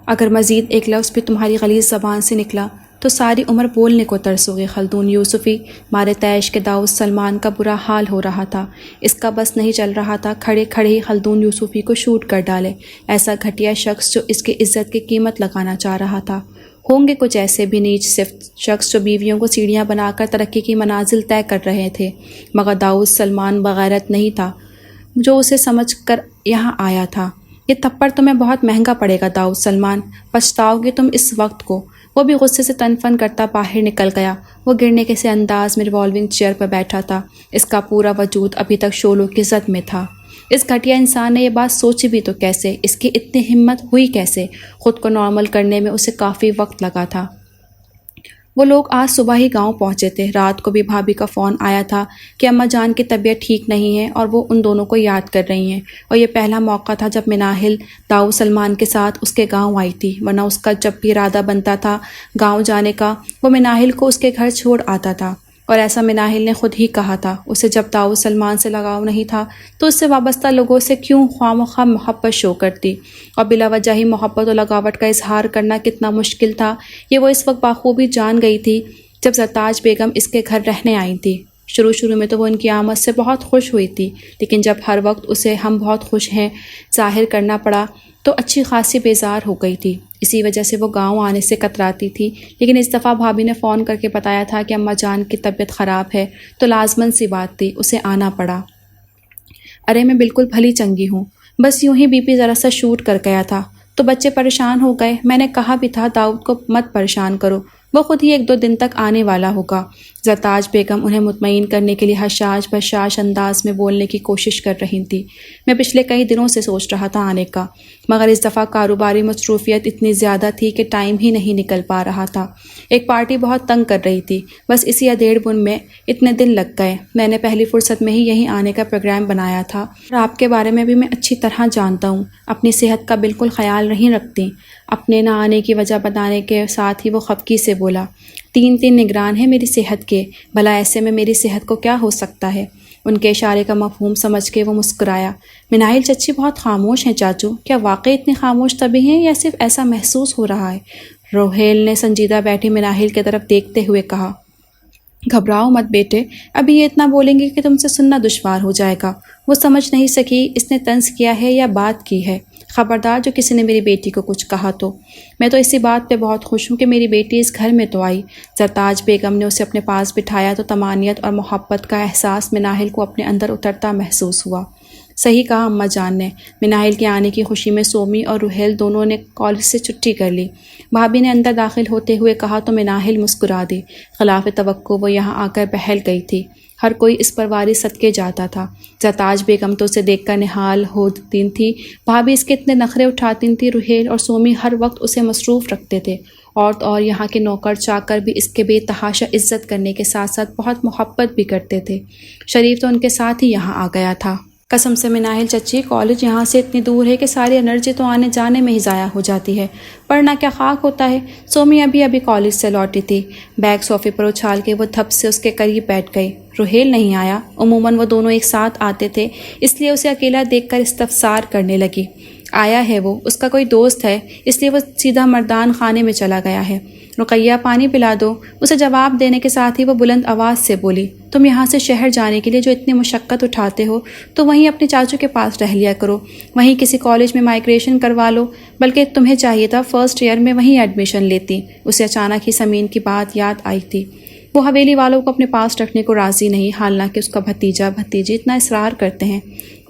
اگر مزید ایک لفظ بھی تمہاری غلیظ زبان سے نکلا تو ساری عمر بولنے کو ترسو گے خلدون یوسفی۔ مارے طیش کے داؤد سلمان کا برا حال ہو رہا تھا، اس کا بس نہیں چل رہا تھا کھڑے کھڑے ہی خلدون یوسفی کو شوٹ کر ڈالے، ایسا گھٹیا شخص جو اس کی عزت کی قیمت لگانا چاہ رہا تھا۔ ہوں گے کچھ ایسے بھی نیچ صفت شخص جو بیویوں کو سیڑھیاں بنا کر ترقی کی منازل طے کر رہے تھے، مگر داؤد سلمان بغیرت نہیں تھا جو اسے سمجھ کر یہاں آیا تھا۔ یہ تھپڑ تمہیں بہت مہنگا پڑے گا داؤد سلمان، پچھتاؤ گے تم اس وقت کو۔ وہ بھی غصے سے تن فن کرتا باہر نکل گیا۔ وہ گرنے کے سے انداز میں ریوالونگ چیئر پر بیٹھا تھا، اس کا پورا وجود ابھی تک شعلوں کی زد میں تھا۔ اس گھٹیا انسان نے یہ بات سوچی بھی تو کیسے؟ اس کی اتنی ہمت ہوئی کیسے؟ خود کو نارمل کرنے میں اسے کافی وقت لگا تھا۔ وہ لوگ آج صبح ہی گاؤں پہنچے تھے۔ رات کو بھی بھابھی کا فون آیا تھا کہ اماں جان کی طبیعت ٹھیک نہیں ہے اور وہ ان دونوں کو یاد کر رہی ہیں، اور یہ پہلا موقع تھا جب مناہل داؤد سلمان کے ساتھ اس کے گاؤں آئی تھی، ورنہ اس کا جب بھی ارادہ بنتا تھا گاؤں جانے کا وہ مناہل کو اس کے گھر چھوڑ آتا تھا، اور ایسا مناہل نے خود ہی کہا تھا۔ اسے جب داؤد سلمان سے لگاؤ نہیں تھا تو اس سے وابستہ لوگوں سے کیوں خواہ مخواہ محبت شو کرتی، اور بلا وجہ ہی محبت و لگاوٹ کا اظہار کرنا کتنا مشکل تھا یہ وہ اس وقت بخوبی جان گئی تھی جب زرتاج بیگم اس کے گھر رہنے آئی تھی۔ شروع میں تو وہ ان کی آمد سے بہت خوش ہوئی تھی، لیکن جب ہر وقت اسے ہم بہت خوش ہیں ظاہر کرنا پڑا تو اچھی خاصی بیزار ہو گئی تھی۔ اسی وجہ سے وہ گاؤں آنے سے کتراتی تھی، لیکن اس دفعہ بھابھی نے فون کر کے بتایا تھا کہ اماں جان کی طبیعت خراب ہے تو لازمن سی بات تھی، اسے آنا پڑا۔ ارے میں بالکل بھلی چنگی ہوں، بس یوں ہی بی پی ذرا سا شوٹ کر گیا تھا تو بچے پریشان ہو گئے۔ میں نے کہا بھی تھا داؤد کو مت پریشان کرو، وہ خود ہی 1-2 دن تک آنے والا ہوگا۔ زرتاج بیگم انہیں مطمئن کرنے کے لیے حشاش بشاش انداز میں بولنے کی کوشش کر رہی تھی۔ میں پچھلے کئی دنوں سے سوچ رہا تھا آنے کا، مگر اس دفعہ کاروباری مصروفیت اتنی زیادہ تھی کہ ٹائم ہی نہیں نکل پا رہا تھا۔ ایک پارٹی بہت تنگ کر رہی تھی، بس اسی ادھیڑ بن میں اتنے دن لگ گئے۔ میں نے پہلی فرصت میں ہی یہیں آنے کا پروگرام بنایا تھا، اور آپ کے بارے میں بھی میں اچھی طرح جانتا ہوں، اپنی صحت کا بالکل خیال نہیں رکھتی۔ اپنے نہ آنے کی وجہ بتانے کے ساتھ ہی وہ خفگی سے بولا، 3 نگران ہیں میری صحت کے، بھلا ایسے میں میری صحت کو کیا ہو سکتا ہے؟ ان کے اشارے کا مفہوم سمجھ کے وہ مسکرایا۔ مناہل چچی بہت خاموش ہیں چاچو، کیا واقعی اتنی خاموش طبی ہیں یا صرف ایسا محسوس ہو رہا ہے؟ روہیل نے سنجیدہ بیٹھی مناہل کی طرف دیکھتے ہوئے کہا۔ گھبراؤ مت بیٹے، ابھی یہ اتنا بولیں گے کہ تم سے سننا دشوار ہو جائے گا۔ وہ سمجھ نہیں سکی اس نے طنز کیا ہے یا بات کی ہے۔ خبردار جو کسی نے میری بیٹی کو کچھ کہا تو۔ میں تو اسی بات پہ بہت خوش ہوں کہ میری بیٹی اس گھر میں تو آئی۔ زرتاج بیگم نے اسے اپنے پاس بٹھایا تو طمانینت اور محبت کا احساس مناہل کو اپنے اندر اترتا محسوس ہوا۔ صحیح کہا اماں جان نے۔ مناہل کے آنے کی خوشی میں سومی اور روہیل دونوں نے کالج سے چھٹی کر لی۔ بھابھی نے اندر داخل ہوتے ہوئے کہا تو مناہل مسکرا دی۔ خلاف توقع وہ یہاں آ کر بہل گئی تھی۔ ہر کوئی اس پر وارث صدقے جاتا تھا۔ زرتاج بیگم تو اسے دیکھ کر نہال ہوتی تھی، بھابھی اس کے اتنے نخرے اٹھاتی تھی۔ روحیل اور سومی ہر وقت اسے مصروف رکھتے تھے، اور یہاں کے نوکر چاکر بھی اس کے بے تحاشا عزت کرنے کے ساتھ ساتھ بہت محبت بھی کرتے تھے۔ شریف تو ان کے ساتھ ہی یہاں آ گیا تھا۔ قسم سے مناہل چچی، کالج یہاں سے اتنی دور ہے کہ ساری انرجی تو آنے جانے میں ہی ضائع ہو جاتی ہے، پڑھنا کیا خاک ہوتا ہے۔ سومی ابھی کالج سے لوٹی تھی، بیگ صوفے پر اچھال کے وہ دھپ سے اس کے قریب بیٹھ گئی۔ روحیل نہیں آیا، عموماً وہ دونوں ایک ساتھ آتے تھے، اس لیے اسے اکیلا دیکھ کر استفسار کرنے لگی۔ آیا ہے وہ، اس کا کوئی دوست ہے، اس لیے وہ سیدھا مردان خانے میں چلا گیا ہے۔ رقیہ پانی پلا دو، اسے جواب دینے کے ساتھ ہی وہ بلند آواز سے بولی۔ تم یہاں سے شہر جانے کے لیے جو اتنی مشقت اٹھاتے ہو تو وہیں اپنے چاچو کے پاس رہ لیا کرو، وہیں کسی کالج میں مائگریشن کروا لو، بلکہ تمہیں چاہیے تھا فرسٹ ایئر میں وہیں ایڈمیشن لیتی۔ اسے اچانک ہی سمین کی بات یاد آئی تھی۔ وہ حویلی والوں کو اپنے پاس رکھنے کو راضی نہیں، حالانکہ اس کا بھتیجا بھتیجی اتنا اصرار کرتے ہیں۔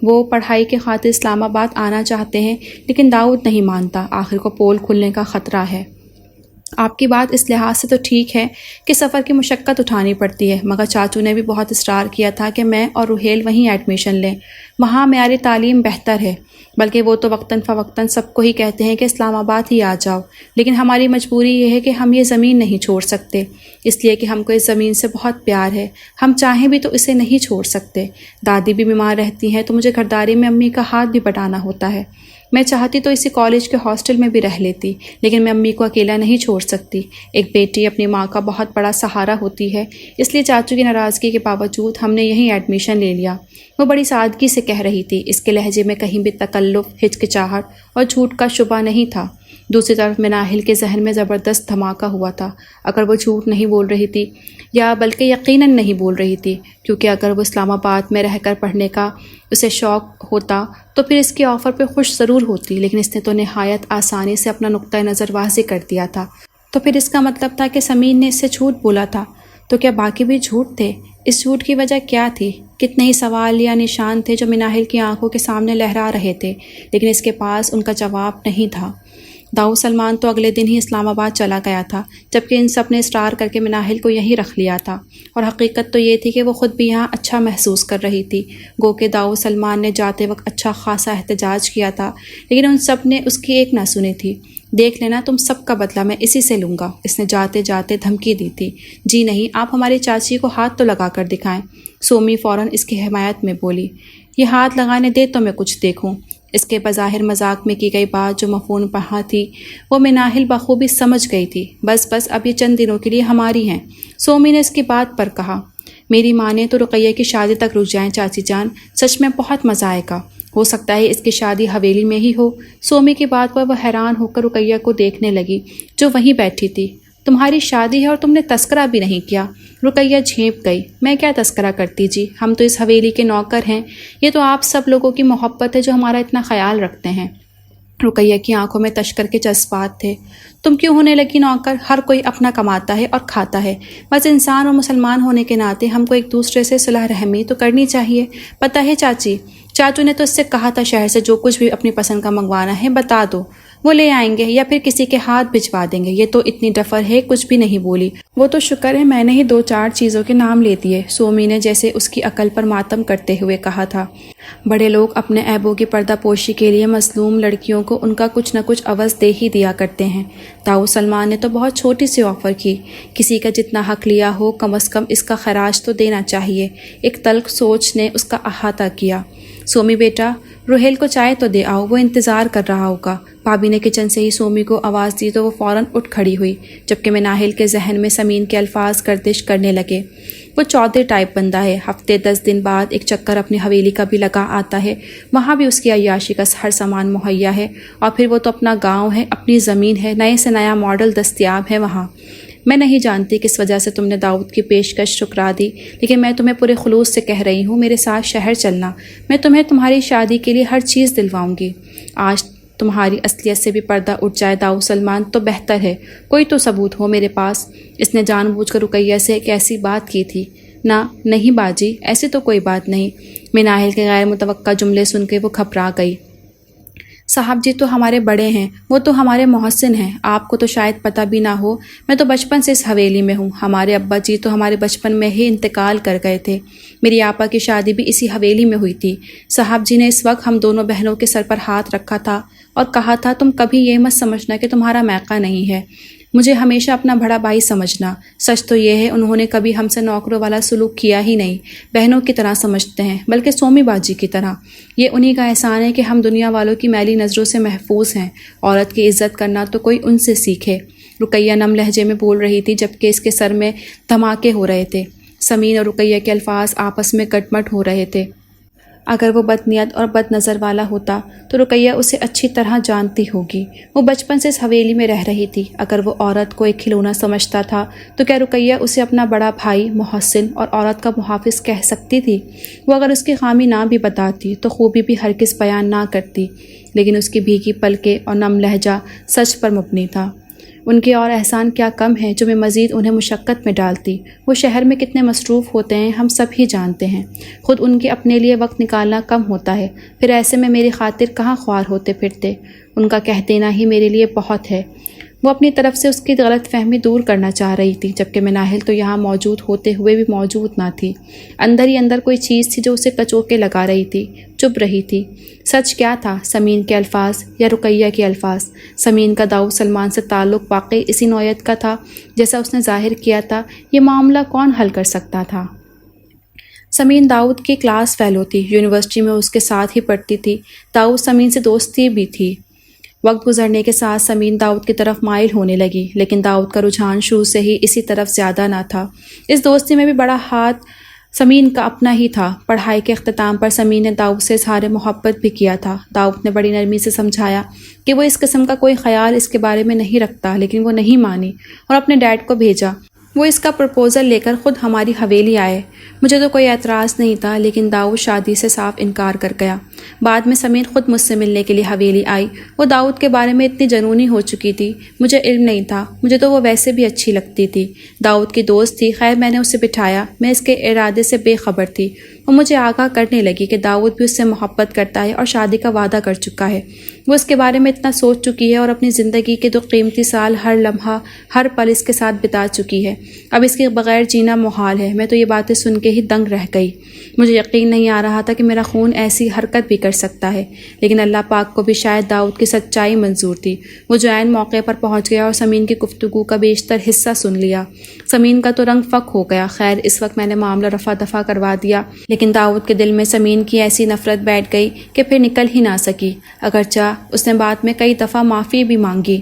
وہ پڑھائی کے خاطر اسلام آباد آنا چاہتے ہیں، لیکن داؤد نہیں مانتا، آخر کو پول کھلنے کا خطرہ ہے۔ آپ کی بات اس لحاظ سے تو ٹھیک ہے کہ سفر کی مشقت اٹھانی پڑتی ہے، مگر چاچو نے بھی بہت اصرار کیا تھا کہ میں اور روحیل وہیں ایڈمیشن لیں، وہاں معیار تعلیم بہتر ہے۔ بلکہ وہ تو وقتاً فوقتاً سب کو ہی کہتے ہیں کہ اسلام آباد ہی آ جاؤ، لیکن ہماری مجبوری یہ ہے کہ ہم یہ زمین نہیں چھوڑ سکتے، اس لیے کہ ہم کو اس زمین سے بہت پیار ہے، ہم چاہیں بھی تو اسے نہیں چھوڑ سکتے۔ دادی بھی بیمار رہتی ہیں تو مجھے گھرداری میں امی کا ہاتھ بھی بٹانا ہوتا ہے۔ میں چاہتی تو اسی کالج کے ہاسٹل میں بھی رہ لیتی، لیکن میں امی کو اکیلا نہیں چھوڑ سکتی۔ ایک بیٹی اپنی ماں کا بہت بڑا سہارا ہوتی ہے، اس لیے چاچو کی ناراضگی کے باوجود ہم نے یہیں ایڈمیشن لے لیا۔ وہ بڑی سادگی سے کہہ رہی تھی، اس کے لہجے میں کہیں بھی تکلف، ہچکچاہٹ اور جھوٹ کا شبہ نہیں تھا۔ دوسری طرف مناہل کے ذہن میں زبردست دھماکہ ہوا تھا۔ اگر وہ جھوٹ نہیں بول رہی تھی، یا بلکہ یقیناً نہیں بول رہی تھی، کیونکہ اگر وہ اسلام آباد میں رہ کر پڑھنے کا اسے شوق ہوتا تو پھر اس کے آفر پہ خوش ضرور ہوتی، لیکن اس نے تو نہایت آسانی سے اپنا نقطہ نظر واضح کر دیا تھا۔ تو پھر اس کا مطلب تھا کہ سمین نے اس سے جھوٹ بولا تھا، تو کیا باقی بھی جھوٹ تھے؟ اس جھوٹ کی وجہ کیا تھی؟ کتنے ہی سوال یا نشان تھے جو مناہل کی آنکھوں کے سامنے لہرا رہے تھے، لیکن اس کے پاس ان کا جواب نہیں تھا۔ داؤد سلمان تو اگلے دن ہی اسلام آباد چلا گیا تھا، جبکہ ان سب نے اصرار کر کے مناہل کو یہیں رکھ لیا تھا، اور حقیقت تو یہ تھی کہ وہ خود بھی یہاں اچھا محسوس کر رہی تھی۔ گو کہ داؤد سلمان نے جاتے وقت اچھا خاصا احتجاج کیا تھا، لیکن ان سب نے اس کی ایک نہ سنی تھی۔ دیکھ لینا، تم سب کا بدلہ میں اسی سے لوں گا، اس نے جاتے جاتے دھمکی دی تھی۔ جی نہیں، آپ ہماری چاچی کو ہاتھ تو لگا کر دکھائیں، سومی فوراً اس کی حمایت میں بولی۔ یہ ہاتھ لگانے دے تو میں کچھ دیکھوں۔ اس کے بظاہر مذاق میں کی گئی بات جو مفہوم پہا تھی، وہ مناہل بخوبی سمجھ گئی تھی۔ بس اب یہ چند دنوں کے لیے ہماری ہیں، سومی نے اس کی بات پر کہا۔ میری ماں نے تو رقیہ کی شادی تک رک جائیں چاچی جان، سچ میں بہت مزہ آئے گا۔ ہو سکتا ہے اس کی شادی حویلی میں ہی ہو۔ سومی کی بات پر وہ حیران ہو کر رقیہ کو دیکھنے لگی جو وہیں بیٹھی تھی۔ تمہاری شادی ہے اور تم نے تذکرہ بھی نہیں کیا؟ رقیہ جھینپ گئی۔ میں کیا تذکرہ کرتی جی، ہم تو اس حویلی کے نوکر ہیں، یہ تو آپ سب لوگوں کی محبت ہے جو ہمارا اتنا خیال رکھتے ہیں۔ رقیہ کی آنکھوں میں تشکر کے جذبات تھے۔ تم کیوں ہونے لگی نوکر؟ ہر کوئی اپنا کماتا ہے اور کھاتا ہے، بس انسان اور مسلمان ہونے کے ناطے ہم کو ایک دوسرے سے صلح رحمی تو کرنی چاہیے۔ پتہ ہے چاچو نے تو اس سے کہا تھا شہر سے جو کچھ بھی اپنی پسند کا منگوانا ہے بتا دو، وہ لے آئیں گے یا پھر کسی کے ہاتھ بھجوا دیں گے۔ یہ تو اتنی ڈفر ہے، کچھ بھی نہیں بولی۔ وہ تو شکر ہے میں نے ہی 2-4 چیزوں کے نام لے دیے، سومی نے جیسے اس کی عقل پر ماتم کرتے ہوئے کہا تھا۔ بڑے لوگ اپنے عیبوں کی پردہ پوشی کے لیے مظلوم لڑکیوں کو ان کا کچھ نہ کچھ عوض دے ہی دیا کرتے ہیں۔ داؤد سلمان نے تو بہت چھوٹی سی آفر کی، کسی کا جتنا حق لیا ہو کم از کم اس کا خراج تو دینا چاہیے۔ ایک تلخ سوچ نے اس کا احاطہ کیا۔ سومی بیٹا، روحیل کو چائے تو دے آؤ، وہ انتظار کر رہا ہوگا۔ بھابھی نے کچن سے ہی سومی کو آواز دی تو وہ فوراً اٹھ کھڑی ہوئی، جبکہ مناہل کے ذہن میں سمین کے الفاظ گردش کرنے لگے۔ وہ چودھری ٹائپ بندہ ہے، ہفتے 10 دن بعد ایک چکر اپنی حویلی کا بھی لگا آتا ہے، وہاں بھی اس کی عیاشی کا ہر سامان مہیا ہے، اور پھر وہ تو اپنا گاؤں ہے، اپنی زمین ہے، نئے سے نیا ماڈل دستیاب ہے وہاں۔ میں نہیں جانتی کس وجہ سے تم نے داؤد کی پیشکش ٹھکرا دی، لیکن میں تمہیں پورے خلوص سے کہہ رہی ہوں میرے ساتھ شہر چلنا، میں تمہیں تمہاری شادی کے لیے ہر چیز دلواؤں گی۔ آج تمہاری اصلیت سے بھی پردہ اٹھ جائے داؤد سلمان تو بہتر ہے، کوئی تو ثبوت ہو میرے پاس۔ اس نے جان بوجھ کر رقیہ سے ایک ایسی بات کی تھی۔ نہیں باجی، ایسی تو کوئی بات نہیں۔ مناہل کے غیر متوقع جملے سن کے وہ گھبرا گئی۔ صاحب جی تو ہمارے بڑے ہیں، وہ تو ہمارے محسن ہیں، آپ کو تو شاید پتہ بھی نہ ہو، میں تو بچپن سے اس حویلی میں ہوں، ہمارے ابا جی تو ہمارے بچپن میں ہی انتقال کر گئے تھے، میری آپا کی شادی بھی اسی حویلی میں ہوئی تھی۔ صاحب جی نے اس وقت ہم دونوں بہنوں کے سر پر ہاتھ رکھا تھا اور کہا تھا تم کبھی یہ مت سمجھنا کہ تمہارا میقہ نہیں ہے، مجھے ہمیشہ اپنا بڑا بھائی سمجھنا۔ سچ تو یہ ہے انہوں نے کبھی ہم سے نوکروں والا سلوک کیا ہی نہیں، بہنوں کی طرح سمجھتے ہیں، بلکہ سومی باجی کی طرح۔ یہ انہی کا احسان ہے کہ ہم دنیا والوں کی میلی نظروں سے محفوظ ہیں، عورت کی عزت کرنا تو کوئی ان سے سیکھے۔ رقیہ نم لہجے میں بول رہی تھی جبکہ اس کے سر میں دھماکے ہو رہے تھے، سمین اور رقیہ کے الفاظ آپس میں کٹ مٹ ہو رہے تھے۔ اگر وہ بد نیت اور بد نظر والا ہوتا تو رقیہ اسے اچھی طرح جانتی ہوگی، وہ بچپن سے اس حویلی میں رہ رہی تھی۔ اگر وہ عورت کو ایک کھلونا سمجھتا تھا تو کیا رقیہ اسے اپنا بڑا بھائی، محسن اور عورت کا محافظ کہہ سکتی تھی؟ وہ اگر اس کی خامی نہ بھی بتاتی تو خوبی بھی ہرگز بیان نہ کرتی، لیکن اس کی بھیگی پلکیں اور نم لہجہ سچ پر مبنی تھا۔ ان کے اور احسان کیا کم ہے جو میں مزید انہیں مشقت میں ڈالتی۔ وہ شہر میں کتنے مصروف ہوتے ہیں ہم سب ہی جانتے ہیں، خود ان کے اپنے لیے وقت نکالنا کم ہوتا ہے، پھر ایسے میں میری خاطر کہاں خوار ہوتے پھرتے۔ ان کا کہہ دینا ہی میرے لیے بہت ہے۔ وہ اپنی طرف سے اس کی غلط فہمی دور کرنا چاہ رہی تھی، جبکہ مناہل تو یہاں موجود ہوتے ہوئے بھی موجود نہ تھی۔ اندر ہی اندر کوئی چیز تھی جو اسے کچوکے لگا رہی تھی، چپ رہی تھی۔ سچ کیا تھا، سمین کے الفاظ یا رقیہ کے الفاظ؟ سمین کا داؤد سلمان سے تعلق واقعی اسی نوعیت کا تھا جیسا اس نے ظاہر کیا تھا؟ یہ معاملہ کون حل کر سکتا تھا؟ سمین داؤد کی کلاس فیلو تھی، یونیورسٹی میں اس کے ساتھ ہی پڑھتی تھی۔ داؤد سمین سے دوستی بھی تھی۔ وقت گزرنے کے ساتھ سمین داؤد کی طرف مائل ہونے لگی، لیکن داؤد کا رجحان شروع سے ہی اسی طرف زیادہ نہ تھا۔ اس دوستی میں بھی بڑا ہاتھ سمین کا اپنا ہی تھا۔ پڑھائی کے اختتام پر سمین نے داؤد سے اظہار محبت بھی کیا تھا۔ داؤد نے بڑی نرمی سے سمجھایا کہ وہ اس قسم کا کوئی خیال اس کے بارے میں نہیں رکھتا، لیکن وہ نہیں مانی اور اپنے ڈیڈ کو بھیجا۔ وہ اس کا پرپوزل لے کر خود ہماری حویلی آئے۔ مجھے تو کوئی اعتراض نہیں تھا، لیکن داؤد شادی سے صاف انکار کر گیا۔ بعد میں سمین خود مجھ سے ملنے کے لیے حویلی آئی۔ وہ داؤد کے بارے میں اتنی جنونی ہو چکی تھی، مجھے علم نہیں تھا، مجھے تو وہ ویسے بھی اچھی لگتی تھی، داؤد کی دوست تھی۔ خیر میں نے اسے بٹھایا، میں اس کے ارادے سے بے خبر تھی۔ وہ مجھے آگاہ کرنے لگی کہ داؤد بھی اس سے محبت کرتا ہے اور شادی کا وعدہ کر چکا ہے۔ وہ اس کے بارے میں اتنا سوچ چکی ہے اور اپنی زندگی کے 2 قیمتی سال ہر لمحہ ہر پل اس کے ساتھ بتا چکی ہے۔ اب اس کے بغیر جینا محال ہے۔ میں تو یہ باتیں سن کے ہی دنگ رہ گئی۔ مجھے یقین نہیں آ رہا تھا کہ میرا خون ایسی حرکت بھی کر سکتا ہے، لیکن اللہ پاک کو بھی شاید داؤد کی سچائی منظور تھی۔ وہ جو عین موقع پر پہنچ گیا اور سمین کی گفتگو کا بیشتر حصہ سن لیا۔ سمین کا تو رنگ فک ہو گیا۔ خیر اس وقت میں نے معاملہ رفع دفع کروا دیا، لیکن داؤد کے دل میں سمین کی ایسی نفرت بیٹھ گئی کہ پھر نکل ہی نہ سکی، اگرچہ اس نے بعد میں کئی دفعہ معافی بھی مانگی۔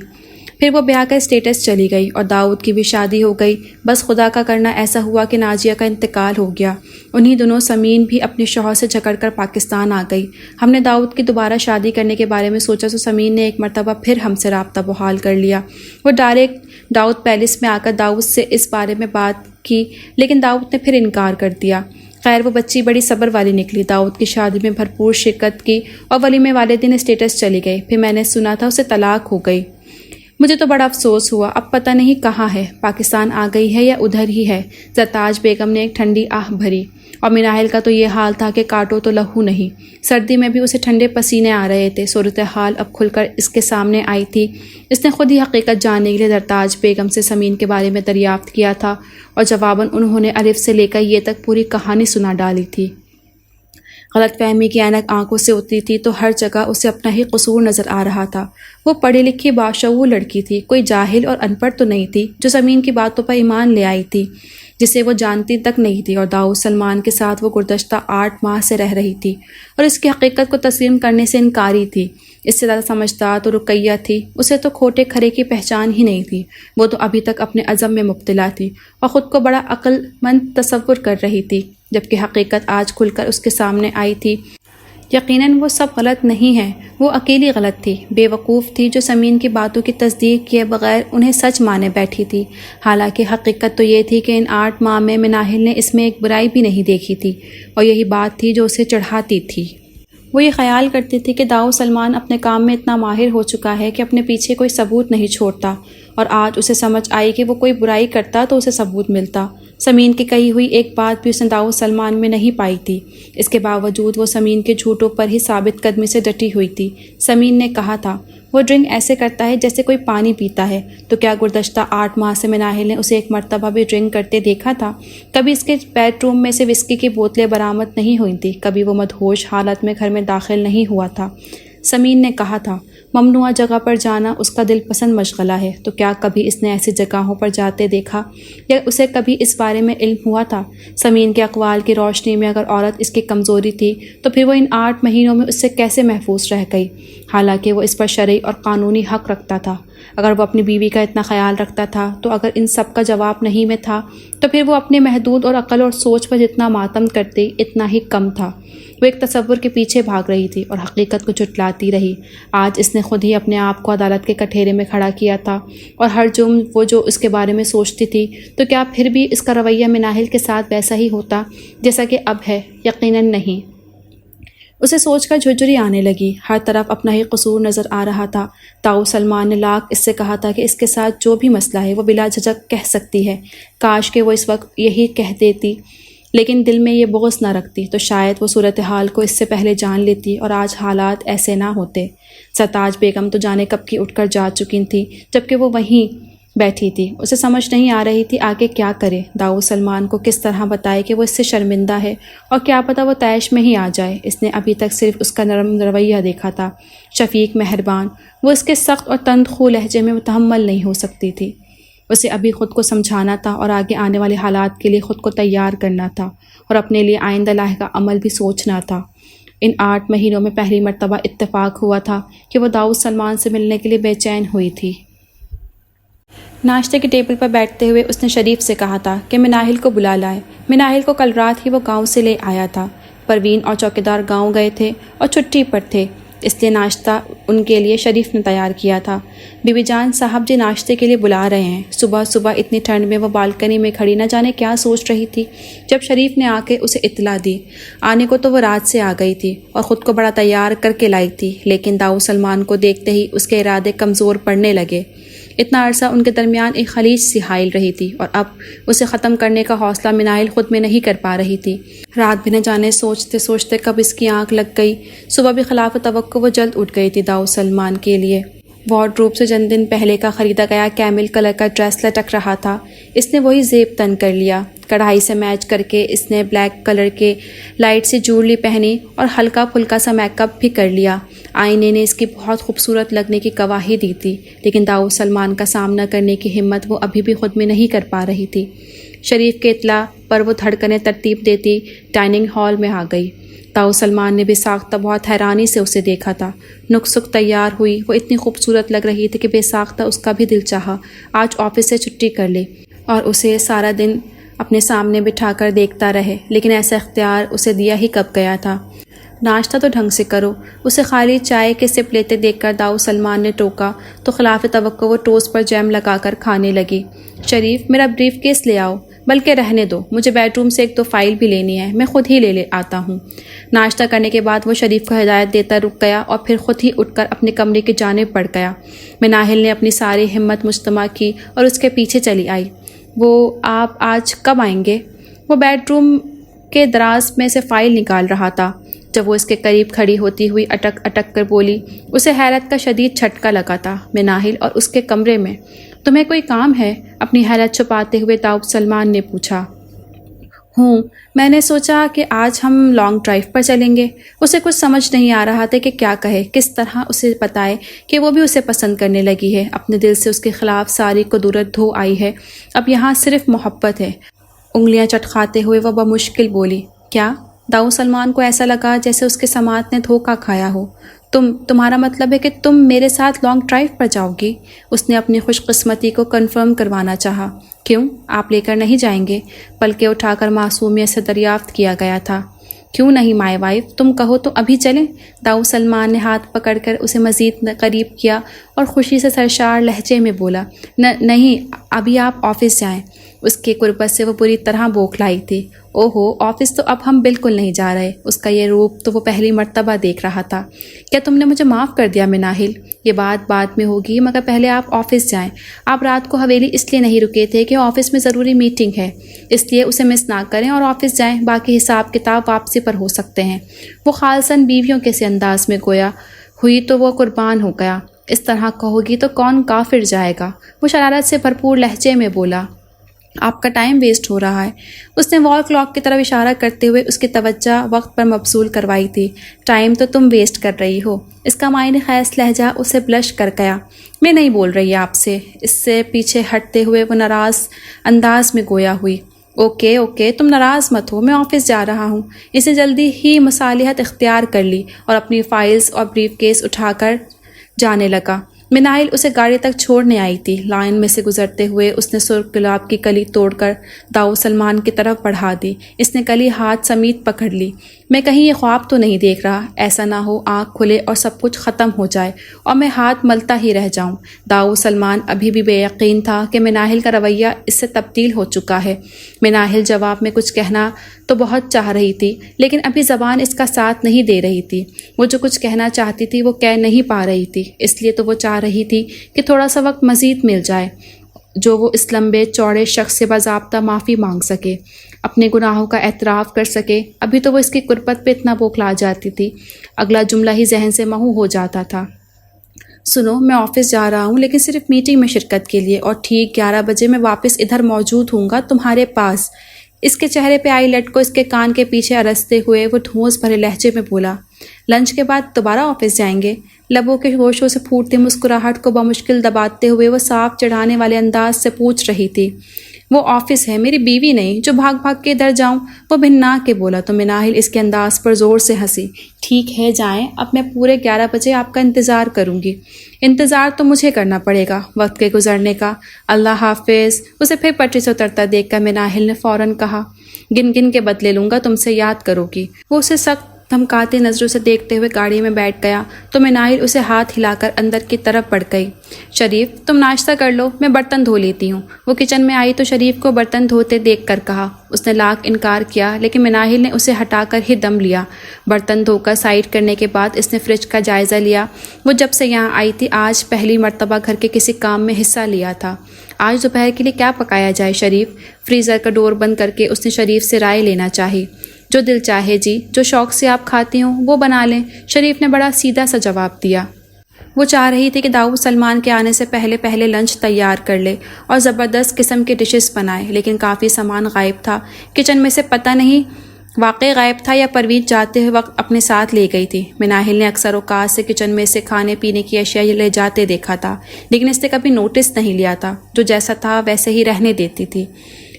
پھر وہ بیاہ کا اسٹیٹس چلی گئی اور داؤد کی بھی شادی ہو گئی۔ بس خدا کا کرنا ایسا ہوا کہ ناجیہ کا انتقال ہو گیا۔ انہی دنوں سمین بھی اپنے شوہر سے جھگڑ کر پاکستان آ گئی۔ ہم نے داؤد کی دوبارہ شادی کرنے کے بارے میں سوچا تو سمین نے ایک مرتبہ پھر ہم سے رابطہ بحال کر لیا۔ وہ ڈائریکٹ داؤد پیلس میں آ کر داؤد سے اس بارے میں بات کی، لیکن داؤد نے پھر انکار کر دیا۔ خیر وہ بچی بڑی صبر والی نکلی، داؤد کی شادی میں بھرپور شرکت کی اور ولیمے والے دن اسٹیٹس چلی گئی۔ پھر میں نے سنا تھا اسے طلاق ہو گئی۔ مجھے تو بڑا افسوس ہوا، اب پتہ نہیں کہاں ہے، پاکستان آ گئی ہے یا ادھر ہی ہے۔ زرتاج بیگم نے ایک ٹھنڈی آہ بھری، اور مناہل کا تو یہ حال تھا کہ کاٹو تو لہو نہیں۔ سردی میں بھی اسے ٹھنڈے پسینے آ رہے تھے۔ صورتحال اب کھل کر اس کے سامنے آئی تھی۔ اس نے خود ہی حقیقت جاننے کے لیے زرتاج بیگم سے سمین کے بارے میں دریافت کیا تھا، اور جواباً انہوں نے الف سے لے کر یہ تک پوری کہانی سنا ڈالی تھی۔ غلط فہمی کی اینک آنکھوں سے اتری تھی تو ہر جگہ اسے اپنا ہی قصور نظر آ رہا تھا۔ وہ پڑھی لکھی باشعور لڑکی تھی، کوئی جاہل اور ان پڑھ تو نہیں تھی جو سمین کی باتوں پر ایمان لے آئی تھی، جسے وہ جانتی تک نہیں تھی۔ اور داؤد سلمان کے ساتھ وہ گزشتہ 8 ماہ سے رہ رہی تھی اور اس کی حقیقت کو تسلیم کرنے سے انکاری تھی۔ اس سے زیادہ سمجھدار تو رقیہ تھی، اسے تو کھوٹے کھرے کی پہچان ہی نہیں تھی۔ وہ تو ابھی تک اپنے عزم میں مبتلا تھی اور خود کو بڑا عقل مند تصور کر رہی تھی، جبکہ حقیقت آج کھل کر اس کے سامنے آئی تھی۔ یقیناً وہ سب غلط نہیں ہے، وہ اکیلی غلط تھی، بے وقوف تھی، جو سمین کی باتوں کی تصدیق کیے بغیر انہیں سچ مانے بیٹھی تھی۔ حالانکہ حقیقت تو یہ تھی کہ ان 8 ماہ میں مناہل نے اس میں ایک برائی بھی نہیں دیکھی تھی، اور یہی بات تھی جو اسے چڑھاتی تھی۔ وہ یہ خیال کرتی تھی کہ داؤد سلمان اپنے کام میں اتنا ماہر ہو چکا ہے کہ اپنے پیچھے کوئی ثبوت نہیں چھوڑتا، اور آج اسے سمجھ آئی کہ وہ کوئی برائی کرتا تو اسے ثبوت ملتا۔ سمین کی کہی ہوئی ایک بات بھی اس نے داؤد سلمان میں نہیں پائی تھی۔ اس کے باوجود وہ سمین کے جھوٹوں پر ہی ثابت قدمی سے ڈٹی ہوئی تھی۔ سمین نے کہا تھا وہ ڈرنک ایسے کرتا ہے جیسے کوئی پانی پیتا ہے، تو کیا گزشتہ 8 ماہ سے مناہل نے اسے ایک مرتبہ بھی ڈرنک کرتے دیکھا تھا؟ کبھی اس کے بیڈ روم میں سے وسکی کی بوتلیں برآمد نہیں ہوئی تھیں، کبھی وہ مدہوش حالت میں گھر میں داخل نہیں ہوا تھا۔ سمین نے کہا تھا ممنوعہ جگہ پر جانا اس کا دل پسند مشغلہ ہے، تو کیا کبھی اس نے ایسی جگہوں پر جاتے دیکھا یا اسے کبھی اس بارے میں علم ہوا تھا؟ سمین کے اقوال کی روشنی میں اگر عورت اس کی کمزوری تھی تو پھر وہ ان 8 مہینوں میں اس سے کیسے محفوظ رہ گئی؟ حالانکہ وہ اس پر شرعی اور قانونی حق رکھتا تھا۔ اگر وہ اپنی بیوی کا اتنا خیال رکھتا تھا تو اگر ان سب کا جواب نہیں میں تھا تو پھر وہ اپنے محدود اور عقل اور سوچ پر جتنا ماتم کرتی اتنا ہی کم تھا۔ وہ ایک تصور کے پیچھے بھاگ رہی تھی اور حقیقت کو جھٹلاتی رہی۔ آج اس نے خود ہی اپنے آپ کو عدالت کے کٹہرے میں کھڑا کیا تھا، اور ہر جرم وہ جو اس کے بارے میں سوچتی تھی، تو کیا پھر بھی اس کا رویہ مناہل کے ساتھ ویسا ہی ہوتا جیسا کہ اب ہے؟ یقیناً نہیں۔ اسے سوچ کر جھرجھری آنے لگی، ہر طرف اپنا ہی قصور نظر آ رہا تھا۔ داؤد سلمان نے لاکھ اس سے کہا تھا کہ اس کے ساتھ جو بھی مسئلہ ہے وہ بلا جھجک کہہ سکتی ہے۔ کاش کہ وہ اس وقت یہی کہہ دیتی، لیکن دل میں یہ بغض نہ رکھتی تو شاید وہ صورتحال کو اس سے پہلے جان لیتی اور آج حالات ایسے نہ ہوتے۔ سرتاج بیگم تو جانے کب کی اٹھ کر جا چکی تھی، جبکہ وہ وہیں بیٹھی تھی۔ اسے سمجھ نہیں آ رہی تھی آگے کیا کرے، داؤد سلمان کو کس طرح بتائے کہ وہ اس سے شرمندہ ہے، اور کیا پتہ وہ طیش میں ہی آ جائے۔ اس نے ابھی تک صرف اس کا نرم رویہ دیکھا تھا، شفیق، مہربان۔ وہ اس کے سخت اور تند خو لہجے میں متحمل نہیں ہو سکتی تھی۔ اسے ابھی خود کو سمجھانا تھا اور آگے آنے والے حالات کے لیے خود کو تیار کرنا تھا، اور اپنے لیے آئندہ لاحقہ عمل بھی سوچنا تھا۔ ان 8 مہینوں میں پہلی مرتبہ اتفاق ہوا تھا کہ وہ داؤد سلمان سے ملنے کے لیے بے چین ہوئی تھی۔ ناشتے کے ٹیبل پر بیٹھتے ہوئے اس نے شریف سے کہا تھا کہ مناہل کو بلا لائے۔ مناہل کو کل رات ہی وہ گاؤں سے لے آیا تھا۔ پروین اور چوکیدار گاؤں گئے تھے اور چھٹی پر تھے، اس لیے ناشتہ ان کے لیے شریف نے تیار کیا تھا۔ بی بی جان، صاحب جی ناشتے کے لیے بلا رہے ہیں۔ صبح صبح اتنی ٹھنڈ میں وہ بالکنی میں کھڑی نہ جانے کیا سوچ رہی تھی۔ جب شریف نے آ کے اسے اطلاع دی، آنے کو تو وہ رات سے آ گئی تھی اور خود کو بڑا تیار کر کے لائی تھی، لیکن داؤد سلمان کو دیکھتے ہی اس کے ارادے کمزور پڑنے لگے۔ اتنا عرصہ ان کے درمیان ایک خلیج سی حائل رہی تھی، اور اب اسے ختم کرنے کا حوصلہ مناہل خود میں نہیں کر پا رہی تھی۔ رات بھی نہ جانے سوچتے سوچتے کب اس کی آنکھ لگ گئی۔ صبح بھی خلاف توقع وہ جلد اٹھ گئی تھی داؤد سلمان کے لیے۔ وارڈروب سے چند دن پہلے کا خریدا گیا کیمل کلر کا ڈریس لٹک رہا تھا، اس نے وہی زیب تن کر لیا۔ کڑھائی سے میچ کر کے اس نے بلیک کلر کے لائٹ سی جوڑلی پہنی اور ہلکا پھلکا سا میک اپ بھی کر لیا۔ آئینے نے اس کی بہت خوبصورت لگنے کی گواہی دی تھی، لیکن داؤد سلمان کا سامنا کرنے کی ہمت وہ ابھی بھی خود میں نہیں کر پا رہی تھی۔ شریف کے اطلاع پر وہ دھڑکنیں ترتیب دیتی ڈائننگ ہال میں آ گئی۔ داؤد سلمان نے بے ساختہ بہت حیرانی سے اسے دیکھا تھا۔ نک سک تیار ہوئی، وہ اتنی خوبصورت لگ رہی تھی کہ بے ساختہ اس کا بھی دل چاہا آج آفس سے چھٹی کر لے اور اسے سارا دن اپنے سامنے بٹھا کر دیکھتا رہے، لیکن ایسا اختیار اسے دیا ہی کب گیا تھا۔ ناشتہ تو ڈھنگ سے کرو، اسے خالی چائے کے سپ لیتے دیکھ کر داؤد سلمان نے ٹوکا تو خلاف توقع وہ ٹوسٹ پر جیم لگا کر کھانے لگی۔ شریف، میرا بریف کیس لے آؤ، بلکہ رہنے دو، مجھے بیڈ روم سے 1-2 فائل بھی لینی ہے، میں خود ہی لے آتا ہوں۔ ناشتہ کرنے کے بعد وہ شریف کو ہدایت دیتا رک گیا اور پھر خود ہی اٹھ کر اپنے کمرے کی جانب بڑھ گیا۔ مناہل نے اپنی ساری ہمت مجتمع کی اور اس کے پیچھے چلی آئی۔ آپ آج کب آئیں گے؟ وہ بیڈ روم کے دراز میں سے فائل نکال رہا تھا جب وہ اس کے قریب کھڑی ہوتی ہوئی اٹک اٹک کر بولی۔ اسے حیرت کا شدید جھٹکا لگا تھا۔ مناہل اور اس کے کمرے میں؟ تمہیں کوئی کام ہے؟ اپنی حیرت چھپاتے ہوئے داؤد سلمان نے پوچھا۔ میں نے سوچا کہ آج ہم لانگ ڈرائیو پر چلیں گے۔ اسے کچھ سمجھ نہیں آ رہا تھا کہ کیا کہے، کس طرح اسے بتائے کہ وہ بھی اسے پسند کرنے لگی ہے، اپنے دل سے اس کے خلاف ساری قدرت دھو آئی ہے، اب یہاں صرف محبت ہے۔ انگلیاں چٹکھاتے ہوئے وہ بمشکل بولی، کیا؟ داؤد سلمان کو ایسا لگا جیسے اس کے سماعت نے دھوکہ کھایا ہو۔ تمہارا مطلب ہے کہ تم میرے ساتھ لانگ ڈرائیو پر جاؤ گی؟ اس نے اپنی خوش قسمتی کو کنفرم کروانا چاہا۔ کیوں، آپ لے کر نہیں جائیں گے؟ پلکیں اٹھا کر معصومیت سے دریافت کیا گیا تھا۔ کیوں نہیں مائی وائف، تم کہو تو ابھی چلیں۔ داؤد سلمان نے ہاتھ پکڑ کر اسے مزید قریب کیا اور خوشی سے سرشار لہجے میں بولا، نہیں، ابھی آپ آفس جائیں۔ اس کے قربت سے وہ پوری طرح بوکھلائی تھی۔ اوہو، آفس تو اب ہم بالکل نہیں جا رہے۔ اس کا یہ روپ تو وہ پہلی مرتبہ دیکھ رہا تھا۔ کیا تم نے مجھے معاف کر دیا مناہل؟ یہ بات بعد میں ہوگی، مگر پہلے آپ آفس جائیں۔ آپ رات کو حویلی اس لیے نہیں رکے تھے کہ آفس میں ضروری میٹنگ ہے، اس لیے اسے مس نہ کریں اور آفس جائیں، باقی حساب کتاب واپسی پر ہو سکتے ہیں۔ وہ خالصاً بیویوں کے سے انداز میں گویا ہوئی تو وہ قربان ہو گیا۔ اس طرح کہو گی تو کون کافر جائے گا؟ وہ شرارت سے بھرپور لہجے میں بولا۔ آپ کا ٹائم ویسٹ ہو رہا ہے۔ اس نے وال کلاک کی طرف اشارہ کرتے ہوئے اس کی توجہ وقت پر مبذول کروائی تھی۔ ٹائم تو تم ویسٹ کر رہی ہو۔ اس کا معنی خیز لہجہ اسے بلش کر گیا۔ میں نہیں بول رہی آپ سے۔ اس سے پیچھے ہٹتے ہوئے وہ ناراض انداز میں گویا ہوئی۔ اوکے تم ناراض مت ہو، میں آفس جا رہا ہوں۔ اس نے جلدی ہی مصالحت اختیار کر لی اور اپنی فائلز اور بریف کیس اٹھا کر جانے لگا۔ مناہل اسے گاڑی تک چھوڑنے آئی تھی۔ لائن میں سے گزرتے ہوئے اس نے سرخ گلاب کی کلی توڑ کر داؤ سلمان کی طرف بڑھا دی۔ اس نے کلی ہاتھ سمیت پکڑ لی۔ میں کہیں یہ خواب تو نہیں دیکھ رہا؟ ایسا نہ ہو آنکھ کھلے اور سب کچھ ختم ہو جائے اور میں ہاتھ ملتا ہی رہ جاؤں۔ داؤ سلمان ابھی بھی بے یقین تھا کہ مناہل کا رویہ اس سے تبدیل ہو چکا ہے۔ مناہل جواب میں کچھ کہنا تو بہت چاہ رہی تھی، لیکن ابھی زبان اس کا ساتھ نہیں دے رہی تھی۔ وہ جو کچھ کہنا چاہتی تھی وہ کہہ نہیں پا رہی تھی، اس لیے تو وہ چاہ رہی تھی کہ تھوڑا سا وقت مزید مل جائے جو وہ اس لمبے چوڑے شخص سے باضابطہ معافی مانگ سکے، اپنے گناہوں کا اعتراف کر سکے۔ ابھی تو وہ اس کی قربت پہ اتنا بوکھلا جاتی تھی، اگلا جملہ ہی ذہن سے محو ہو جاتا تھا۔ سنو، میں آفس جا رہا ہوں لیکن صرف میٹنگ میں شرکت کے لیے، اور ٹھیک 11 بجے میں واپس ادھر موجود ہوں گا تمہارے پاس۔ اس کے چہرے پہ آئی لٹ کو اس کے کان کے پیچھے ارستے ہوئے وہ ٹھونس بھرے لہجے میں بولا۔ لنچ کے بعد دوبارہ آفس جائیں گے؟ لبوں کے گوشوں سے پھوٹتی مسکراہٹ کو بمشکل دباتے ہوئے وہ صاف چڑھانے والے انداز سے پوچھ رہی تھی۔ وہ آفس ہے، میری بیوی نہیں جو بھاگ بھاگ کے ادھر جاؤں، وہ بھننا کے بولا تو مناہل اس کے انداز پر زور سے ہنسی۔ ٹھیک ہے جائیں، اب میں پورے 11 بجے آپ کا انتظار کروں گی۔ انتظار تو مجھے کرنا پڑے گا وقت کے گزرنے کا۔ اللہ حافظ۔ اسے پھر پٹری سے اترتا دیکھ کر مناہل نے فوراً کہا، گن گن کے بدلے لوں گا، تم سے یاد کرو گی۔ وہ اسے سخت دھمکاتی نظروں سے دیکھتے ہوئے گاڑی میں بیٹھ گیا تو مناہل اسے ہاتھ ہلا کر اندر کی طرف بڑھ گئی۔ شریف، تم ناشتہ کر لو، میں برتن دھو لیتی ہوں۔ وہ کچن میں آئی تو شریف کو برتن دھوتے دیکھ کر کہا۔ اس نے لاکھ انکار کیا، لیکن مناہل نے اسے ہٹا کر ہی دم لیا۔ برتن دھو کر سائڈ کرنے کے بعد اس نے فریج کا جائزہ لیا۔ وہ جب سے یہاں آئی تھی آج پہلی مرتبہ گھر کے کسی کام میں حصہ لیا تھا۔ آج دوپہر کے لیے کیا پکایا جائے شریف؟ فریزر کا ڈور بند کر کے اس نے شریف سے رائے لینا چاہی۔ جو دل چاہے جی، جو شوق سے آپ کھاتی ہوں وہ بنا لیں، شریف نے بڑا سیدھا سا جواب دیا۔ وہ چاہ رہی تھی کہ داؤد سلمان کے آنے سے پہلے لنچ تیار کر لے اور زبردست قسم کے ڈشز بنائے، لیکن کافی سامان غائب تھا کچن میں سے۔ پتہ نہیں واقعی غائب تھا یا پروین جاتے ہوئے وقت اپنے ساتھ لے گئی تھی۔ مناہل نے اکثر اوقات سے کچن میں سے کھانے پینے کی اشیاء لے جاتے دیکھا تھا، لیکن اس نے کبھی نوٹس نہیں لیا تھا۔ جو جیسا تھا ویسے ہی رہنے دیتی تھی۔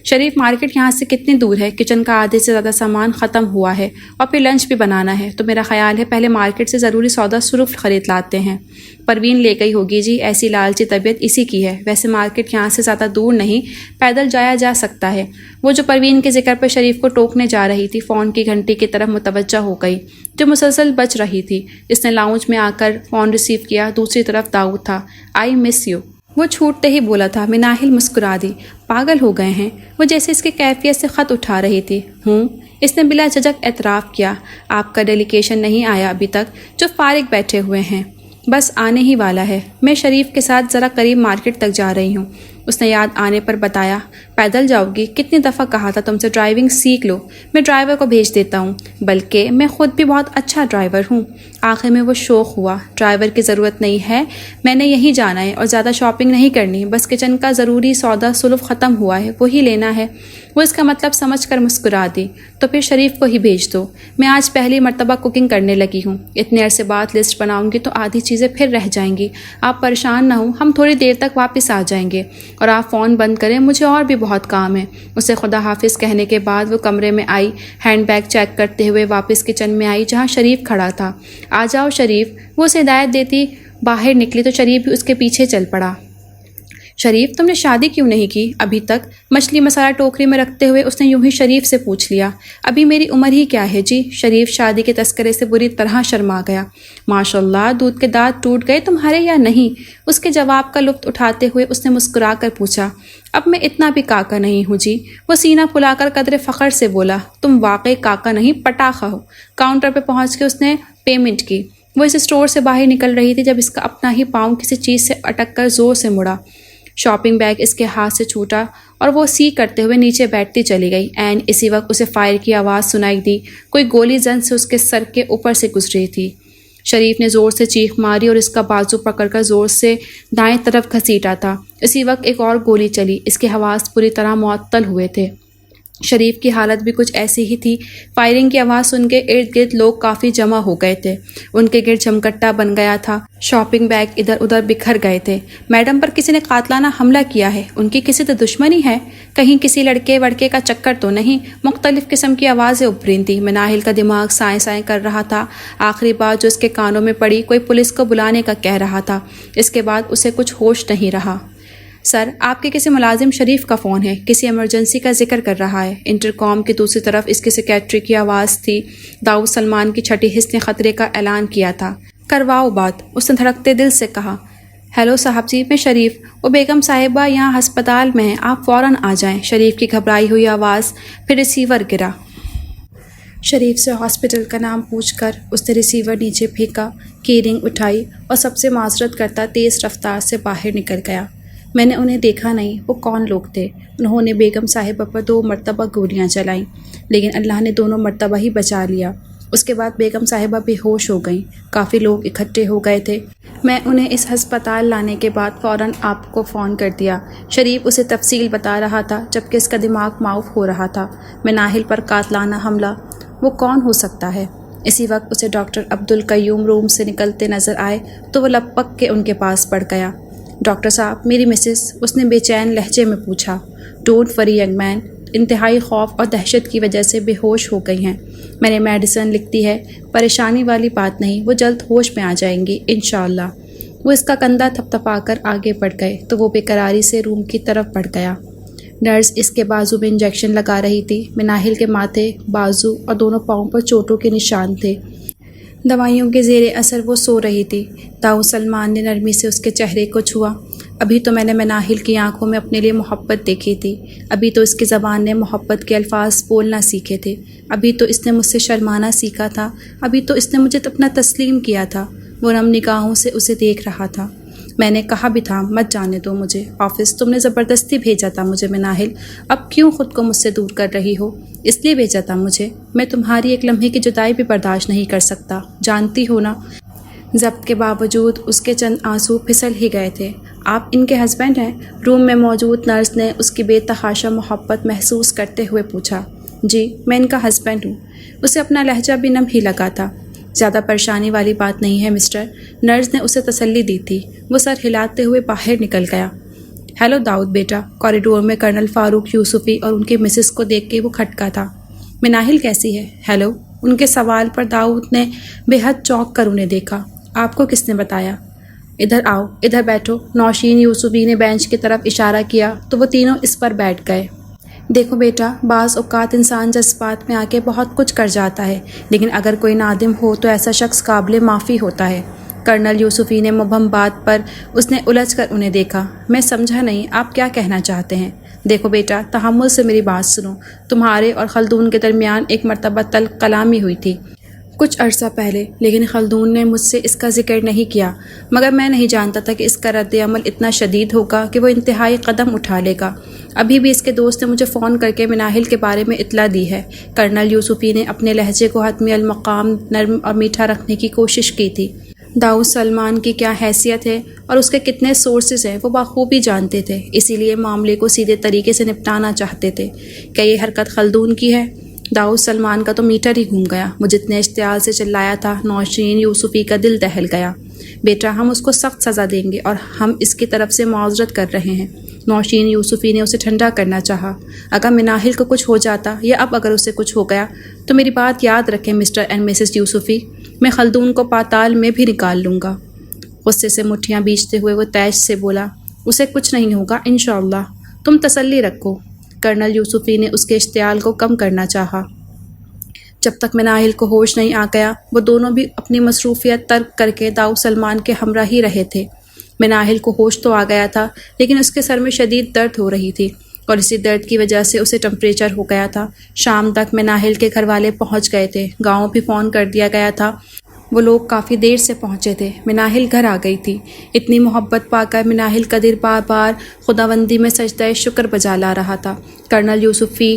شریف، مارکیٹ یہاں سے کتنی دور ہے؟ کچن کا آدھے سے زیادہ سامان ختم ہوا ہے اور پھر لنچ بھی بنانا ہے، تو میرا خیال ہے پہلے مارکیٹ سے ضروری سودا صرف خرید لاتے ہیں۔ پروین لے گئی ہوگی جی، ایسی لالچی طبیعت اسی کی ہے۔ ویسے مارکیٹ یہاں سے زیادہ دور نہیں، پیدل جایا جا سکتا ہے۔ وہ جو پروین کے ذکر پر شریف کو ٹوکنے جا رہی تھی، فون کی گھنٹی کی طرف متوجہ ہو گئی جو مسلسل بج رہی تھی۔ اس نے لاؤنج میں آ کر فون ریسیو کیا۔ دوسری طرف داؤد تھا۔ آئی مس یو، وہ چھوٹتے ہی بولا تھا۔ مناہل مسکرا دی۔ پاگل ہو گئے ہیں؟ وہ جیسے اس کی کیفیت سے خط اٹھا رہی تھی۔ اس نے بلا جھجک اعتراف کیا۔ آپ کا ڈیلیگیشن نہیں آیا ابھی تک؟ جو فارغ بیٹھے ہوئے ہیں، بس آنے ہی والا ہے۔ میں شریف کے ساتھ ذرا قریب مارکیٹ تک جا رہی ہوں۔ اس نے یاد آنے پر بتایا۔ پیدل جاؤ گی؟ کتنی دفعہ کہا تھا تم سے ڈرائیونگ سیکھ لو، میں ڈرائیور کو بھیج دیتا ہوں، بلکہ میں خود بھی بہت اچھا ڈرائیور ہوں۔ آخر میں وہ شوق ہوا۔ ڈرائیور کی ضرورت نہیں ہے، میں نے یہیں جانا ہے اور زیادہ شاپنگ نہیں کرنی، بس کچن کا ضروری سودا سلف ختم ہوا ہے، وہی لینا ہے۔ وہ اس کا مطلب سمجھ کر مسکرا دی۔ تو پھر شریف کو ہی بھیج دو، میں آج پہلی مرتبہ کوکنگ کرنے لگی ہوں۔ اتنے عرصے بعد لسٹ بناؤں گی تو آدھی چیزیں پھر رہ جائیں گی۔ آپ پریشان نہ ہوں، ہم تھوڑی دیر تک واپس آ جائیں گے، اور آپ فون بند کریں، مجھے اور بھی بہت کام ہے۔ اسے خدا حافظ کہنے کے بعد وہ کمرے میں آئی، ہینڈ بیگ چیک کرتے ہوئے واپس کچن میں آئی جہاں شریف کھڑا تھا۔ آ جاؤ شریف، وہ اسے ہدایت دیتی باہر نکلی تو شریف بھی اس کے پیچھے چل پڑا۔ شریف تم نے شادی کیوں نہیں کی ابھی تک؟ مچھلی مسالہ ٹوکری میں رکھتے ہوئے اس نے یوں ہی شریف سے پوچھ لیا۔ ابھی میری عمر ہی کیا ہے جی؟ شریف شادی کے تذکرے سے بری طرح شرما گیا۔ ماشاء اللہ، دودھ کے دانت ٹوٹ گئے تمہارے یا نہیں؟ اس کے جواب کا لطف اٹھاتے ہوئے اس نے مسکرا کر پوچھا۔ اب میں اتنا بھی کاکا نہیں ہوں جی، وہ سینہ پھلا کر قدر فخر سے بولا۔ تم واقعی کاکا نہیں پٹاخہ ہو۔ کاؤنٹر پہ پہنچ کے اس نے پیمنٹ کی۔ وہ اس اسٹور سے باہر نکل رہی تھی جب اس کا اپنا ہی پاؤں کسی چیز سے اٹک کر زور سے مڑا۔ شاپنگ بیگ اس کے ہاتھ سے چھوٹا اور وہ سی کرتے ہوئے نیچے بیٹھتی چلی گئی۔ عین اسی وقت اسے فائر کی آواز سنائی دی۔ کوئی گولی زن سے اس کے سر کے اوپر سے گزری تھی۔ شریف نے زور سے چیخ ماری اور اس کا بازو پکڑ کر زور سے دائیں طرف گھسیٹا تھا۔ اسی وقت ایک اور گولی چلی۔ اس کے حواس پوری طرح معطل ہوئے تھے۔ شریف کی حالت بھی کچھ ایسی ہی تھی۔ فائرنگ کی آواز سن کے ارد گرد لوگ کافی جمع ہو گئے تھے۔ ان کے گرد جمکٹا بن گیا تھا۔ شاپنگ بیگ ادھر ادھر بکھر گئے تھے۔ میڈم پر کسی نے قاتلانہ حملہ کیا ہے؟ ان کی کسی سے دشمنی ہے؟ کہیں کسی لڑکے وڑکے کا چکر تو نہیں؟ مختلف قسم کی آوازیں ابھری تھیں۔ مناہل کا دماغ سائیں سائیں کر رہا تھا۔ آخری بات جو اس کے کانوں میں پڑی، کوئی پولیس کو بلانے کا کہہ رہا تھا۔ اس کے بعد اسے کچھ ہوش نہیں رہا۔ سر، آپ کے کسی ملازم شریف کا فون ہے، کسی ایمرجنسی کا ذکر کر رہا ہے۔ انٹرکام کی دوسری طرف اس کی سیکریٹری کی آواز تھی۔ داؤد سلمان کی چھٹی حص نے خطرے کا اعلان کیا تھا۔ کرواؤ بات، اس نے دھڑکتے دل سے کہا۔ ہیلو صاحب جی، میں شریف، وہ بیگم صاحبہ یہاں ہسپتال میں ہیں، آپ فوراً آ جائیں۔ شریف کی گھبرائی ہوئی آواز، پھر ریسیور گرا۔ شریف سے ہاسپٹل کا نام پوچھ کر اس نے ریسیور نیچے پھینکا، کی رنگ اٹھائی اور سب سے معذرت کرتا تیز رفتار سے باہر نکل گیا۔ میں نے انہیں دیکھا نہیں، وہ کون لوگ تھے؟ انہوں نے بیگم صاحبہ پر 2 مرتبہ گولیاں چلائیں، لیکن اللہ نے دونوں مرتبہ ہی بچا لیا۔ اس کے بعد بیگم صاحبہ بے ہوش ہو گئیں۔ کافی لوگ اکٹھے ہو گئے تھے۔ میں انہیں اس ہسپتال لانے کے بعد فوراً آپ کو فون کر دیا۔ شریف اسے تفصیل بتا رہا تھا جبکہ اس کا دماغ معاف ہو رہا تھا۔ مناہل پر قاتلانہ حملہ، وہ کون ہو سکتا ہے؟ اسی وقت اسے ڈاکٹر عبدالقیوم روم سے نکلتے نظر آئے تو وہ لپک کے ان کے پاس بڑھ گیا۔ ڈاکٹر صاحب، میری مسز، اس نے بے چین لہجے میں پوچھا۔ ڈونٹ وری ینگ مین، انتہائی خوف اور دہشت کی وجہ سے بے ہوش ہو گئی ہیں۔ میں نے میڈیسن لکھ دی ہے، پریشانی والی بات نہیں، وہ جلد ہوش میں آ جائیں گی انشاءاللہ۔ وہ اس کا کندھا تھپتھپا کر آگے بڑھ گئے تو وہ بے قراری سے روم کی طرف بڑھ گیا۔ نرس اس کے بازو میں انجیکشن لگا رہی تھی۔ مناہل کے ماتھے، بازو اور دونوں پاؤں پر چوٹوں کے نشان تھے۔ دوائیوں کے زیر اثر وہ سو رہی تھی۔ داؤد سلمان نے نرمی سے اس کے چہرے کو چھوا۔ ابھی تو میں نے مناہل کی آنکھوں میں اپنے لیے محبت دیکھی تھی، ابھی تو اس کی زبان نے محبت کے الفاظ بولنا سیکھے تھے، ابھی تو اس نے مجھ سے شرمانا سیکھا تھا، ابھی تو اس نے مجھے اپنا تسلیم کیا تھا۔ وہ نم نگاہوں سے اسے دیکھ رہا تھا۔ میں نے کہا بھی تھا مت جانے دو مجھے آفس، تم نے زبردستی بھیجا تھا مجھے مناہل، اب کیوں خود کو مجھ سے دور کر رہی ہو؟ اس لیے بھیجا تھا مجھے، میں تمہاری ایک لمحے کی جدائی بھی برداشت نہیں کر سکتا، جانتی ہو نا۔ ضبط کے باوجود اس کے چند آنسو پھسل ہی گئے تھے۔ آپ ان کے ہسبینڈ ہیں؟ روم میں موجود نرس نے اس کی بے تحاشا محبت محسوس کرتے ہوئے پوچھا۔ جی، میں ان کا ہسبینڈ ہوں۔ اسے اپنا لہجہ بھی نم ہی لگا تھا۔ زیادہ پریشانی والی بات نہیں ہے مسٹر، نرس نے اسے تسلی دی تھی۔ وہ سر ہلاتے ہوئے باہر نکل گیا۔ ہیلو داؤد بیٹا، کوریڈور میں کرنل فاروق یوسفی اور ان کے مسز کو دیکھ کے وہ کھٹکا تھا۔ مناہل کیسی ہے؟ ہیلو۔ ان کے سوال پر داؤد نے بے حد چونک کر انہیں دیکھا۔ آپ کو کس نے بتایا؟ ادھر آؤ، ادھر بیٹھو۔ نوشین یوسفی نے بینچ کی طرف اشارہ کیا تو وہ تینوں اس پر بیٹھ گئے۔ دیکھو بیٹا، بعض اوقات انسان جذبات میں آ کے بہت کچھ کر جاتا ہے، لیکن اگر کوئی نادم ہو تو ایسا شخص قابل معافی ہوتا ہے۔ کرنل یوسفی نے مبہم بات پر اس نے الجھ کر انہیں دیکھا۔ میں سمجھا نہیں، آپ کیا کہنا چاہتے ہیں؟ دیکھو بیٹا، تحمل سے میری بات سنو۔ تمہارے اور خلدون کے درمیان ایک مرتبہ تلخ کلامی ہوئی تھی کچھ عرصہ پہلے، لیکن خلدون نے مجھ سے اس کا ذکر نہیں کیا، مگر میں نہیں جانتا تھا کہ اس کا رد عمل اتنا شدید ہوگا کہ وہ انتہائی قدم اٹھا لے گا۔ ابھی بھی اس کے دوست نے مجھے فون کر کے مناہل کے بارے میں اطلاع دی ہے۔ کرنل یوسفی نے اپنے لہجے کو حتمی المقام نرم اور میٹھا رکھنے کی کوشش کی تھی۔ داؤد سلمان کی کیا حیثیت ہے اور اس کے کتنے سورسز ہیں وہ بخوبی جانتے تھے، اسی لیے معاملے کو سیدھے طریقے سے نپٹانا چاہتے تھے۔ کیا یہ حرکت خلدون کی ہے؟ داؤد سلمان کا تو میٹر ہی گھوم گیا۔ وہ جتنے اشتعال سے چلایا تھا، نوشین یوسفی کا دل دہل گیا۔ بیٹا، ہم اس کو سخت سزا دیں گے اور ہم اس کی طرف سے معذرت کر رہے ہیں۔ نوشین یوسفی نے اسے ٹھنڈا کرنا چاہا۔ اگر مناہل کو کچھ ہو جاتا یا اب اگر اسے کچھ ہو گیا تو میری بات یاد رکھیں مسٹر اینڈ مسز یوسفی، میں خلدون کو پاتال میں بھی نکال لوں گا۔ غصے سے مٹھیاں بیچتے ہوئے وہ تیش سے بولا۔ اسے کچھ نہیں ہوگا انشاءاللہ، تم تسلی رکھو۔ کرنل یوسفی نے اس کے اشتعال کو کم کرنا چاہا۔ جب تک مناہل کو ہوش نہیں آ گیا وہ دونوں بھی اپنی مصروفیت ترک کر کے داؤد سلمان کے ہمراہ ہی رہے تھے۔ مناہل کو ہوش تو آ گیا تھا لیکن اس کے سر میں شدید درد ہو رہی تھی اور اسی درد کی وجہ سے اسے ٹمپریچر ہو گیا تھا۔ شام تک مناہل کے گھر والے پہنچ گئے تھے، گاؤں بھی فون کر دیا گیا تھا، وہ لوگ کافی دیر سے پہنچے تھے۔ مناہل گھر آ گئی تھی۔ اتنی محبت پا کر مناہل قدیر بار بار خداوندی میں سجدہ شکر بجا لا رہا تھا۔ کرنل یوسفی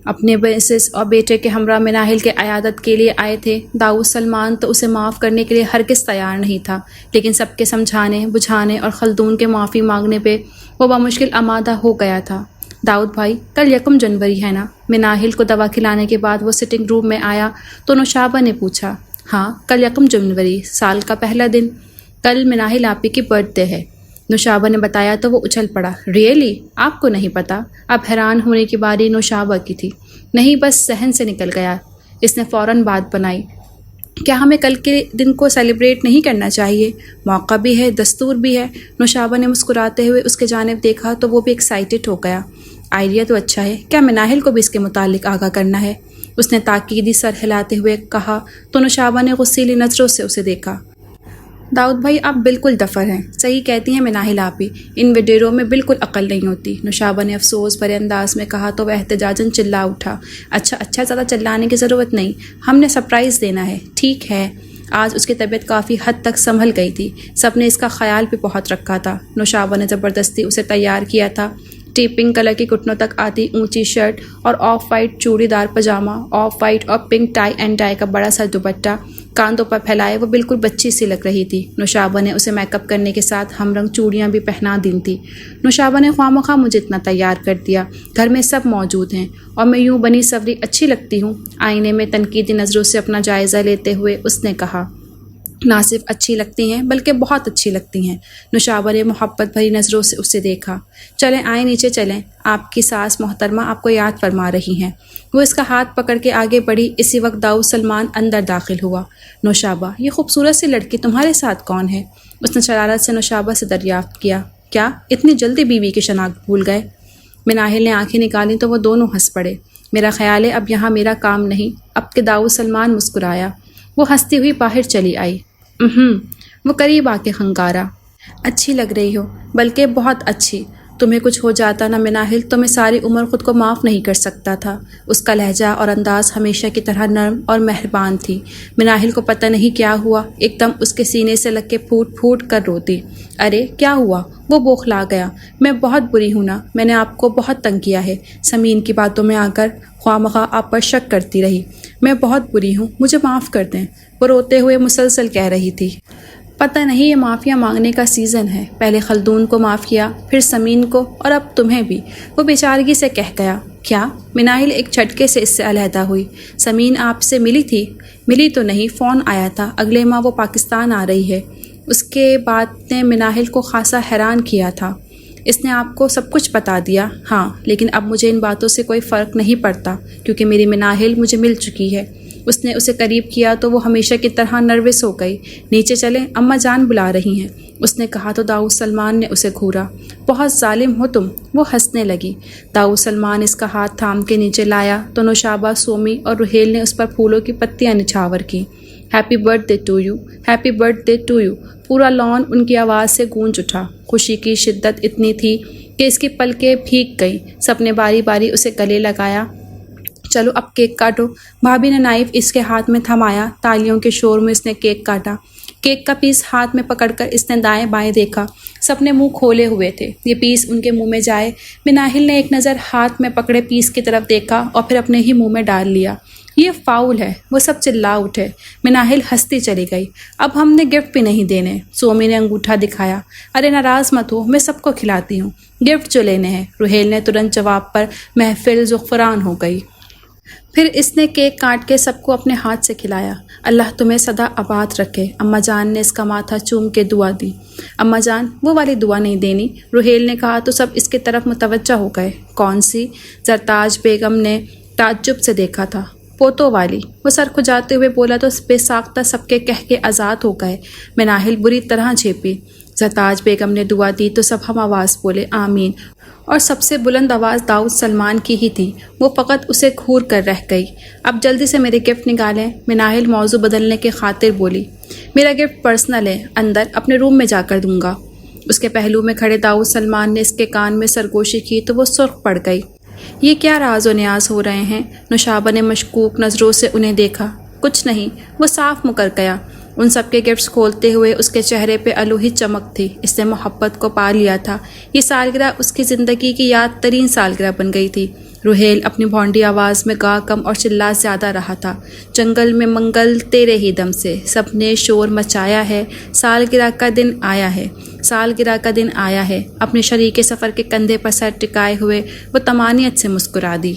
اپنے مسز اور بیٹے کے ہمراہ مناہل کے عیادت کے لیے آئے تھے۔ داؤد سلمان تو اسے معاف کرنے کے لیے ہرگز تیار نہیں تھا، لیکن سب کے سمجھانے بجھانے اور خلدون کے معافی مانگنے پہ وہ بمشکل آمادہ ہو گیا تھا۔ داؤد بھائی، کل 1 جنوری ہے نا؟ مناہل کو دوا کھلانے کے بعد وہ سٹنگ روم میں آیا تو نوشابہ نے پوچھا۔ ہاں، کل 1 جنوری، سال کا پہلا دن۔ کل مناہل آپی کی برتھ ڈے ہے، نوشابہ نے بتایا تو وہ اچھل پڑا۔ ریئلی؟ آپ کو نہیں پتا؟ اب حیران ہونے کی باری نوشابہ کی تھی۔ نہیں، بس ذہن سے نکل گیا۔ اس نے فوراً بات بنائی۔ کیا ہمیں کل کے دن کو سیلیبریٹ نہیں کرنا چاہیے؟ موقع بھی ہے، دستور بھی ہے۔ نوشابہ نے مسکراتے ہوئے اس کے جانب دیکھا تو وہ بھی ایکسائٹڈ ہو گیا۔ آئیڈیا تو اچھا ہے، کیا مناہل کو بھی اس کے متعلق آگاہ کرنا ہے؟ اس نے تاکیدی سر ہلاتے ہوئے کہا تو نوشابہ نے غصیلی نظروں سے اسے دیکھا۔ داؤد بھائی، آپ بالکل دفر ہیں، صحیح کہتی ہیں مناہل آپی، ان وڈیروں میں بالکل عقل نہیں ہوتی۔ نوشابہ نے افسوس بھرے انداز میں کہا تو وہ احتجاجاً چلا اٹھا۔ اچھا، زیادہ چلانے کی ضرورت نہیں، ہم نے سرپرائز دینا ہے۔ ٹھیک ہے۔ آج اس کی طبیعت کافی حد تک سنبھل گئی تھی، سب نے اس کا خیال بھی بہت رکھا تھا۔ نوشابہ نے زبردستی اسے تیار کیا تھا۔ پنک کلر کی گھٹنوں تک آتی اونچی شرٹ اور آف وائٹ چوڑی دار پاجامہ، آف وائٹ اور پنک ٹائی اینڈ ڈائی کا بڑا سا دوپٹہ کاندھوں پر پھیلائے وہ بالکل بچی سی لگ رہی تھی۔ نوشابہ نے اسے میک اپ کرنے کے ساتھ ہم رنگ چوڑیاں بھی پہنا دی تھیں۔ نوشابہ نے خواہ مخواہ مجھے اتنا تیار کر دیا، گھر میں سب موجود ہیں اور میں یوں بنی سوری اچھی لگتی ہوں؟ آئینے میں تنقیدی نظروں سے اپنا جائزہ لیتے ہوئے اس نے کہا۔ نہ صرف اچھی لگتی ہیں بلکہ بہت اچھی لگتی ہیں۔ نوشابہ نے محبت بھری نظروں سے اسے دیکھا۔ چلیں، آئیں نیچے چلیں، آپ کی ساس محترمہ آپ کو یاد فرما رہی ہیں۔ وہ اس کا ہاتھ پکڑ کے آگے بڑھی۔ اسی وقت داؤد سلمان اندر داخل ہوا۔ نوشابہ، یہ خوبصورت سی لڑکی تمہارے ساتھ کون ہے؟ اس نے شرارت سے نوشابہ سے دریافت کیا۔ کیا اتنی جلدی بیوی کی شناخت بھول گئے؟ مناہل نے آنکھیں نکالیں تو وہ دونوں ہنس پڑے۔ میرا خیال ہے اب یہاں میرا کام نہیں، اب کہ داؤد سلمان مسکرایا۔ وہ ہنستی ہوئی باہر چلی آئی۔ وہ قریب آ کے خنکارا۔ اچھی لگ رہی ہو، بلکہ بہت اچھی۔ تمہیں کچھ ہو جاتا نا مناہل تو میں ساری عمر خود کو معاف نہیں کر سکتا تھا۔ اس کا لہجہ اور انداز ہمیشہ کی طرح نرم اور مہربان تھی۔ مناہل کو پتہ نہیں کیا ہوا، ایک دم اس کے سینے سے لگ کے پھوٹ پھوٹ کر روتی۔ ارے کیا ہوا؟ وہ بوکھلا گیا۔ میں بہت بری ہوں نا، میں نے آپ کو بہت تنگ کیا ہے، سمین کی باتوں میں آ کر خواہ مخواہ آپ پر شک کرتی رہی۔ میں بہت بری ہوں، مجھے معاف کر دیں، وہ روتے ہوئے مسلسل کہہ رہی تھی۔ پتہ نہیں یہ معافیاں مانگنے کا سیزن ہے، پہلے خلدون کو معاف کیا، پھر سمین کو، اور اب تمہیں بھی، وہ بیچارگی سے کہہ گیا۔ کیا؟ مناہل ایک جھٹکے سے اس سے علیحدہ ہوئی۔ سمین آپ سے ملی تھی؟ ملی تو نہیں، فون آیا تھا، اگلے ماہ وہ پاکستان آ رہی ہے۔ اس کے بات نے مناہل کو خاصا حیران کیا تھا۔ اس نے آپ کو سب کچھ بتا دیا؟ ہاں، لیکن اب مجھے ان باتوں سے کوئی فرق نہیں پڑتا کیونکہ میری مناہل مجھے مل چکی ہے۔ اس نے اسے قریب کیا تو وہ ہمیشہ کی طرح نروس ہو گئی۔ نیچے چلیں، اماں جان بلا رہی ہیں، اس نے کہا تو داؤد سلمان نے اسے گھورا۔ بہت ظالم ہو تم، وہ ہنسنے لگی۔ داؤد سلمان اس کا ہاتھ تھام کے نیچے لایا تو نوشابہ، سومی اور رحیل نے اس پر پھولوں کی پتیاں نچھاور کی۔ Happy birthday to you, happy birthday to you. پورا لان ان کی آواز سے گونج اٹھا۔ خوشی کی شدت اتنی تھی کہ اس کی پلکیں بھیگ گئیں۔ سب نے باری باری اسے گلے لگایا۔ چلو اب کیک کاٹو۔ بھابھی نے نائف اس کے ہاتھ میں تھمایا۔ تالیوں کے شور میں اس نے کیک کاٹا۔ کیک کا پیس ہاتھ میں پکڑ کر اس نے دائیں بائیں دیکھا۔ سب نے منہ کھولے ہوئے تھے، یہ پیس ان کے منہ میں جائے۔ مناہل نے ایک نظر ہاتھ میں پکڑے پیس کی طرف دیکھا اور پھر اپنے ہی منہ میں ڈال لیا۔ یہ فاؤل ہے، وہ سب چلا اٹھے۔ مناہل ہنستی چلی گئی۔ اب ہم نے گفٹ بھی نہیں دینے، سومی نے انگوٹھا دکھایا۔ ارے ناراض مت ہو، میں سب کو کھلاتی ہوں، گفٹ جو لینے ہیں۔ رحیل نے ترنت جواب پر محفل زعفران ہو گئی۔ پھر اس نے کیک کاٹ کے سب کو اپنے ہاتھ سے کھلایا۔ اللہ تمہیں سدا آباد رکھے، اماں جان نے اس کا ماتھا چوم کے دعا دی۔ اماں جان، وہ والی دعا نہیں دینی، رحیل نے کہا تو سب اس کی طرف متوجہ ہو گئے۔ کون سی؟ زرتاج بیگم نے تعجب سے دیکھا تھا۔ پوتوں والی۔ وہ سر کھجاتے ہوئے بولا تو بے ساختہ سب کے کہہ کے آزاد ہو گئے۔ مناہل بری طرح جھیپی۔ زرتاج بیگم نے دعا دی تو سب ہم آواز بولے آمین، اور سب سے بلند آواز داؤد سلمان کی ہی تھی۔ وہ فقط اسے گھور کر رہ گئی۔ اب جلدی سے میرے گفٹ نکالیں۔ مناہل موضوع بدلنے کے خاطر بولی۔ میرا گفٹ پرسنل ہے، اندر اپنے روم میں جا کر دوں گا۔ اس کے پہلو میں کھڑے داؤد سلمان نے اس کے کان میں سرگوشی کی تو وہ سرخ پڑ گئی۔ یہ کیا راز و نیاز ہو رہے ہیں؟ نوشابہ نے مشکوک نظروں سے انہیں دیکھا۔ کچھ نہیں، وہ صاف مکر گیا۔ ان سب کے گفٹس کھولتے ہوئے اس کے چہرے پہ الوہی چمک تھی۔ اس نے محبت کو پا لیا تھا۔ یہ سالگرہ اس کی زندگی کی یاد ترین سالگرہ بن گئی تھی۔ روہیل اپنی بھونڈی آواز میں گا کم اور چلا زیادہ رہا تھا۔ جنگل میں منگل تیرے ہی دم سے، سب نے شور مچایا ہے، سالگرہ کا دن آیا ہے، سالگرہ کا دن آیا ہے۔ اپنے شریک سفر کے کندھے پر سر ٹکائے ہوئے وہ طمانینت سے مسکرا دی۔